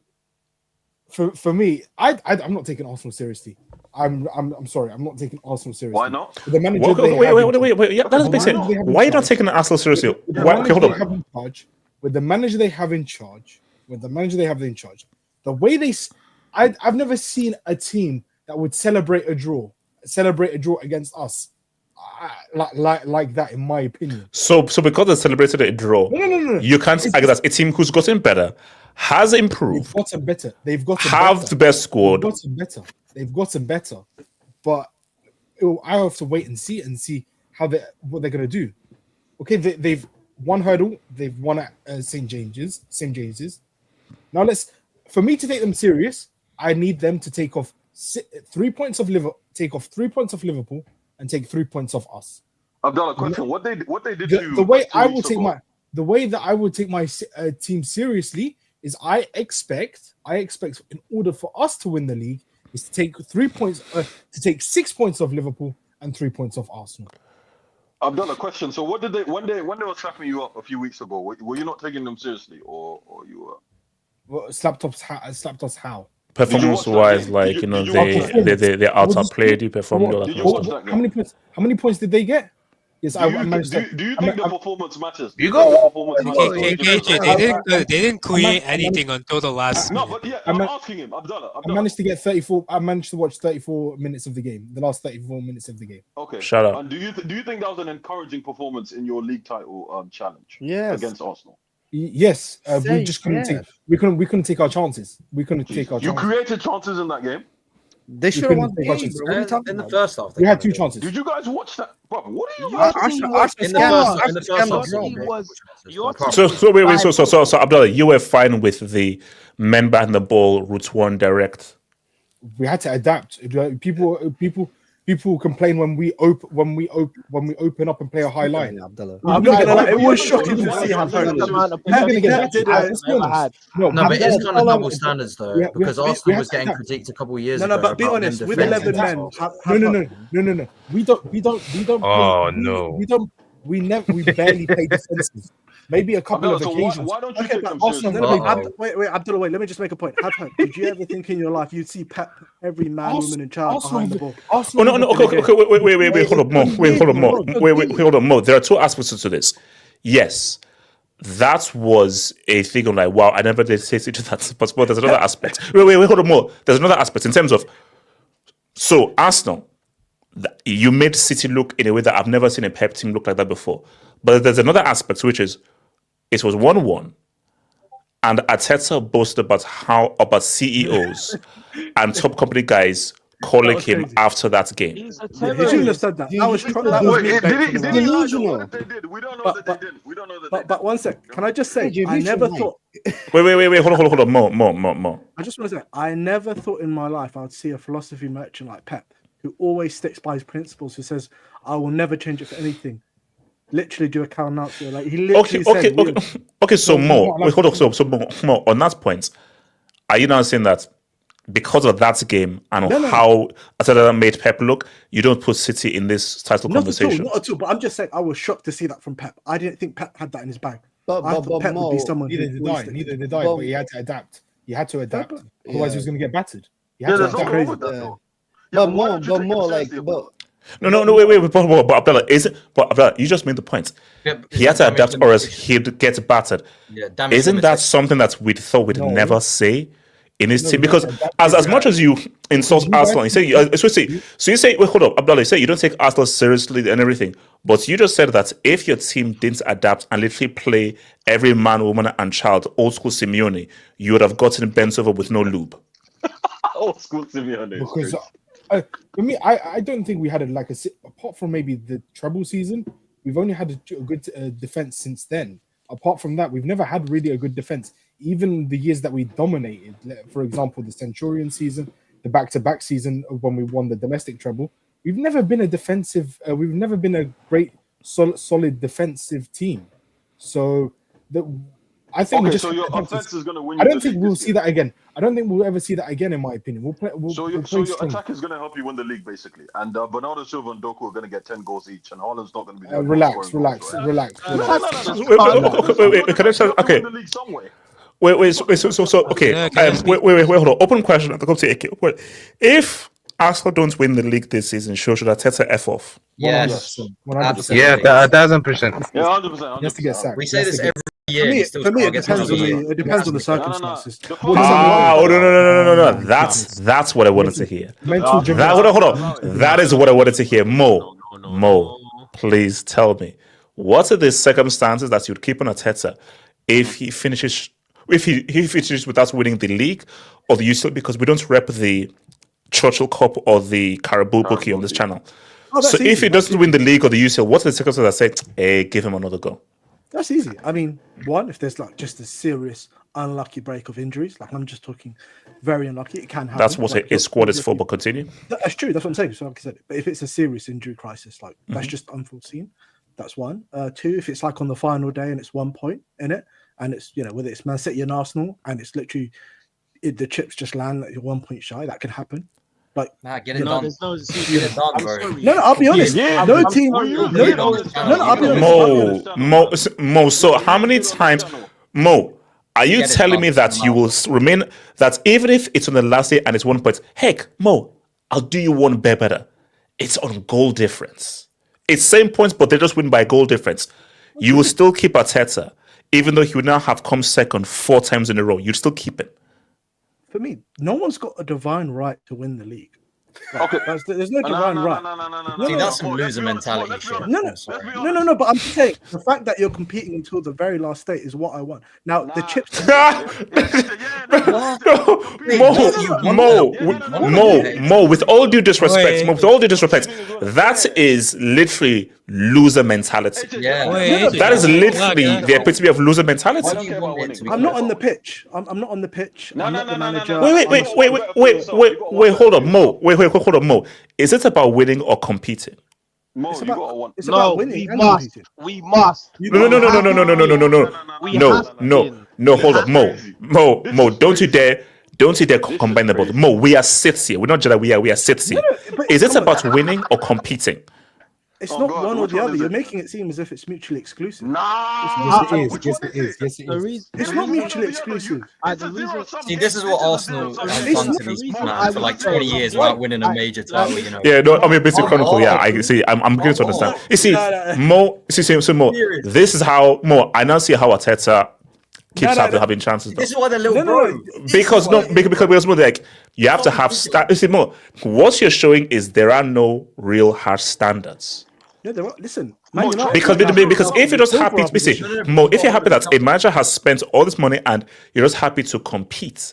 For me, I'm not taking Arsenal seriously. I'm sorry, I'm not taking Arsenal seriously. Why not? The manager wait. Yeah, that doesn't make sense. Why are you not taking Arsenal seriously? Okay, hold on. With the manager they have in charge, the way I've never seen a team that would celebrate a draw against us like that, in my opinion. So because they celebrated a draw, No. you can't argue that a team who's gotten better has improved. They've gotten better. They've gotten Have better. the best squad. They've gotten better. They've gotten better. But I have to wait and see what they're gonna do. Okay, they've won hurdle. They've won at St. James's. Now for me to take them serious, I need them to take off 3 points of Liverpool. Take off 3 points of Liverpool and take 3 points off us. I've done a question. What they did The way I will take the way that I would take my team seriously is I expect in order for us to win the league is to take 3 points, to take 6 points of Liverpool and 3 points of Arsenal. I've done a question. So what did they when they were slapping you up a few weeks ago? Were you not taking them seriously, or you were? Well, slapped us how? Performance-wise, like they outplayed you. Performed all that. How many points did they get? Yes, do you think the performance matters? They didn't create anything until the last. No, but yeah, I'm asking him. Abdullah. I managed to get 34. I managed to watch 34 minutes of the game. The last 34 minutes of the game. Okay. Shut up. And do you think that was an encouraging performance in your league title challenge? Yes. Against Arsenal. Yes, we just couldn't take. We couldn't take our chances. We couldn't take our chances. You created chances in that game. They should have won the game, bro. What are you talking In the about? first half, We had 2 chances. Did you guys watch that? Bro, what are you? In the first half. So Abdullah, you were fine with the men behind the ball, route one direct. We had to adapt. People complain when we open up and play a high line. Abdullah. I'm not gonna lie, it was shocking to see how No, but it's kind of double standards though, because Arsenal was getting critiqued a couple of years ago. No, but be about honest, them with defending 11 men. No. We don't. Oh, no. We barely play defensive. Maybe a couple of occasions. Why don't you take them Abdullah, wait, let me just make a point. Did you ever think in your life you'd see Pep, every man, woman, and child behind the ball? Okay, wait, hold on, more. There are 2 aspects to this. Yes, that was a thing of like, wow, I never did say to that. But there's another aspect. Wait, hold on, more. There's another aspect in terms of, so Arsenal, you made City look in a way that I've never seen a Pep team look like that before. But there's another aspect, which is, it was 1-1, and Arteta boasted about CEOs and top company guys calling him after that game. He shouldn't have said that. That was delusional. We don't know that they didn't. But one sec, can I just say, I never thought. Wait, hold on, more. I just want to say, I never thought in my life I'd see a philosophy merchant like Pep, who always sticks by his principles, who says, I will never change it for anything. Literally do a counter. Like he literally said. Okay. So more. Wait, hold on. So more on that point. Are you now saying that because of that game and how Arteta made Pep look, you don't put City in this title conversation? Not at all. But I'm just saying, I was shocked to see that from Pep. I didn't think Pep had that in his bag. But Pep would be someone. Neither did I. But he had to adapt. Otherwise, he was going to get battered. There's nothing wrong with that though. But more like. No, wait, but Abdullah, Abdullah, you just made the point. He had to adapt or else he'd get battered. Isn't that something that we thought we'd never say in his team? Because as much as you insult Arsenal, you say, wait, hold up, Abdullah, you say you don't take Arsenal seriously and everything, but you just said that if your team didn't adapt and literally play every man, woman, and child, old school Simeone, you would have gotten bent over with no lube. Old school Simeone. Because for me, I don't think we had apart from maybe the treble season, we've only had a good defense since then. Apart from that, we've never had really a good defense. Even the years that we dominated, for example, the Centurion season, the back-to-back season when we won the domestic treble, we've never been a defensive. We've never been a great, solid defensive team. So I think so your offense is going to win. I don't think we'll see that again. I don't think we'll ever see that again, in my opinion. So your attack is going to help you win the league, basically. And Bernardo Silva and Doku are going to get 10 goals each, and Haaland's not going to be. Relax. Wait. Can I say? Okay. Wait. So okay. Wait. Hold on. Open question. I come to AK. Wait. If Arsenal don't win the league this season, should Arteta F off? Yes. 100%. Yeah, 1,000%. Yeah, 100%. Just to get sacked. We say this every year. For me, it depends on the circumstances. No. That's what I wanted to hear. Hold on. That is what I wanted to hear. Mo, please tell me, what are the circumstances that you'd keep on Arteta if he finishes if he finishes without winning the league or the UCL, because we don't rep the Churchill Cup or the Caribou Bookie on this channel. So if he doesn't win the league or the UCL, what's the circumstances that say, hey, give him another go? That's easy. I mean, one, if there's like just a serious unlucky break of injuries, like I'm just talking very unlucky, it can happen. That's what like, a squad is for, but continue. That's true. That's what I'm saying. So like I said, but if it's a serious injury crisis, like that's just unforeseen. That's one. Two, if it's like on the final day and it's 1 point in it, and it's, you know, whether it's Man City and Arsenal, and it's literally the chips just land like you're 1 point shy, that can happen. Like, get it done. Get it done, bro. No, I'll be honest. No team. I'll be honest. Mo. So how many times, Mo? Are you telling me that you will remain, that even if it's on the last day and it's 1 point, heck, Mo, I'll do you one better. It's on goal difference. It's same points, but they just win by goal difference. You will still keep Arteta, even though he would now have come second 4 times in a row. You'd still keep it. For me, no one's got a divine right to win the league. Like, Okay. There's no divine right. See, that's some loser mentality shit. No, but I'm saying the fact that you're competing until the very last day is what I want. Now, the chips. Mo, with all due disrespect, that is literally loser mentality. That is literally the epitome of loser mentality. I'm not on the pitch. I'm not on the pitch. I'm not the manager. Wait, hold on, Mo. Hold on, Mo. Is it about winning or competing? Mo, It's you about- got one. It's about winning. we and must. competing. We must. No. Hold on, Mo. Don't you dare combine the both. Mo, we are Siths here. We're not Jedi. We are Siths here. but Is it come on. about winning or competing? It's Oh, not God, one or which the one other. is You're it? making it seem as if it's mutually exclusive. Nah. Yes, it is. It's not mutually exclusive. See, this is what Arsenal have done to these man for like 20 years without winning a major title, you know. Yeah, no, I mean, basic chronicle. Yeah, I see. I'm beginning to understand. You see, Mo. So Mo. This is how Mo. I now see how Arteta keeps having chances. This is why the little bro. Because Mo, like you have to have. You see, Mo. What you're showing is there are no real harsh standards. Yeah, listen. Because if you're just happy to see, Mo, if you're happy that a manager has spent all this money and you're just happy to compete.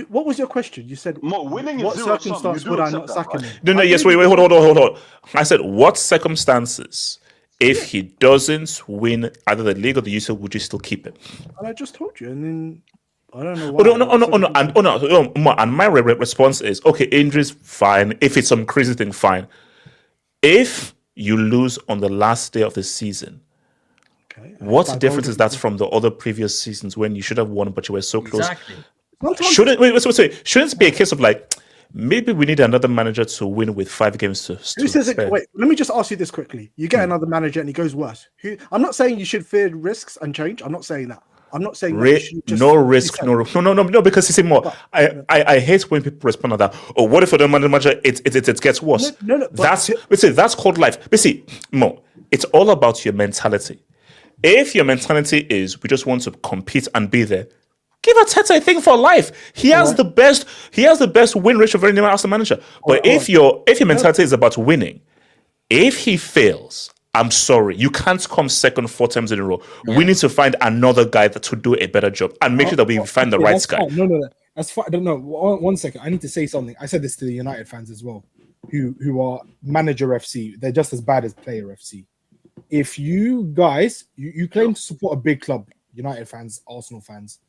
What was your question? You said, Mo, winning is what zero circumstance sum. You do would I accept not that, sack him right? in? No, yes, wait, hold on. I said, what circumstances, if he doesn't win either the league or the UCL, would you still keep him? And I just told you, and then I don't know why. And my response is, okay, injuries, fine. If it's some crazy thing, fine. If you lose on the last day of the season, what difference is that from the other previous seasons when you should have won, but you were so close? Exactly. Shouldn't it be a case of like, maybe we need another manager to win with 5 games to Who says it? spare? Wait, let me just ask you this quickly. You get another manager and he goes worse. I'm not saying you should fear risks and change. I'm not saying that. I'm not saying that you should just no risk, no. Because you see, more. I hate when people respond to that. Oh, what if for the manager it gets worse? No, that's called life. But see, Mo, it's all about your mentality. If your mentality is we just want to compete and be there, give Arteta a thing for life. He has the best win ratio of any Arsenal manager. But if your mentality is about winning, if he fails, I'm sorry, you can't come second 4 times in a row. Yeah. We need to find another guy to do a better job and make sure that we find the right guy. No, that's fine. I don't know. 1 second. I need to say something. I said this to the United fans as well, who are manager FC. They're just as bad as player FC. If you guys, you claim to support a big club, United fans, Arsenal fans.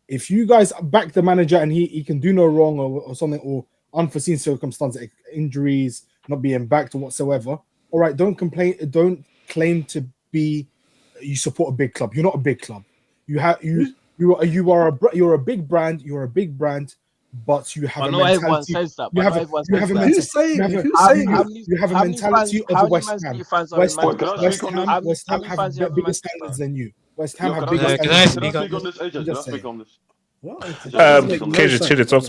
If you guys back the manager and he can do no wrong or something, or unforeseen circumstances, like injuries, not being backed or whatsoever, all right, don't complain. Don't claim to be. You support a big club. You're not a big club. You're a big brand. You're a big brand, but you have a mentality. Everyone says that. You have a mentality of a West Ham. West Ham have bigger standards than you. West Ham have bigger standards. Can I speak on this? KJ, talk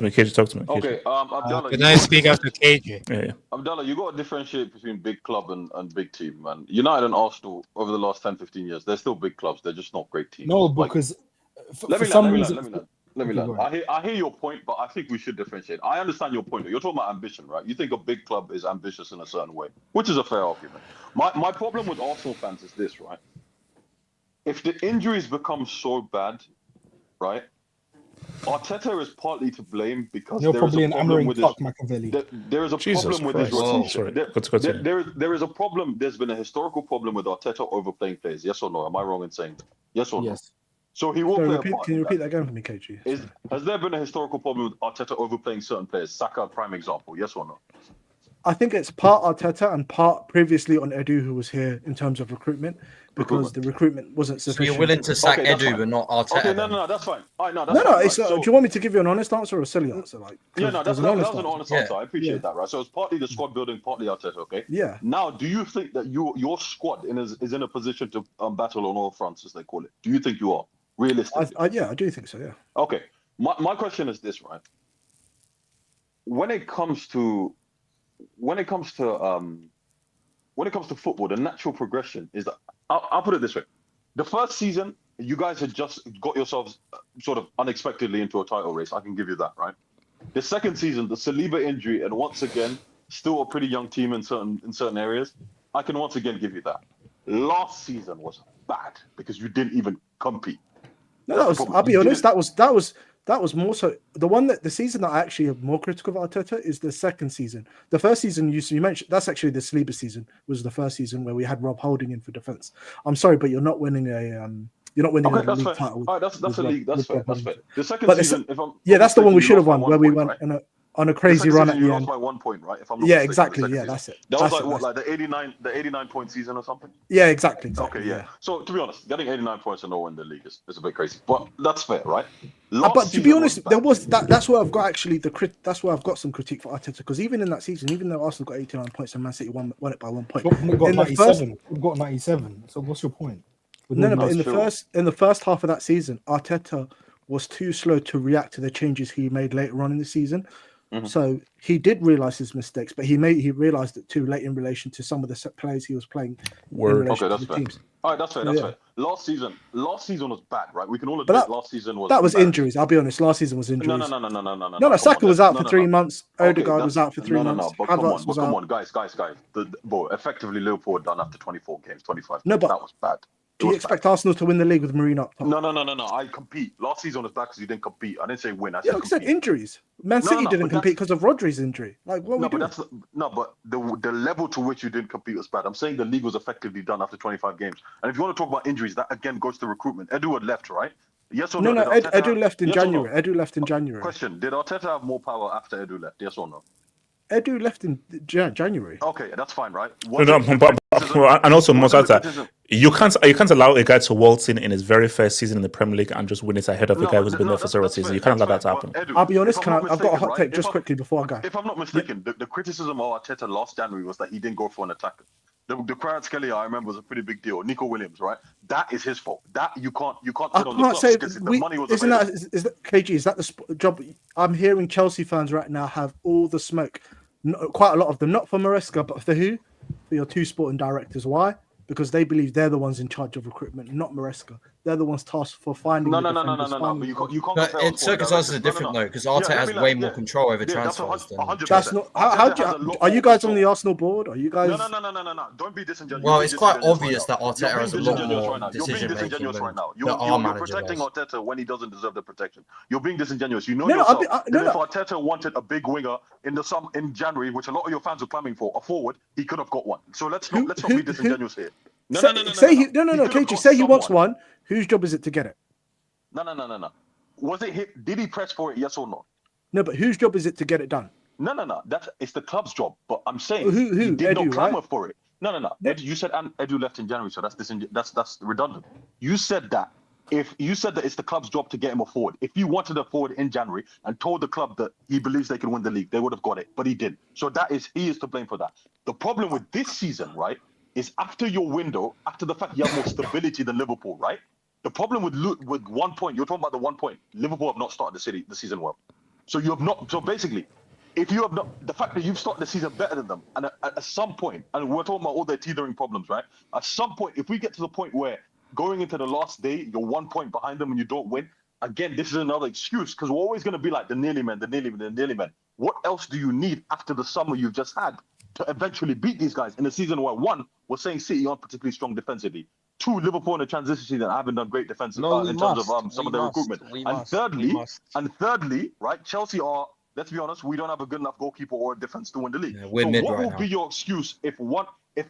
to me. Okay, Abdallah. Can I speak after KJ? Yeah. Abdallah, you got to differentiate between big club and big team, man. United and Arsenal over the last 10-15 years, they're still big clubs. They're just not great teams. No, because let me learn. I hear your point, but I think we should differentiate. I understand your point. You're talking about ambition, right? You think a big club is ambitious in a certain way, which is a fair argument. My problem with Arsenal fans is this, right? if the injuries become so bad, right? Arteta is partly to blame because You're there is probably a an problem Amarin with his. Machiavelli. There is a Jesus problem with his Christ. rotation. Sorry. There is a problem. There's been a historical problem with Arteta overplaying players. Yes or no? Am I wrong in saying that? Yes or no? Yes. So he will Sorry, play a repeat, part. can you in repeat that. that again for me, KG? Has there been a historical problem with Arteta overplaying certain players? Saka, prime example. Yes or no? I think it's part Arteta and part previously on Edu, who was here in terms of recruitment, because the recruitment wasn't So sufficient. you're willing to sack Okay, that's Edu, fine. but not Arteta? Okay, then? no, that's fine. All right, no, that's No, fine. it's. Right? So, do you want me to give you an honest answer or a silly answer? Like, yeah, no, there's that was an honest answer. I appreciate Yeah. that, right? So it's partly the squad building, partly Arteta. Okay. Yeah. Now, do you think that your squad is in a position to battle on all fronts, as they call it? Do you think you are realistically? Yeah, I do think so. Yeah. Okay. My question is this, right? When it comes to football, the natural progression is that I'll put it this way: the first season, you guys had just got yourselves sort of unexpectedly into a title race. I can give you that, right? The second season, the Saliba injury, and once again, still a pretty young team in certain areas. I can once again give you that. Last season was bad because you didn't even compete. No, that was. I'll be honest. That was more so the season that I actually am more critical of Arteta is the second season. The first season you mentioned, that's actually the Saliba season, was the first season where we had Rob Holding in for defense. I'm sorry, but you're not winning a league title. All right, that's a league. That's fair. That's fair. The second But season, that's the one we should have won, where we went right? on a crazy run at the you end. lost by 1 point, right? If I'm not Yeah, mistaken, exactly. Yeah, that's it. That was like the 89 point season or something. Yeah, exactly. Okay, yeah. So to be honest, getting 89 points and no in the league is a bit crazy, but that's fair, right? But to be honest, that's where I've got actually that's where I've got some critique for Arteta, because even in that season, even though Arsenal got 89 points and Man City won it by 1 point, We've got 97. We've got 97. So what's your point? No, but in the first half of that season, Arteta was too slow to react to the changes he made later on in the season. Mm-hmm. So he did realize his mistakes, but he realized it too late in relation to some of the set players he was playing. Okay, that's fair. Teams. All right, that's fair. That's fair. Last season was bad, right? We can all admit last season was. That was bad. injuries. I'll be honest. Last season was injuries. No. Saka was out for 3 months. Odegaard was out for 3 months. But come on, guys. Effectively, Liverpool were done after 24 games, 25. No, but that was bad. Do you expect Arsenal to win the league with Marino up top? No. I compete. Last season was bad because you didn't compete. I didn't say win. I said injuries. Man City didn't compete because of Rodri's injury. Like, what we doing? But the level to which you didn't compete was bad. I'm saying the league was effectively done after 25 games. And if you want to talk about injuries, that again goes to recruitment. Edu had left, right? Yes or no? No. Edu left in January. Edu left in January. Question: did Arteta have more power after Edu left? Yes or no? Edu left in January. Okay, that's fine, right? And also, Mosata, you can't allow a guy to waltz in his very first season in the Premier League and just win it ahead of a guy who's been there for several seasons. You can't allow that to happen. I'll be honest. I've got a hot take just quickly before I go. If I'm not mistaken, the criticism of Arteta last January was that he didn't go for an attacker. The Kvaratskhelia, I remember, was a pretty big deal. Nico Williams, right? That is his fault. That you can't I can't say the money was isn't that KG? Is that the job? I'm hearing Chelsea fans right now have all the smoke. Quite a lot of them, not for Maresca, but for who? For your two sporting directors. Why? Because they believe they're the ones in charge of recruitment, not Maresca. They're the ones tasked for finding. No. But you can't. But circumstances are different though, because Arteta has way more control over transfers. That's not. Are you guys on the Arsenal board? Are you guys? No. Don't be disingenuous. Well, it's quite obvious that Arteta has a lot more decision making than right now. You're protecting Arteta when he doesn't deserve the protection. You're being disingenuous. You know No, yourself that if Arteta wanted a big winger in January, which a lot of your fans were clamoring for, a forward, he could have got one. So let's not be disingenuous here. No. KG, say he wants one. Whose job is it to get it? No. Was it him? Did he press for it? Yes or no? No, but whose job is it to get it done? No. It's the club's job. But I'm saying who he did Edu, not clamor right? for it. No. You said Edu left in January, so that's redundant. You said that it's the club's job to get him a forward. If you wanted a forward in January and told the club that he believes they can win the league, they would have got it, but he didn't. So he is to blame for that. The problem with this season, right, is after your window, after the fact you have more stability than Liverpool, right? The problem with 1 point, you're talking about the 1 point. Liverpool have not started the season well. So you have not. So basically, if you have not, the fact that you've started the season better than them, and at some point, and we're talking about all their teethering problems, right? At some point, if we get to the point where going into the last day, you're 1 point behind them and you don't win, again, this is another excuse because we're always going to be like the nearly men. What else do you need after the summer you've just had to eventually beat these guys in a season where one, we're saying City aren't particularly strong defensively. to Liverpool in the transition season haven't done great defense in terms of some of their recruitment. And thirdly, right, Chelsea are, let's be honest, we don't have a good enough goalkeeper or defense to win the league. Yeah, we're so mid what right will now. be your excuse if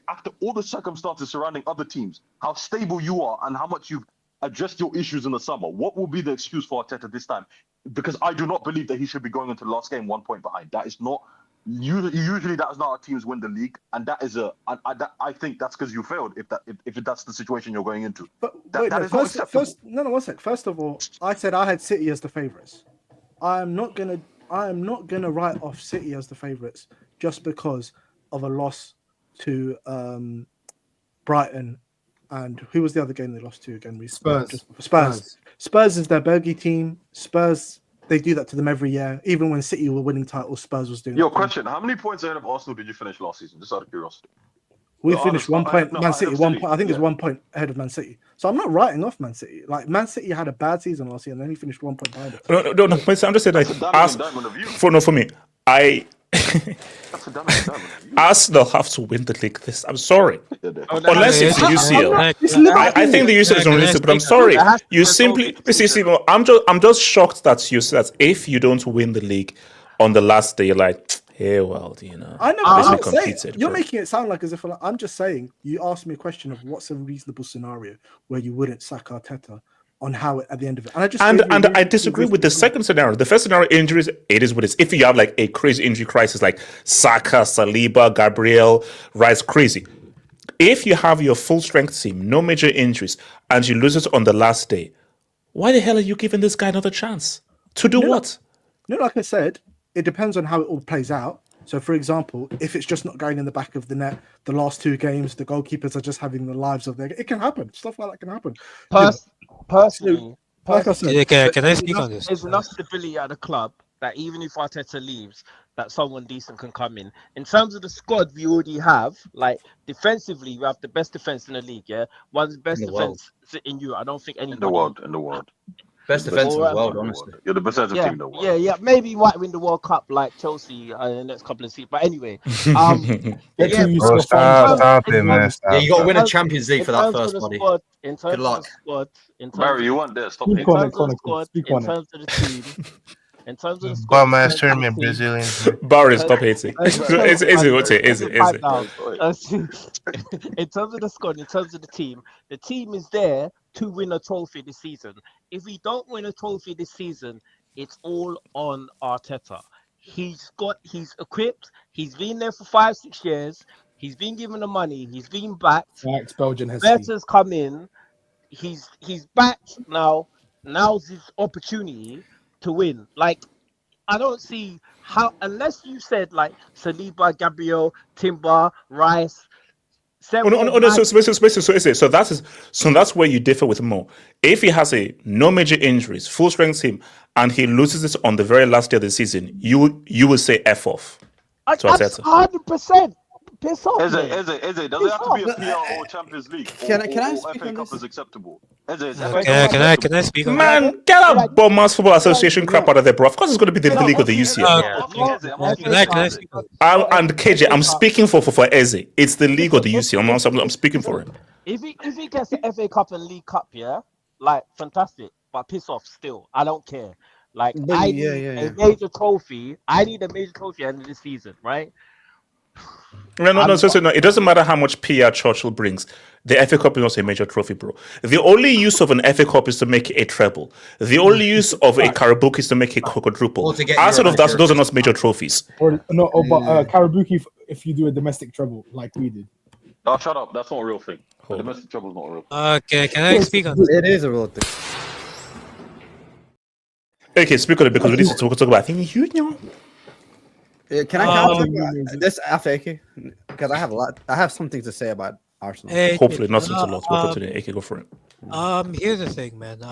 after all the circumstances surrounding other teams, how stable you are and how much you've addressed your issues in the summer, what will be the excuse for Arteta this time? Because I do not believe that he should be going into the last game 1 point behind. That is not usually that is not how teams win the league, and that is I think that's because you failed. If that's the situation you're going into, But that wait, no, is not acceptable. one sec. First of all, I said I had City as the favourites. I am not gonna write off City as the favourites just because of a loss to Brighton, and who was the other game they lost to again? Spurs is their bogey team. Spurs, they do that to them every year. Even when City were winning titles, Spurs was doing Your that to them. question: how many points ahead of Arsenal did you finish last season? Just out of curiosity. We finished 1 point. Man City, 1 City. point. I think it's Yeah. 1 point ahead of Man City. So I'm not writing off Man City. Like Man City had a bad season last year, and then he finished 1 point behind it. No. I'm just saying, like, for me, Arsenal have to win the league. I'm sorry. Unless it's UCL. I think the UCL is unrealistic, but I'm sorry. You simply, I'm just shocked that you said that if you don't win the league on the last day, you're like, hey, well, I know. at least we I'm saying, competed. you're bro. making it sound like as if I'm just saying. You asked me a question of what's a reasonable scenario where you wouldn't sack Arteta on how at the end of it, and I just And I disagree with the second scenario. The first scenario, injuries, it is what it is. If you have like a crazy injury crisis like Saka, Saliba, Gabriel, Rice, crazy. If you have your full strength team, no major injuries, and you lose it on the last day, why the hell are you giving this guy another chance? To do what? No, like I said, it depends on how it all plays out. So, for example, if it's just not going in the back of the net, the last 2 games, the goalkeepers are just having the lives of their. It can happen. Stuff like that can happen. Personally, like I said, can I speak on this? There's enough stability at the club that even if Arteta leaves, that someone decent can come in. In terms of the squad we already have, like defensively, we have the best defense in the league. Yeah, one of the best defense in Europe. I don't think anybody in the world. Best defense in the world, honestly. You're the best defensive team in the world. Yeah. Maybe you might win the World Cup like Chelsea in the next couple of seasons. But anyway, stop it, man. Stop. Yeah, you got to win a Champions League for that first, buddy. In terms Good luck. of the squad, Barry, you want this? Stop in hating. terms of the squad, in terms of the team, in terms of the squad, Bum ass tournament, Brazilians. Barry, stop hating. Easy. In terms of the squad, in terms of the team is there to win a trophy this season. If we don't win a trophy this season, it's all on Arteta. He's equipped. He's been there for 5-6 years. He's been given the money. He's been backed. Right, Belgian has Betters come in. He's backed now. Now's his opportunity to win. Like, I don't see how, unless you said like Saliba, Gabriel, Timber, Rice. So that's where you differ with Mo. If he has no major injuries, full strength team, and he loses it on the very last day of the season, you will say F off. That's 100%. Piss off. Eze, does it have to be a PR or Champions League? Can I or speak FA on Cup this? is acceptable? Can I speak on Man, get a Bournemouth Football Association crap out of there, bro. Of course, it's going to be the league of the UCL. Can I speak on And KJ, I'm speaking for Eze. It's the league of the UCL. I'm speaking for him. If he gets the FA Cup and League Cup, yeah, like fantastic, but piss off still. I don't care. Like I need a major trophy. I need a major trophy at the end of the season, right? No. It doesn't matter how much PR Churchill brings. The FA Cup is not a major trophy, bro. The only use of an FA Cup is to make it a treble. The only use of a Carabao is to make it a quadruple. Outside of that, those are not major trophies. But Karabuki if you do a domestic treble like we did. Oh, shut up. That's not a real thing. The domestic trouble is not a real thing. Okay, can I speak on this? It is a real thing. Okay, speak on it because we need to talk about things. Can I talk about this after AK? Because I have something to say about Arsenal. Hopefully not such a lot. We'll go to the AK, go for it. Here's the thing, man.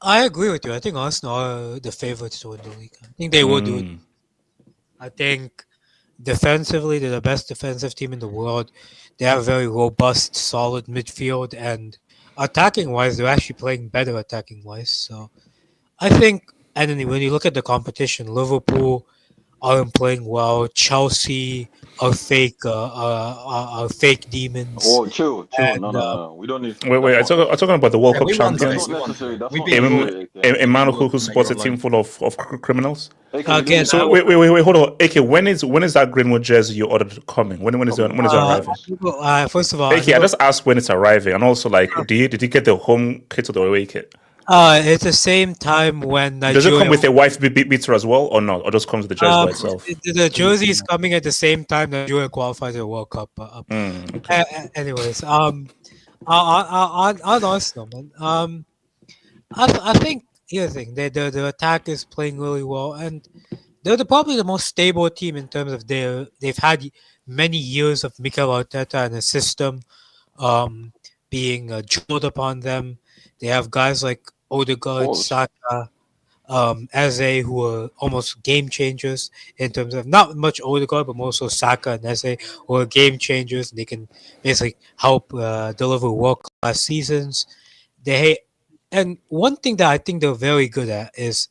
I agree with you. I think Arsenal are the favorites to win the league. I think they will do it. I think defensively, they're the best defensive team in the world. They have a very robust, solid midfield, and attacking-wise, they're actually playing better attacking-wise. So I think, and then when you look at the competition, Liverpool, aren't playing well. Chelsea are fake demons. Oh, chill. And, No. We don't need. Wait. I'm talking about the World Cup we won champions. today. That's not necessary. That's We not beat necessary. A man who Liverpool, supports a you're team online. full of criminals. Again, So wait, hold on. AK, when is that Greenwood jersey you ordered coming? When is it arriving? First of all, AK, I just asked when it's arriving, and also like, did you get the home kit or the away kit? it's the same time when Nigeria. Does it come with a wife beater as well, or not? Or just comes with the jersey by itself? The jersey is coming at the same time Nigeria qualifies the World Cup. Anyways, on Arsenal, man. I think here's the thing: the attack is playing really well, and they're probably the most stable team in terms of they've had many years of Mikel Arteta and a system being drilled upon them. They have guys like Odegaard, Saka, Eze, who are almost game changers in terms of not much Odegaard, but more so Saka and Eze, who are game changers. They can basically help deliver world-class seasons. And one thing that I think they're very good at is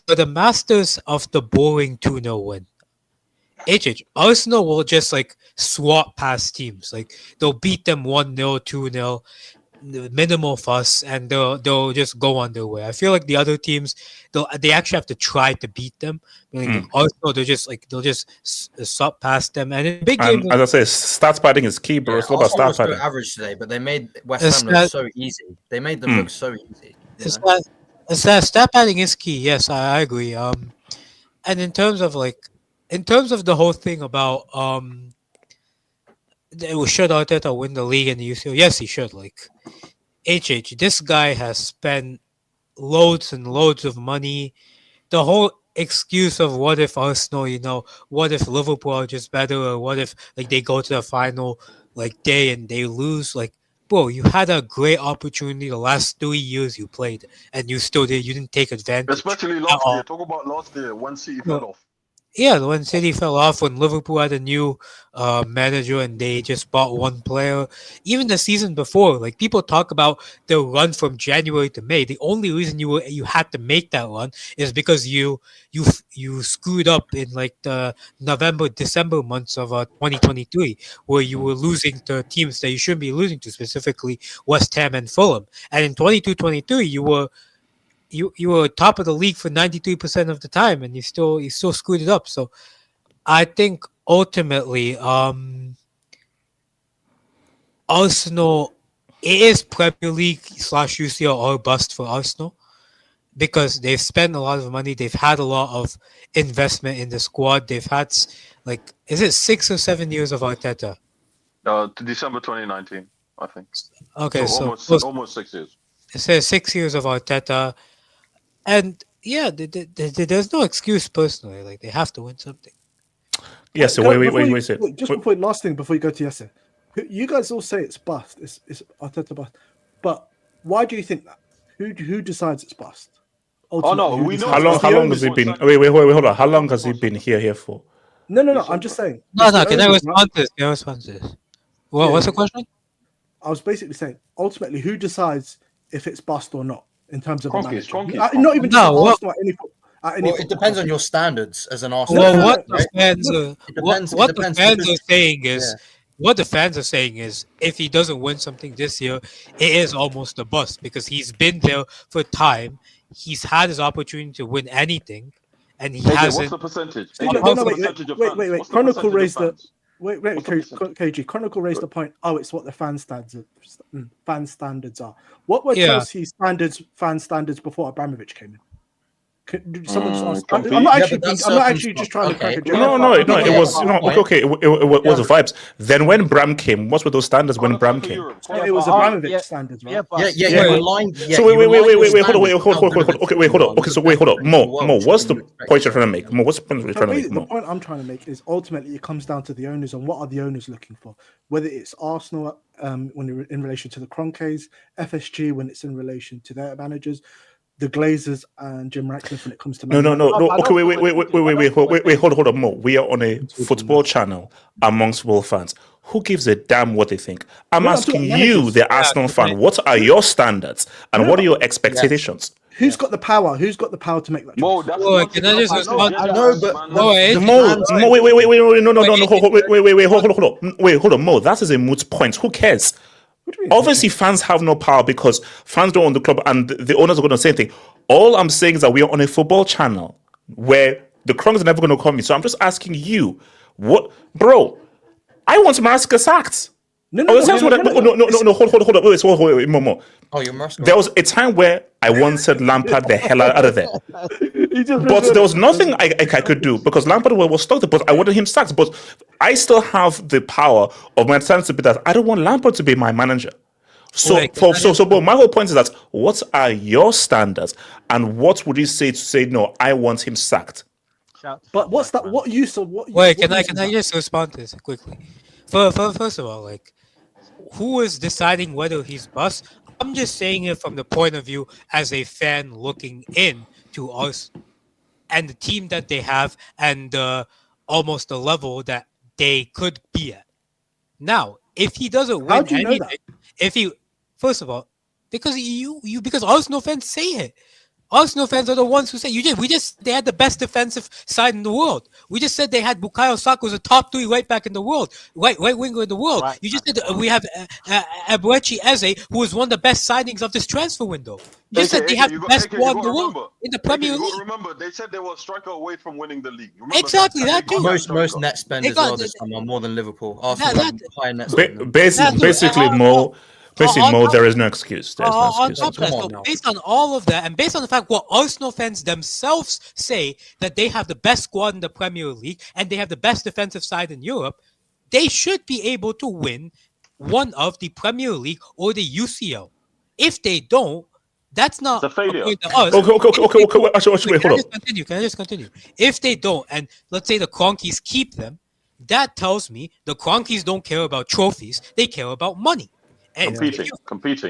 they're the masters of the boring 2-0 win. Arsenal will just like swap past teams. Like they'll beat them 1-0, 2-0. Minimal fuss, and they'll just go on their way. I feel like the other teams they actually have to try to beat them. Arsenal, they'll just stop past them. And in big games, as I say, stats padding is key, bro. It's all about stat padding. Average today, but they made West Ham look so easy. They made them look so easy. Stat padding is key. Yes, I agree. And in terms of the whole thing about should Arteta win the league and the UCL? Yes, he should. This guy has spent loads and loads of money. The whole excuse of what if Arsenal, what if Liverpool are just better, or what if they go to the final day and they lose? Bro, you had a great opportunity the last 3 years you played, and you didn't take advantage. Especially last year. Talk about last year when City fell off. Yeah, when City fell off, when Liverpool had a new manager and they just bought one player. Even the season before, people talk about the run from January to May. The only reason you had to make that run is because you screwed up in the November, December months of 2023, where you were losing to teams that you shouldn't be losing to, specifically West Ham and Fulham. And in 22-23, you were top of the league for 93% of the time, and you still screwed it up. So I think ultimately Arsenal, it is Premier League / UCL or bust for Arsenal, because they've spent a lot of money. They've had a lot of investment in the squad. They've had is it 6 or 7 years of Arteta? To December 2019, I think. Okay, so almost 6 years. It says 6 years of Arteta. And yeah, there's no excuse personally. They have to win something. Yes. So wait. Just before last thing before you go to Yasser, you guys all say it's bust. It's Arteta bust, but why do you think that? Who decides it's bust? Ultimately, we know. How long has he been? Wait, hold on. How long has he been here for? No. I'm just saying. No. Can I respond to this? What's the question? I was basically saying, ultimately, who decides if it's bust or not in terms of Kroenke's. not even just Arsenal at any it depends on your standards as an Arsenal. Well, what the fans are saying is, if he doesn't win something this year, it is almost a bust, because he's been there for time. He's had his opportunity to win anything, and he hasn't. What's the percentage? Wait. Chronicle raised the. Wait, KG. Chronicle raised the point. Oh, it's what the fan standards are. What were Chelsea's fan standards before Abramovich came in? Someone just ask. I'm not actually just trying to crack a joke. No. It was okay. It was the vibes. Then when Bram came, what were those standards when Bram came? It was Abramovich standards, right? So wait. Hold on. Okay, so hold on. Mo. What's the point you're trying to make? Mo, what's the point you're trying to make? The point I'm trying to make is ultimately it comes down to the owners and what are the owners looking for. Whether it's Arsenal when in relation to the Kroenkes, FSG when it's in relation to their managers, the Glazers and Jim Ratcliffe when it comes to no. Okay, wait. Hold on, Mo. We are on a football channel amongst Wolves fans. Who gives a damn what they think? I'm asking you, the Arsenal fan, what are your standards and what are your expectations? Who's got the power? Who's got the power to make that choice? Mo, that's Well, not can I just respond? I know, but Wait, hold on, Mo. That is a moot point. Who cares? Obviously, fans have no power because fans don't own the club, and the owners are going to say anything. All I'm saying is that we are on a football channel where the Krongs are never going to call me. So I'm just asking you, what, bro? I want Maresca sacked. No, hold on, wait, Mo. Oh, you're Maresca. There was a time where I wanted Lampard the hell out of there. But there was nothing I could do because Lampard was stuck there, but I wanted him sacked. But I still have the power of my time to be that I don't want Lampard to be my manager. So, but my whole point is that what are your standards, and what would you say to say no? I want him sacked. But what's that? What use of what? Wait, can I just respond to this quickly? First of all, like, who is deciding whether he's bust? I'm just saying it from the point of view as a fan looking in to us and the team that they have and almost the level that they could be at. Now, if he doesn't win anything, first of all, because because Arsenal fans say it. Arsenal fans are the ones who say they had the best defensive side in the world. We just said they had Bukayo Saka was a top 3 right back in the world, right winger in the world. Right. You just said we have Eberechi Eze, who was one of the best signings of this transfer window. You just said they have the best squad in the world in the Premier League. Remember, they said they were a striker away from winning the league. Exactly that too. Most net spend as well this summer, more than Liverpool. Arsenal have higher net spend. Basically, Mo. Basically, Mo, there is no excuse. There's no excuse. On top of that, so based on all of that, and based on the fact what Arsenal fans themselves say that they have the best squad in the Premier League and they have the best defensive side in Europe, they should be able to win one of the Premier League or the UCL. If they don't, that's not a failure. Okay. Actually, hold on. Can I just continue? If they don't, and let's say the Cronkies keep them, that tells me the Cronkies don't care about trophies; they care about money. Competing.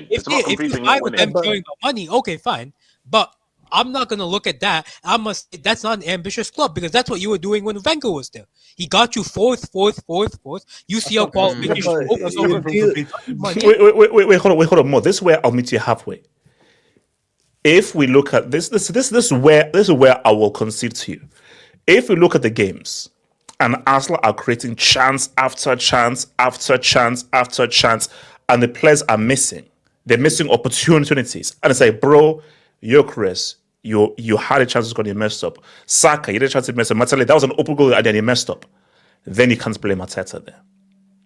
It's about competing and winning. Them caring about money, okay, fine. But I'm not gonna look at that. That's not an ambitious club because that's what you were doing when Wenger was there. He got you fourth. UCL qualification. Wait, hold on, Mo. This is where I'll meet you halfway. If we look at this is where I will concede to you. If we look at the games, and Arsenal are creating chance after chance after chance after chance, and the players are missing. They're missing opportunities. And it's like, bro, you're Chris. You had a chance to score and you messed up. Saka, you had a chance to mess up. Matale, that was an open goal and then you messed up. Then you can't blame Arteta there.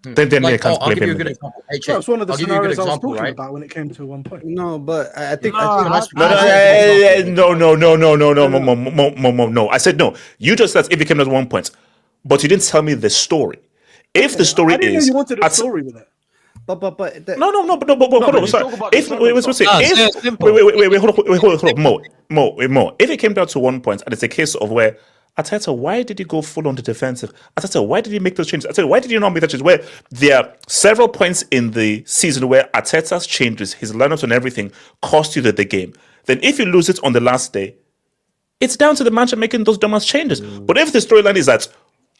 Then you can't blame him. That's one of the scenarios I was talking about when it came to 1 point. No, but I think No. I said no. You just said if it came to 1 point, but you didn't tell me the story. If the story I didn't is know you wanted a story with it. But hold on. Sorry. Hold on. Mo. If it came down to 1 point, and it's a case of where Arteta, why did he go full on the defensive? Arteta, why did he make those changes? Arteta, why did he not make that change? Where there are several points in the season where Arteta's changes, his lineups and everything, cost you the game. Then if you lose it on the last day, it's down to the manager making those dumbass changes. But if the storyline is that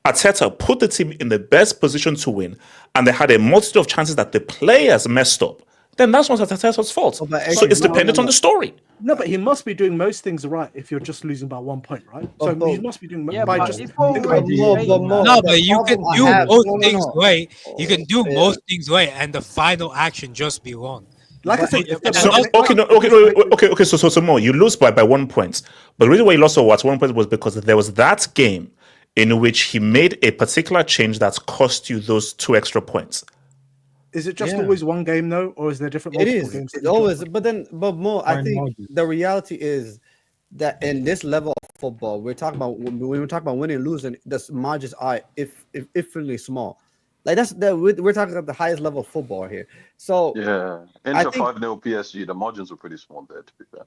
Arteta put the team in the best position to win, and they had a multitude of chances that the players messed up, then that's not Arteta's fault. So it's dependent on the story. No, but he must be doing most things right if you're just losing by 1 point, right? So he must be doing by just. No, but you can do most things right. You can do most things right, and the final action just be wrong. Like I said, okay. So more, you lose by 1 point, but the reason why you lost at 1 point was because there was that game in which he made a particular change that cost you those 2 extra points. Is it just always one game though, or is there different multiple games? It's always, but more. I think the reality is that in this level of football, we're talking about when we're talking about winning and losing, the margins are infinitely small. Like we're talking about the highest level of football here. So Inter 5-0 PSG, the margins were pretty small there, to be fair.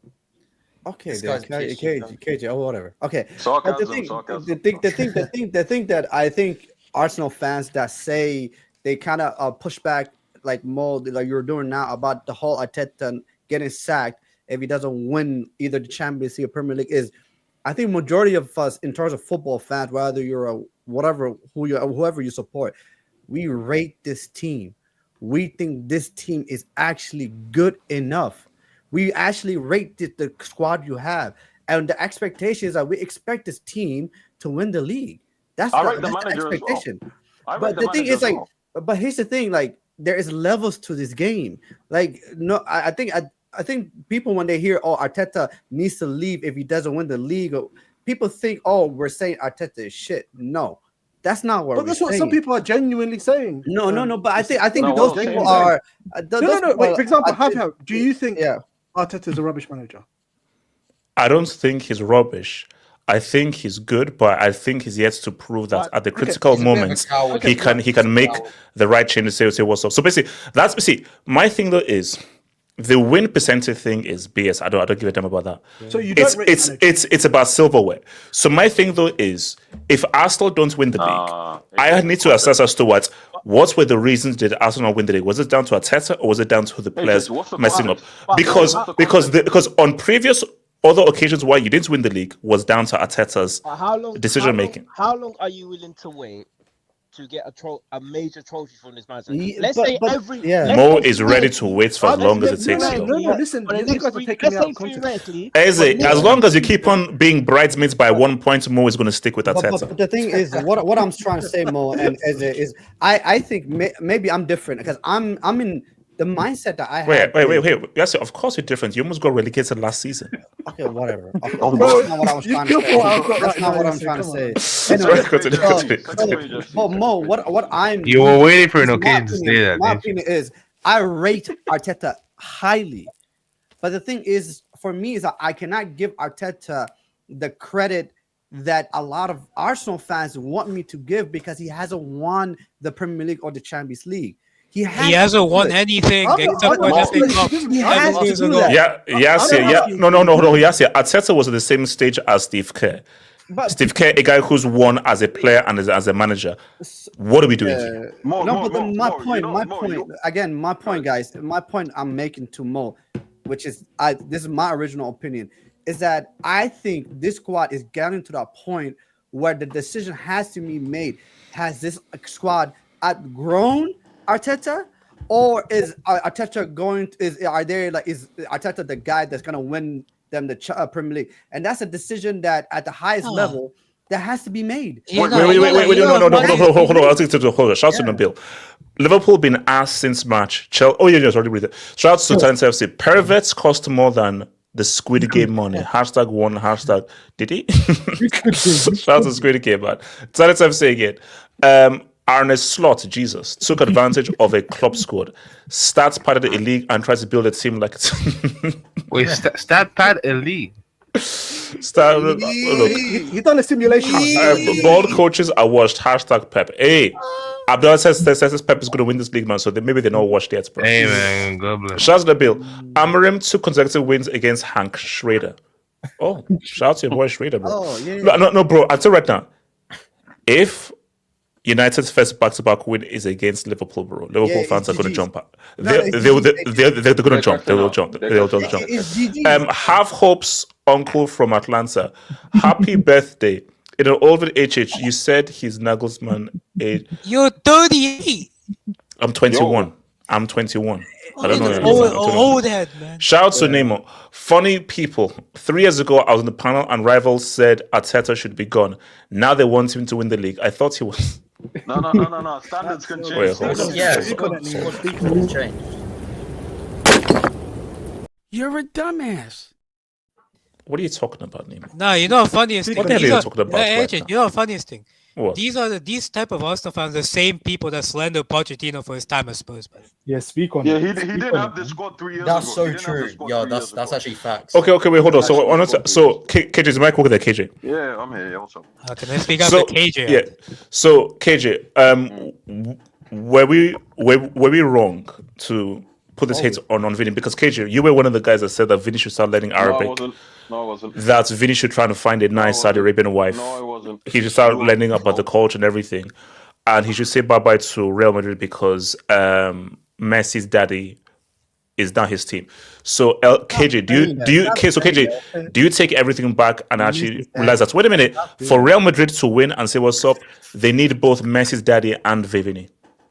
Okay, KJ, or whatever. Okay, sarcasm. The thing that I think Arsenal fans that say they kind of push back like more like you're doing now about the whole Arteta getting sacked if he doesn't win either the Champions League or Premier League is, I think majority of us in terms of football fans, whether you're a whoever you support, we rate this team. We think this team is actually good enough We actually rated the squad you have, and the expectations are we expect this team to win the league. That's I the, rate the that's the manager as well. expectation. I rate But the the thing manager is, as like, well. but here's the thing, like, there is levels to this game. Like, no, I think people when they hear, oh, Arteta needs to leave if he doesn't win the league, or people think, oh, we're saying Arteta is shit. No, that's not what But we're that's what saying. some people are genuinely saying. No. But I think No, those we're people saying- are. Wait. For example, I think- do you think Yeah. Arteta is a rubbish manager? I don't think he's rubbish. I think he's good, but I think he's yet to prove that at the critical He's a bit of a moments coward. he can make the right changes. Say what's up. So basically, my thing though is the win percentage thing is BS. I don't give a damn about that. So you don't rate the manager? It's about silverware. So my thing though is if Arsenal don't win the league, I need to assess as to what were the reasons did Arsenal win the league? Was it down to Arteta or was it down to the players what's the messing up? context? Because on previous other occasions why you didn't win the league was down to Arteta's decision making. How long are you willing to wait to get a major trophy from this manager? Yeah, Let's but- say but- every yeah. Mo is ready to wait for as long as it takes. No, listen, But you guys are taking me out of context. Eze, as long as you keep on being bridesmaids by 1 point, Mo is going to stick with But Arteta. the thing is, what I'm trying to say, Mo, and is I think maybe I'm different because I'm in the mindset that I have. Wait. Yes, of course you're different. You almost got relegated last season. Okay, whatever. Okay, Oh, that's not what I was you trying to killed say. what I've got That's right not now, what I'm listen, trying to come say. Sorry, Anyway, continue. but Mo, what I'm You were waiting for an my occasion to opinion- say that. My didn't you? opinion is I rate Arteta highly, but the thing is, for me, is that I cannot give Arteta the credit that a lot of Arsenal fans want me to give because he hasn't won the Premier League or the Champions League. He hasn't won anything except for FA Cup. He has to do that. Arteta was at the same stage as Steve Kerr. But- Steve Kerr, a guy who's won as a player and as a manager. What are we doing here? My point, guys. My point I'm making to Mo, which is this is my original opinion, is that I think this squad is getting to that point where the decision has to be made. Has this squad outgrown Arteta, or is Arteta is Arteta the guy that's going to win them the Premier League? And that's a decision that at the highest level that has to be made. Wait, no, hold on. Shout out to Nabil. Liverpool been asked since March. Already read it. Shout out to Times FC. Perverts cost more than the Squid Game money. #1. Did he? Shout out to Squid Game, man. Times FC again. Arne Slot, Jesus, took advantage of a club squad, starts part of the league and tries to build a team like Wait, start pad a league. Look, He done a simulation. bold coaches are washed. #Pep. Hey, Abdullah says Pep is going to win this league, man. So maybe they're not washed yet, bro. Hey man, God bless. Shout out to the bill. Amorim 2 consecutive wins against Hank Schrader. Oh, shout out to your boy Schrader, bro. Oh, yeah. No, bro. I'll tell you right now. If United's first back-to-back win is against Liverpool, bro, Liverpool fans are going to jump out. They're going to jump. They'll jump. Have Hope's uncle from Atlanta. Happy birthday. In an old HH, you said he's Nagelsmann age. You're 38. I'm 21. I'm 21. I don't know. Old head, man. Shout out to Nemo. Funny people. 3 years ago, I was on the panel and rivals said Arteta should be gone. Now they want him to win the league. I thought he was. No. Standards can change. Wait, hold on. Yeah, squad can change. You're a dumbass. What are you talking about, Nemo? No, you know the funniest thing. What the hell are you talking about right Agent, you know the funniest thing. What? These type of Arsenal fans, the same people that slander Pochettino for his time at Spurs. Man. Yeah, speak on Yeah, it. he Speak didn't on have it, this man. squad 3 years That's ago. so He didn't have true. this squad Yo, 3 years that's ago. actually facts. Okay, wait, hold on. So KJ, is my working there, KJ? Yeah, I'm here. What's up? Okay, let's speak up to KJ. Yeah. So KJ, were we wrong to put this hate on Vini? Because KJ, you were one of the guys that said that Vini should start learning Arabic. No, I wasn't. That Vini should try to find a nice Saudi Arabian wife. No, I wasn't. He should start learning about the culture and everything. And he should say bye-bye to Real Madrid because Messi's daddy is not his team. So KJ, do you take everything back and actually realize that, wait a minute, for Real Madrid to win and say what's up, they need both Messi's daddy and Vini?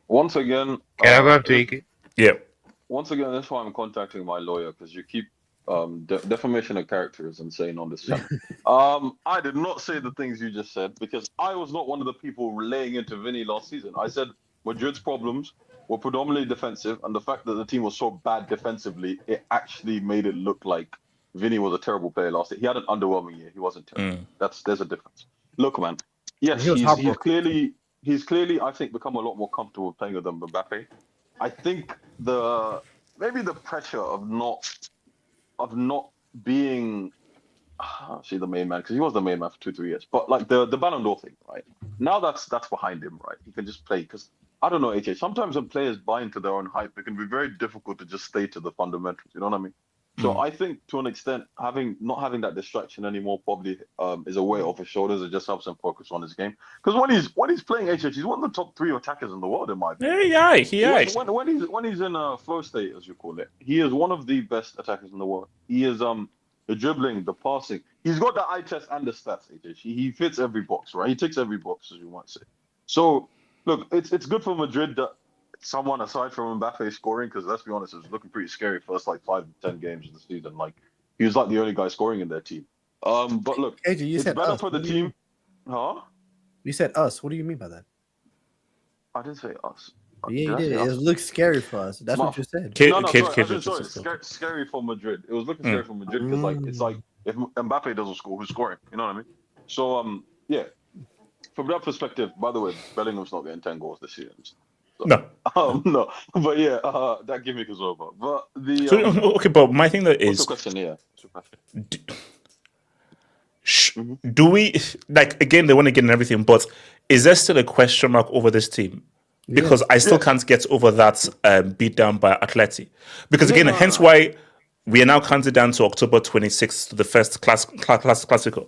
Once again, Can I go take it? Yeah. Once again, that's why I'm contacting my lawyer, because you keep Defamation of character is insane on this channel. I did not say the things you just said because I was not one of the people relaying into Vini last season. I said Madrid's problems were predominantly defensive, and the fact that the team was so bad defensively, it actually made it look like Vini was a terrible player last year. He had an underwhelming year. He wasn't terrible. There's a difference. Look, man. Yes, he's clearly I think become a lot more comfortable playing with Mbappe. I think maybe the pressure of not being actually the main man, because he was the main man for 2-3 years, but like the Ballon d'Or thing, right? Now that's behind him, right? He can just play because I don't know, AJ. Sometimes when players buy into their own hype, it can be very difficult to just stay to the fundamentals. You know what I mean? So I think to an extent, not having that distraction anymore probably is a weight off his shoulders. It just helps him focus on his game. Because when he's playing HH, he's one of the top 3 attackers in the world, in my opinion. When he's in a flow state, as you call it, he is one of the best attackers in the world. He is the dribbling, the passing. He's got the eye test and the stats, HH. He fits every box, right? He ticks every box, as you might say. So look, it's good for Madrid that someone aside from Mbappe scoring, because let's be honest, it was looking pretty scary first like 5-10 games of the season. Like he was like the only guy scoring in their team. But look, AJ, you it's said better us. for the team. Huh? You said us. What do you mean by that? I didn't say us. Yeah, you did. It looks scary for us. That's what you said. Sorry. Scary for Madrid. It was looking scary for Madrid because it's like if Mbappe doesn't score, who's scoring? You know what I mean? So yeah. From that perspective, by the way, Bellingham's not getting 10 goals this year. So, no, but yeah, that gimmick is over. But okay, but my thing that is, what's the question? Yeah, do we like again? They want to get in everything, but is there still a question mark over this team? Because I still can't get over that beat down by Atleti. Because again, hence why we are now counted down to October 26th to the first Classico.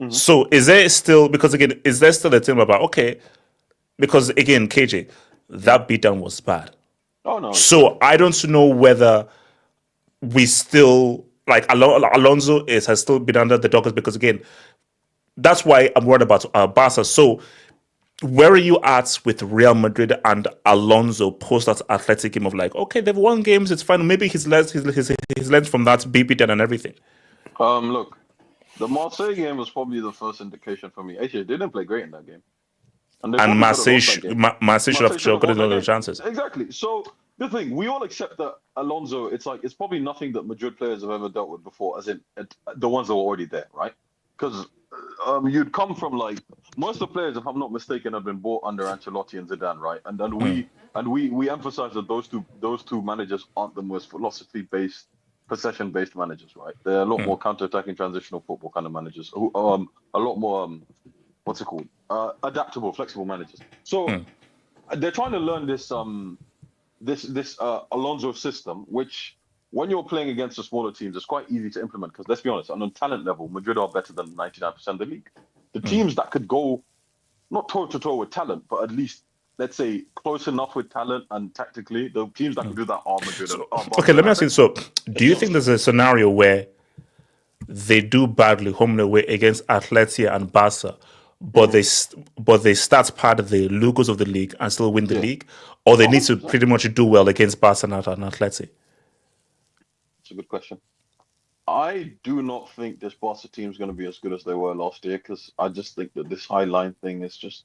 So is there still, because again, is there still a team about okay? Because again, KJ, that beatdown was bad. Oh no. So I don't know whether we still like Alonso has still been under the dockers, because again, that's why I'm worried about Barca. So where are you at with Real Madrid and Alonso post that Athletic game of like, okay, they've won games, it's fine. Maybe he's learned from that beatdown and everything. Look, the Marseille game was probably the first indication for me. Actually, they didn't play great in that game. And Marseille should have gotten other chances. Exactly. So the thing, we all accept that Alonso, it's probably nothing that Madrid players have ever dealt with before, as in the ones that were already there, right? Because you'd come from like most of the players, if I'm not mistaken, have been bought under Ancelotti and Zidane, right? And then we emphasize that those two managers aren't the most philosophy-based, possession-based managers, right? They're a lot more counter-attacking, transitional football kind of managers. Who a lot more what's it called? Adaptable, flexible managers. So they're trying to learn this Alonso system, which when you're playing against the smaller teams, it's quite easy to implement because let's be honest, on a talent level, Madrid are better than 99% of the league. The teams that could go not toe to toe with talent, but at least let's say close enough with talent and tactically, the teams that can do that are Madrid. Okay, let me ask you. So, do you think there's a scenario where they do badly home and away against Atleti and Barca, but they start part of the logos of the league and still win the league, or they need to pretty much do well against Barca and Atleti? It's a good question. I do not think this Barca team is going to be as good as they were last year because I just think that this high line thing is just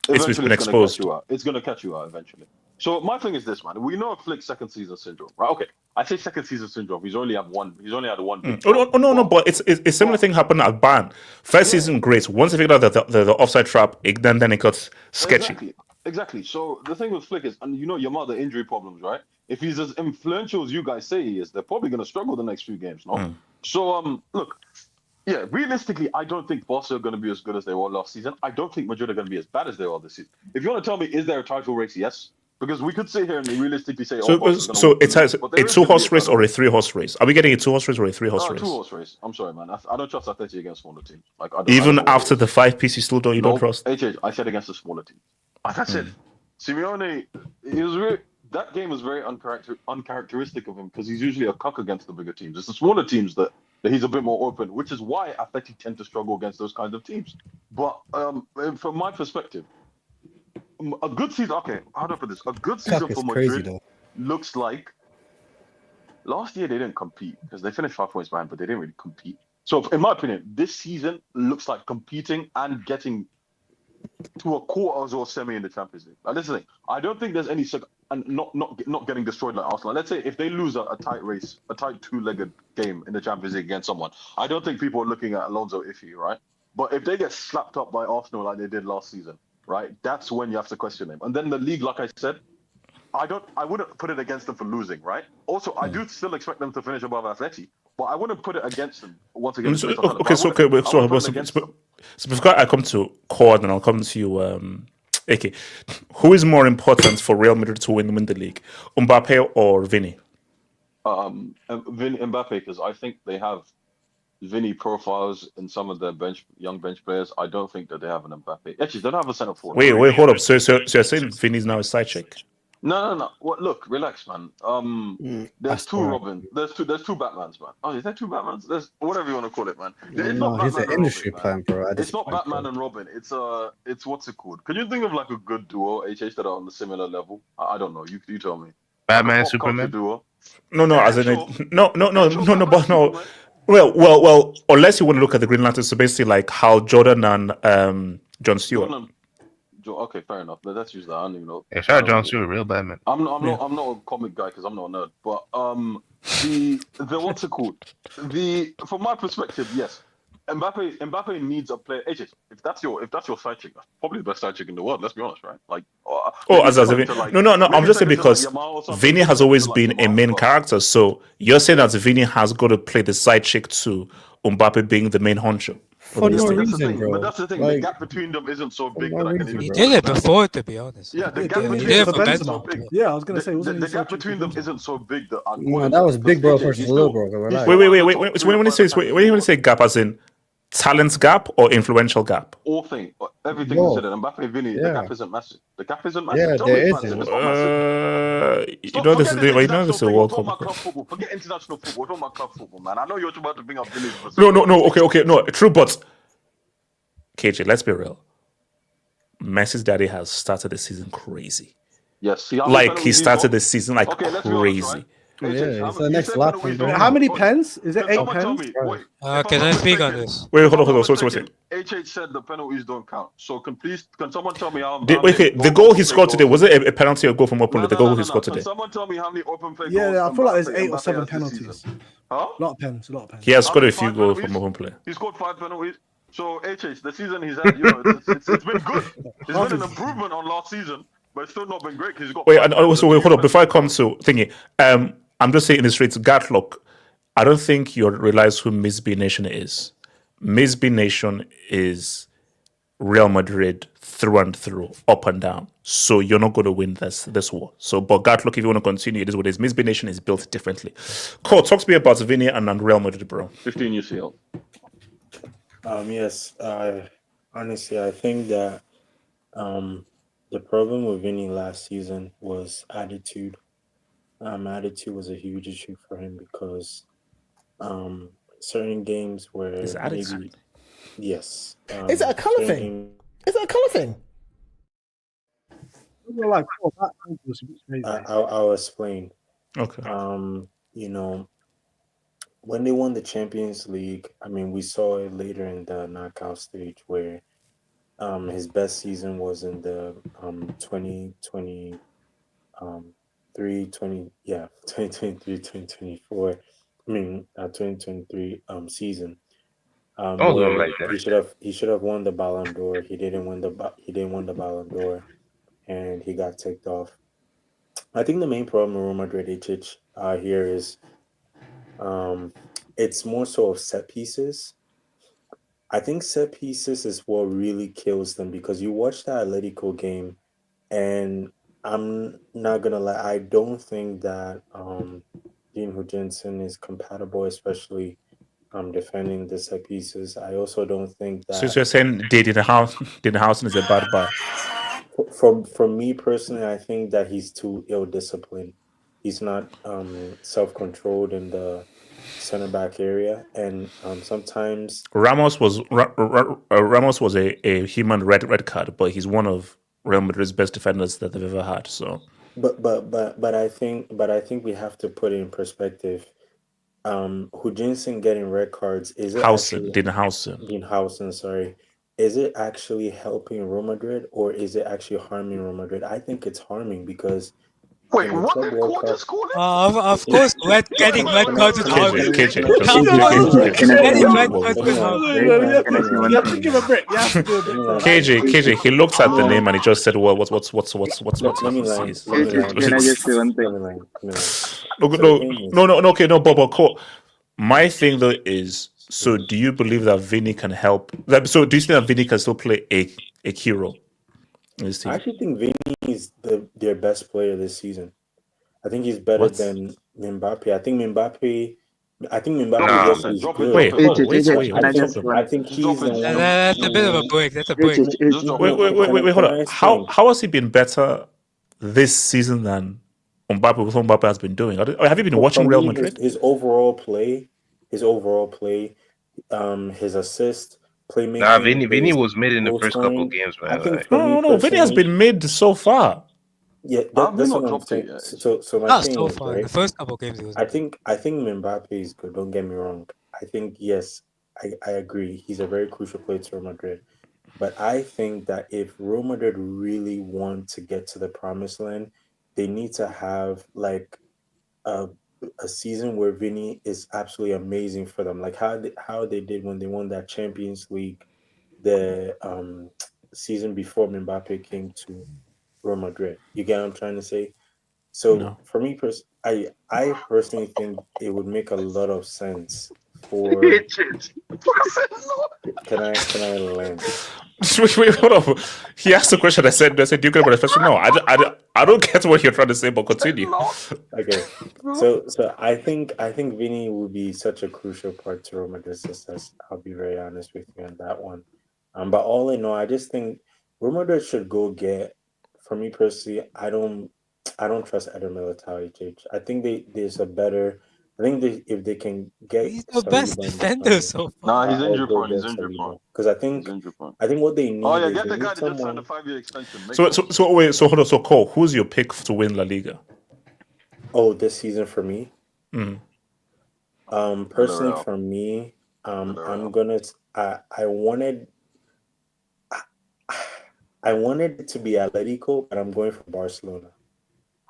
it's been exposed. It's going to catch you out eventually. So my thing is this, man. We know Flick's second season syndrome, right? Okay, I say second season syndrome. He's only had one. No, but it's a similar thing happened at Bayern. First season, great. Once they figured out the offside trap, then it got sketchy. Exactly. So the thing with Flick is, and you know, your mother injury problems, right? If he's as influential as you guys say he is, they're probably going to struggle the next few games, no? So look. Yeah, realistically, I don't think Barca are going to be as good as they were last season. I don't think Madrid are going to be as bad as they are this season. If you want to tell me, is there a title race? Yes. Because we could sit here and realistically say, so it's a two-horse race or a three-horse race? Are we getting a two-horse race or a three-horse race? Two-horse race. I'm sorry, man. I don't trust Atleti against smaller teams. Like even after the 5-piece, you still don't trust? I said against the smaller teams. Like I said, Simeone, that game was very uncharacteristic of him because he's usually a cuck against the bigger teams. It's the smaller teams that he's a bit more open, which is why Atleti tend to struggle against those kinds of teams. But from my perspective, a good season. Okay, how do I put this? A good season for Madrid looks like last year they didn't compete because they finished 5 points behind, but they didn't really compete. So, in my opinion, this season looks like competing and getting to a quarters or semi in the Champions League. Now, listen, I don't think there's any and not getting destroyed like Arsenal. Let's say if they lose a tight race, a tight two-legged game in the Champions League against someone, I don't think people are looking at Alonso iffy, right? But if they get slapped up by Arsenal like they did last season, right, that's when you have to question him. And then the league, like I said, I wouldn't put it against them for losing, right? Also, I do still expect them to finish above Atleti, but I wouldn't put it against them once again. So before I come to Cord and I'll come to you, AK, who is more important for Real Madrid to win the league, Mbappe or Vini? Mbappe, because I think they have Vini profiles in some of their young bench players. I don't think that they have an Mbappe. Actually, they don't have a centre forward. Wait, hold up. So you're saying Vini's now a side chick? No. Well, look, relax, man. There's two Robin. There's two Batmans, man. Oh, is there two Batmans? There's whatever you want to call it, man. It's not he's Batman an industry plan, bro. It's not Batman and Robin. It's what's it called? Can you think of like a good duo, HH, that are on the similar level? I don't know. You tell me. Batman, Superman. Duo. No, as in no, but no. Well, unless you want to look at the Green Lantern, so basically like how Jordan and John Stewart. Okay, fair enough. Let's use that. I don't even know. Yeah, shout out John Stewart, real bad man. I'm not a comic guy because I'm not a nerd. But the what's it called? From my perspective, yes. Mbappe needs a player. If that's your side chick, that's probably the best side chick in the world. Let's be honest, right? Like, no. I'm just saying because Vini has always been a main character. So you're saying that Vini has got to play the side chick to Mbappe being the main honcho. For no reason, bro. But that's the thing. The gap between them isn't so big. He did it before, to be honest. Yeah, the gap between them isn't so big. Yeah, I was gonna say the gap between them isn't so big that that was big bro versus little bro. Wait. When you say gap, as in talent gap or influential gap? All thing, everything is in it. Mbappe, Vini, the gap isn't massive. The gap isn't massive. Yeah, there isn't. You know this is a World Cup. Forget international football. We're talking about club football, man. I know you're about to bring up Vini. No. Okay. No, true, but KJ, let's be real. Messi's daddy has started the season crazy. Yes, he started the season like crazy. Yeah, it's the next lap. How many pens? Is it 8 pens? Can I speak on this? Wait, hold on. So what's it? HH said the penalties don't count. So can someone tell me how? The goal he scored today, was it a penalty or goal from open? The goal he scored today. Can someone tell me how many open play? Yeah, I feel like there's 8 or 7 penalties. Huh? A lot of pens. He has scored a few goals from open play. He scored 5 penalties. So HH, the season he's had, it's been good. It's been an improvement on last season, but it's still not been great because he's got. Wait, hold on. Before I come to thingy, I'm just saying in the streets, Gatlock, I don't think you realize who Miss B Nation is. Miss B Nation is Real Madrid through and through, up and down. So you're not going to win this war. So, but Gatlock, if you want to continue, it is what it is. Miss B Nation is built differently. Cole, talk to me about Vini and Real Madrid, bro. 15 UCL. Yes. Honestly, I think that the problem with Vini last season was attitude. Attitude was a huge issue for him because certain games where his attitude. Yes. Is it a color thing? Is it a color thing? I'll explain. Okay. When they won the Champions League, I mean, we saw it later in the knockout stage where his best season was in the 2023, 2024. I mean, 2023 season. Like that. He should have won the Ballon d'Or. He didn't win the Ballon d'Or, and he got ticked off. I think the main problem with Real Madrid here is it's more so of set pieces. I think set pieces is what really kills them because you watch the Atletico game, and I'm not gonna lie, I don't think that Dean Hutchinson is compatible, especially defending the set pieces. I also don't think that. So you're saying Denhausen is a bad buy? From me personally, I think that he's too ill-disciplined. He's not self-controlled in the center back area, and sometimes Ramos was a human red card, but he's one of Real Madrid's best defenders that they've ever had. So But I think we have to put it in perspective. Hujinson getting red cards, is it Hausen, actually Dinhausen. Hausen, sorry. Is it actually helping Real Madrid or is it actually harming Real Madrid? I think it's harming because Wait, in the what Club did World Core Cup. just call it? Of course, getting red cards is harming. Come on, getting red cards is harming. You have to give a break. You have to do a bit. KJ, he looks at the name and he just said, "Well, what's Let me line. Can I just say one thing? No, okay, no, Bobo, cool. My thing though is, so do you believe that Vini can help? So do you think that Vini can still play a key role in this team? I actually think Vini is their best player this season. I think he's better than Mbappe. I think Mbappe. Yes, he's good. Wait. I think he's the one. That's a bit of a break. That's a break. Wait, hold on. How has he been better this season than Mbappe? What Mbappe has been doing? Have you been watching Real Madrid? His overall play, his assist, playmaking. Nah, Vini was mid in the first couple games, man. I think No. Vini has been mid so far. Yeah, that's what I'm saying. So my Not thing so is, far. right, The first couple games, it was. I think Mbappe is good. Don't get me wrong. I think yes, I agree. He's a very crucial player to Real Madrid. But I think that if Real Madrid really want to get to the promised land, they need to have like a season where Vini is absolutely amazing for them, like how they did when they won that Champions League, the season before Mbappe came to Real Madrid. You get what I'm trying to say? So for me, I personally think it would make a lot of sense for. Can I land? Wait, hold on. He asked the question. I said, do you care about the first? No, I don't get what you're trying to say, but continue. Okay, so I think Vini would be such a crucial part to Real Madrid's success. I'll be very honest with you on that one. But all in all, I just think Real Madrid should go get. For me personally, I don't trust Eder Militao. I think there's a better. I think if they can get, he's the best defender so far. Nah, he's injury prone. He's injury prone. Because I think what they need. Oh yeah, is get they the need guy that just signed someone- a 5-year extension. Make So wait, so hold on. So Cole, who's your pick to win La Liga? Oh, this season for me. Mm. Personally, for me, I'm gonna. I wanted it to be Atletico, but I'm going for Barcelona.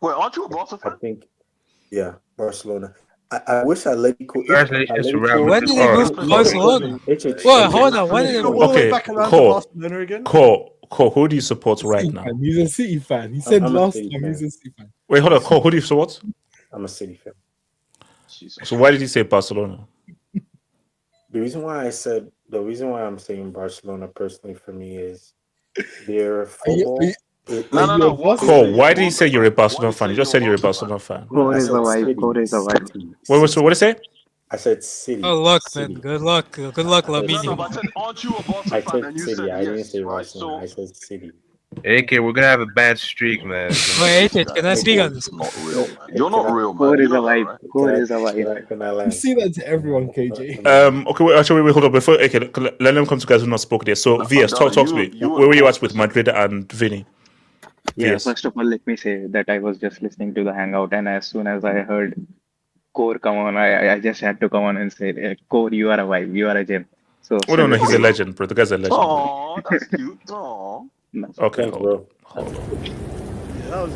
Wait, aren't you a Barca fan? I think, yeah, Barcelona. I wish Atletico. Congratulations to Real When did they move to Barcelona? Wait, hold on. When did they move? Okay, Cole, who do you support right now? He's a City fan. He said I'm a last City time fan. he's a City fan. Wait, hold on, Cole, who do you support? I'm a City fan. So why did you say Barcelona? The reason why I'm saying Barcelona personally for me is their football. No. Cole, why did you say you're a Barcelona fan? You just said you're a Barcelona fan. Core is the vibe. Core is the vibe. Wait, so what did you say? I said City. Good luck, man. Good luck, Lamine. No, but I said, aren't you a Barca I fan? And you said City. said I didn't yes, say right? Barcelona. I So said City. AK, we're gonna have a bad streak, man. Wait, can I speak on this? not real, man. You're not real, man. Core You is a know that, vibe. right? Core is a vibe. Can I You land? see that to everyone, KJ. Okay, wait, actually, wait, hold on. Before, okay, let them come to guys who not spoken there. So, VS, talk to me. Where were you at with Madrid and Vini? Yeah, VS. first of all, let me say that I was just listening to the Hangout, and as soon as I heard Core come on, I just had to come on and say, Core, you are a vibe. You are a gem. So, Oh, no, he's a legend, bro. The guy's a legend. Bro. Oh, that's cute. Oh. Okay, Thanks, bro. Yeah, that was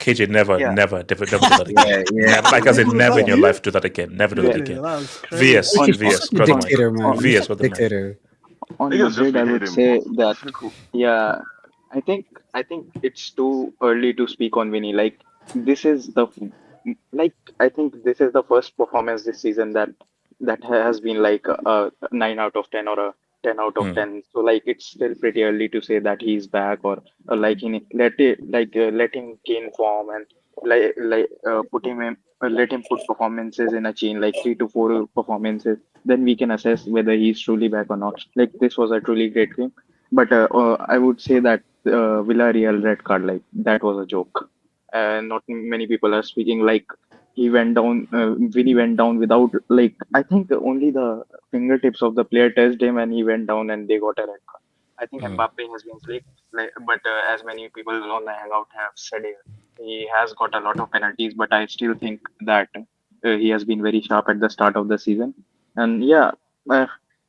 KJ, never do that again. Yeah. Never, like, as in never in your life do that again. Never do that again. VS, Dictator, man. VS, what the man? Dictator. On Niggas just Madrid, I be would hating, say bro. that, yeah, I think it's too early to speak on Vinny. Like, this is the I think this is the first performance this season that has been like a 9 out of 10 or a 10 out of 10. So like it's still pretty early to say that he's back or let him gain form and let him put performances in a chain like 3 to 4 performances. Then we can assess whether he's truly back or not. Like this was a truly great game, but I would say that Villarreal red card, like that was a joke. Not many people are speaking like he went down. Vinny went down without like I think only the fingertips of the player touched him and he went down and they got a red card. I think Mbappe has been slick, but as many people on the Hangout have said, he has got a lot of penalties. But I still think that he has been very sharp at the start of the season. And yeah, uh,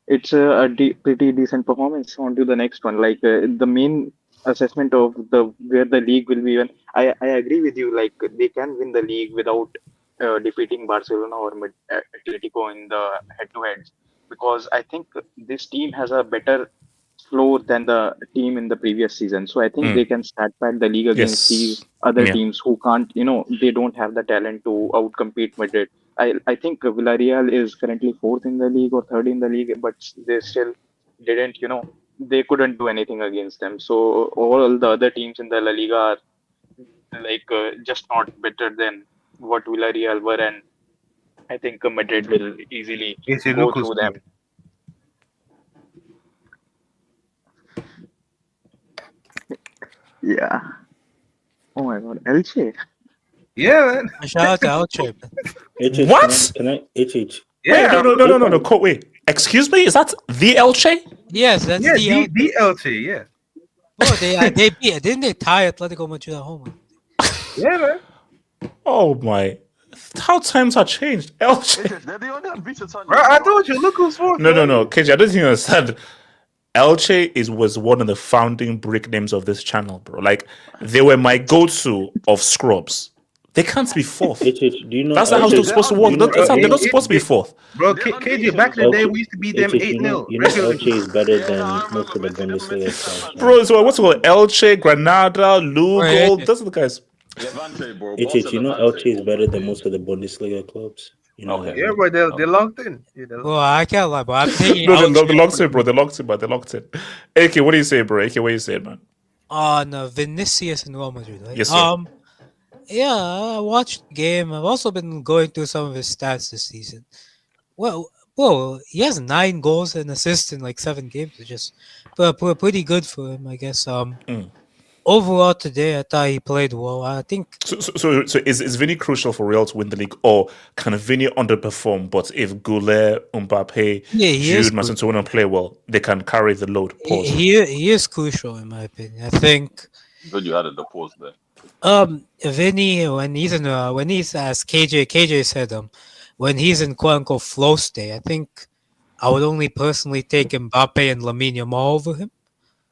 it's pretty decent performance. On to the next one. Like the main assessment of the where the league will be. When I agree with you. Like they can win the league without defeating Barcelona or Atletico in the head-to-heads, because I think this team has a better floor than the team in the previous season. So I think they can start back the league against these Yes. other Yeah. teams who can't, they don't have the talent to outcompete Madrid. I think Villarreal is currently fourth in the league or third in the league, but they still didn't, they couldn't do anything against them. So all the other teams in the La Liga are like just not better than what Villarreal were, and I think Madrid will easily Ese go Lucas through too. them. Yeah. Oh my God, Elche. Yeah, man. Shout out to Elche. HH, What? Can I HH? Wait, no. Wait, excuse me. Is that the Elche? Yes, that's Yeah, the Elche. the Elche, yeah. Oh, they beat. Didn't they tie Atletico Madrid at home? Yeah, man. Oh my! How times are changed. Elche. They're the only unbeaten side. Bro, I told you, look who's fourth. No. KJ, I don't think you understand. Elche was one of the founding brick names of this channel, bro. Like they were my go-to of scrubs. They can't be fourth. HH, do you know? That's not how it's supposed to work. They're not supposed to be fourth. Bro, KJ, back in the day, we used to beat them 8-0. You know Elche is better than most of the Bundesliga sides. Bro, so what's it called? Elche, Granada, Lugo. Those are the guys. HH, you know Elche is better than most of the Bundesliga clubs. You know that, Yeah, right? bro, they're locked in. Yeah, Well, I can't lie, but I'm taking No, Elche. they're locked in, bro. They're locked in. AK, what do you say, bro? AK, what do you say, man? On Vinicius and Real Madrid, right? Yes, sir. Yeah, I watched the game. I've also been going through some of his stats this season. Well, he has 9 goals and assists in like 7 games. It's just pretty good for him, I guess. Overall today, I thought he played well. I think. So is Vini crucial for Real to win the league, or can Vini underperform? But if Goulet, Mbappe, Jude, Masinto play well, they can carry the load. Pause. He is crucial in my opinion. I think. Good, you added the pause there. Vinny, when he's as KJ said, when he's in quote unquote flow state, I think I would only personally take Mbappe and Lamine Yamal over him.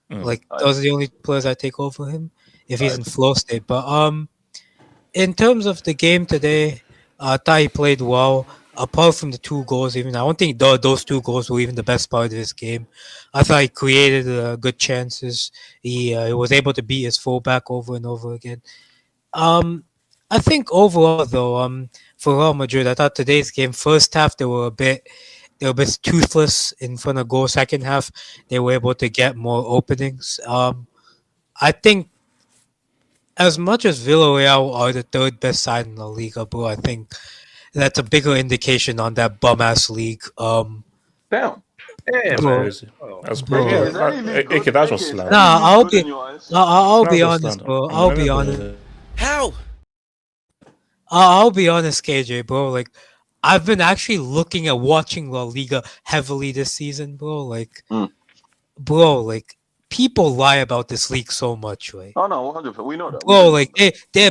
Like those are the only players I take over him if he's in flow state. But in terms of the game today, I thought he played well. Apart from the 2 goals, even I don't think those 2 goals were even the best part of his game. I thought he created good chances. He was able to beat his fullback over and over again. I think overall though, for Real Madrid, I thought today's game, first half they were a bit toothless in front of goal. Second half, they were able to get more openings. I think as much as Villarreal are the 3rd best side in the Liga, bro, I think that's a bigger indication on that bum ass league. Damn. Yeah, Bro. man. That's Bro. AK, that's just slam. Nah, I'll be honest, bro. I'll be honest. How? I'll be honest, KJ, bro. Like, I've been actually looking at watching La Liga heavily this season, bro. Like, people lie about this league so much, right? Oh no, 100%. We know that. Bro, like,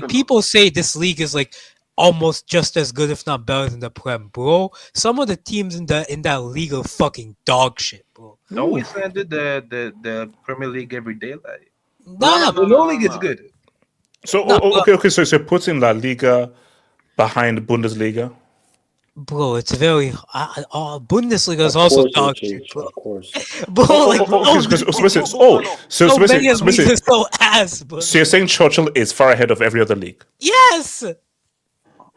people say this league is like almost just as good, if not better than the Prem, bro. Some of the teams in that league are fucking dog shit, bro. Don't we slander the Premier League every day? Like, Nah, the low league is good. So okay. So putting La Liga behind Bundesliga. Bro, it's very. Bundesliga is also dog shit, bro. Of course. Bro, like, so many of these are so ass, bro. So you're saying Churchill is far ahead of every other league? Yes.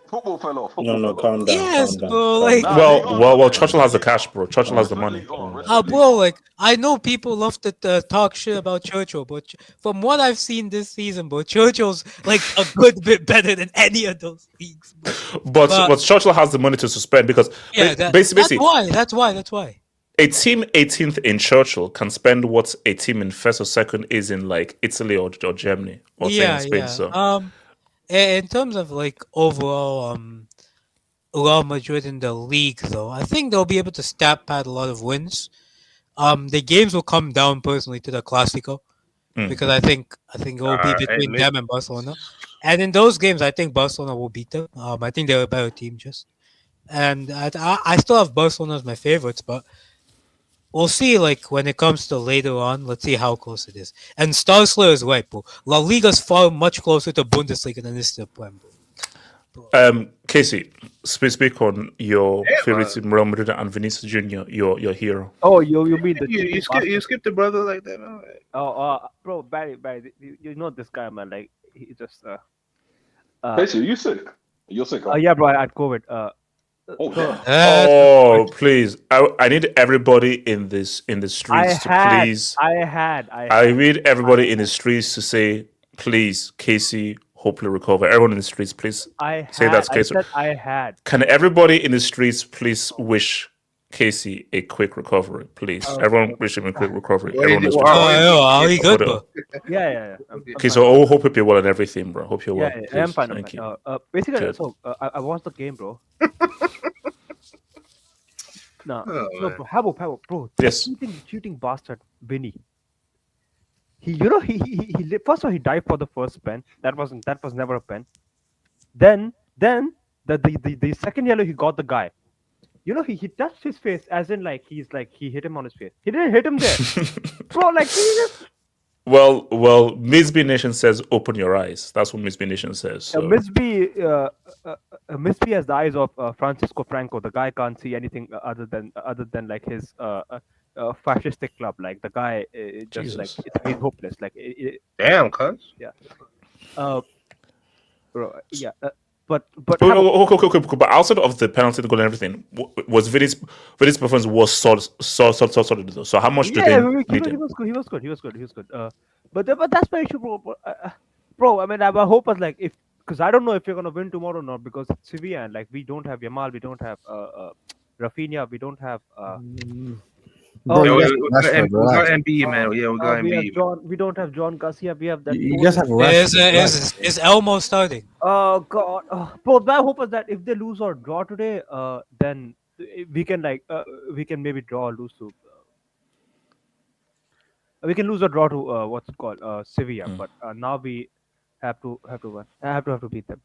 Football fell off. No, calm down. Yes, calm down. bro. Like, Well, Churchill has the cash, bro. Churchill has the money. bro, like, I know people love to talk shit about Churchill, but from what I've seen this season, bro, Churchill's like a good bit better than any of those leagues. Bro. But Churchill has the money to suspend because basically that's why. a team 18th in Churchill can spend what a team in first or second is in like Italy or Germany or say in Spain. So. In terms of like overall Real Madrid in the league, though, I think they'll be able to stat pad a lot of wins. the games will come down personally to the Clásico because I think it will be between them and Barcelona. And in those games, I think Barcelona will beat them. I think they're a better team, and I still have Barcelona as my favorites, but we'll see. Like when it comes to later on, let's see how close it is. And Starsler is right, bro. La Liga's far much closer to Bundesliga than it is to Prem, bro. Casey, speak on your favorite team, Real Madrid and Vinicius Junior, your hero. Oh, you mean the you skipped the brother like that? Bro, Barry, you know this guy, man. Like he just Casey, you sick? You're sick. Huh? Yeah, bro. I had COVID. Please! I need everybody in the streets please. I need everybody in the streets to say, please, Casey, hopefully recover. Everyone in the streets, please say that's Casey. I had. Can everybody in the streets please wish Casey a quick recovery, please? Everyone wish him a quick recovery. Everyone in the streets. Good, bro. Yeah. Okay, so I hope you're well and everything, bro. Hope you're well. Yeah, I am fine. Thank you. Basically, Good. so I watched the game, bro. No, bro. Yes. Cheating bastard, Vini. He first of all he dived for the first pen. That was never a pen. Then the second yellow he got the guy. He touched his face as in like he hit him on his face. He didn't hit him there, bro. Like he just. Well, Miss B Nation says open your eyes. That's what Miss B Nation says. So. Miss B has the eyes of Francisco Franco. The guy can't see anything other than like his fascistic club. Like the guy just like he's hopeless. Like damn, cuz. Yeah. Bro. Yeah. But outside of the penalty, the goal, and everything, was Vini's performance was solid. So how much did they need him? He was good. But that's my issue, bro. Bro, I mean, I hope it's like because I don't know if you're gonna win tomorrow or not because it's Sevilla and like we don't have Yamal, we don't have Rafinha, we don't have. We got MB, man. Yeah, we got MB. We don't have John Garcia. We have that. You guys have a Is Elmo starting? Oh God, bro! My hope is that if they lose or draw today, then we can maybe draw or lose to. We can lose or draw to what's it called Sevilla, but now we have to win. Have to beat them.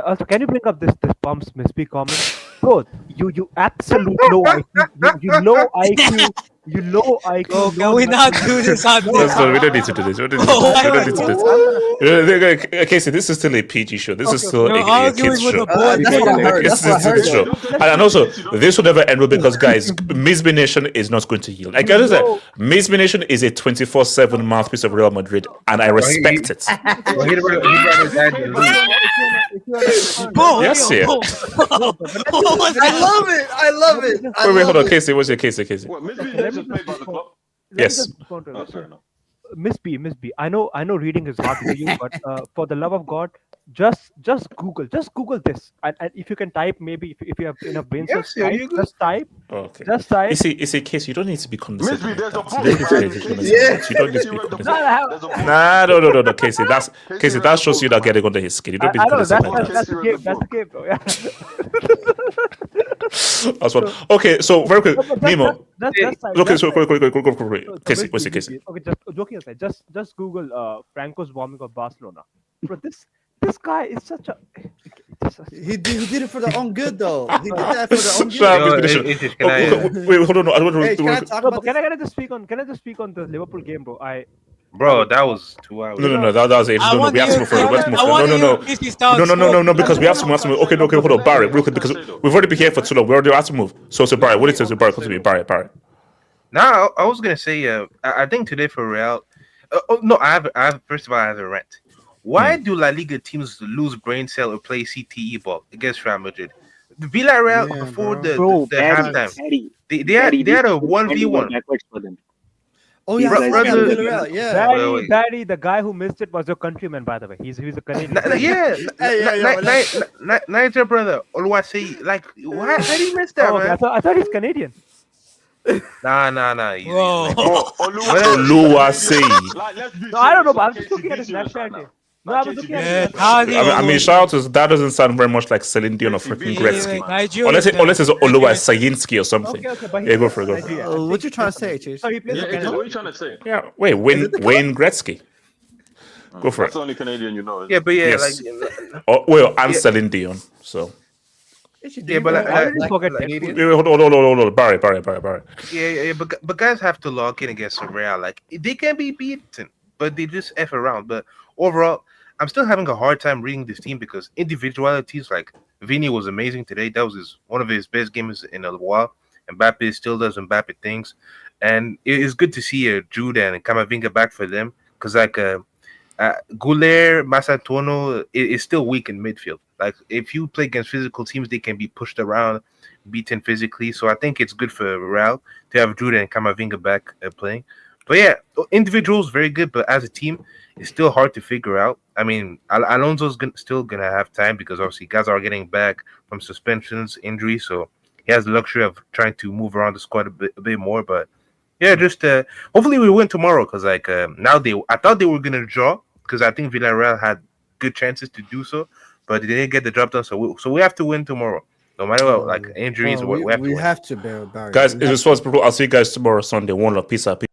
Also, can you bring up this Pumps Misby comment? Bro, you absolute low IQ. You low IQ. You low IQ. Oh, can we not do this on this? No, we don't need to do this. We don't need to do this. Casey, this is still a PG show. This is still a kids show. This is a show. And also, this will never end well because, guys, Misby Nation is not going to yield. I get that. Misby Nation is a 24/7 mouthpiece of Real Madrid, and I respect it. Yes, yeah. I love it. Wait, hold on, Casey. What's your Casey? Yes. Miss B. I know reading is hard for you, but for the love of God, just Google this, and if you can type, maybe if you have enough brain cells, just type. Okay. Just type. You see, Casey, you don't need to be condescending. You don't need to be condescending. No, Casey. Casey. That shows you that getting under his skin. You don't be condescending. That's the game, though. Yeah. That's one. Okay, so very quick, Nemo. Okay, so quick. Casey, what's your Casey? Okay, just joking aside, just Google Franco's bombing of Barcelona. Bro, this guy is such a. He did it for their own good, though. He did that for their own good. Wait, hold on. I don't Hey, can I just speak on the Liverpool game, bro? Bro, that was 2 hours. No, that was it. No, we have to move forward. No, because we have to move. Okay, hold on, Barry, real quick, because we've already been here for too long. We already have to move. So Barry, what it says, Barry, continue. Barry. Now, I was gonna say, I think today for Real. I have. First of all, I have a rant. Why do La Liga teams lose brain cell or play CTE ball against Real Madrid? The Villarreal before the halftime, they had a 1v1. Oh yeah, Daddy, the guy who missed it was your countryman, by the way. He's a Canadian. Niger brother. Oluwase, like, why did he miss that, man? I thought he's Canadian. Nah. Oluwase. No, I don't know, but I'm just looking at his nationality. No, I was looking at I mean, shout out to that doesn't sound very much like Celine Dion or freaking Gretzky. Unless it's Oluwa Sayinski or something. Okay, but Yeah, go for it. Go. Nigeria. What you trying to say, Chief? So he plays Yeah, for Ethan, Canada. what are you trying to say? Yeah, wait, Wayne Gretzky. Go for That's it. the only Canadian you know. Yeah, but yeah, Yes. like Oh, well, and Celine Dion. So. yeah, but I didn't forget Wait, hold on. Barry. yeah, but guys have to lock in against Real. Like they can be beaten, but they just f around. But overall, I'm still having a hard time reading this team because individualities like Vini was amazing today. That was one of his best games in a while. Mbappe still does Mbappe things, and it is good to see Jude and Camavinga back for them because Goulet, Massatono is still weak in midfield. Like if you play against physical teams, they can be pushed around, beaten physically. So I think it's good for Real to have Jude and Camavinga back playing. But yeah, individuals very good, but as a team, it's still hard to figure out. I mean, Alonso's still gonna have time because obviously guys are getting back from suspensions, injuries, so he has the luxury of trying to move around the squad a bit more. But yeah, just hopefully we win tomorrow because I thought they were gonna draw because I think Villarreal had good chances to do so, but they didn't get the job done. So we have to win tomorrow, no matter what, like injuries. We we have to win. have to, Barry. Guys, it was possible. I'll see you guys tomorrow, Sunday. One love. Peace out.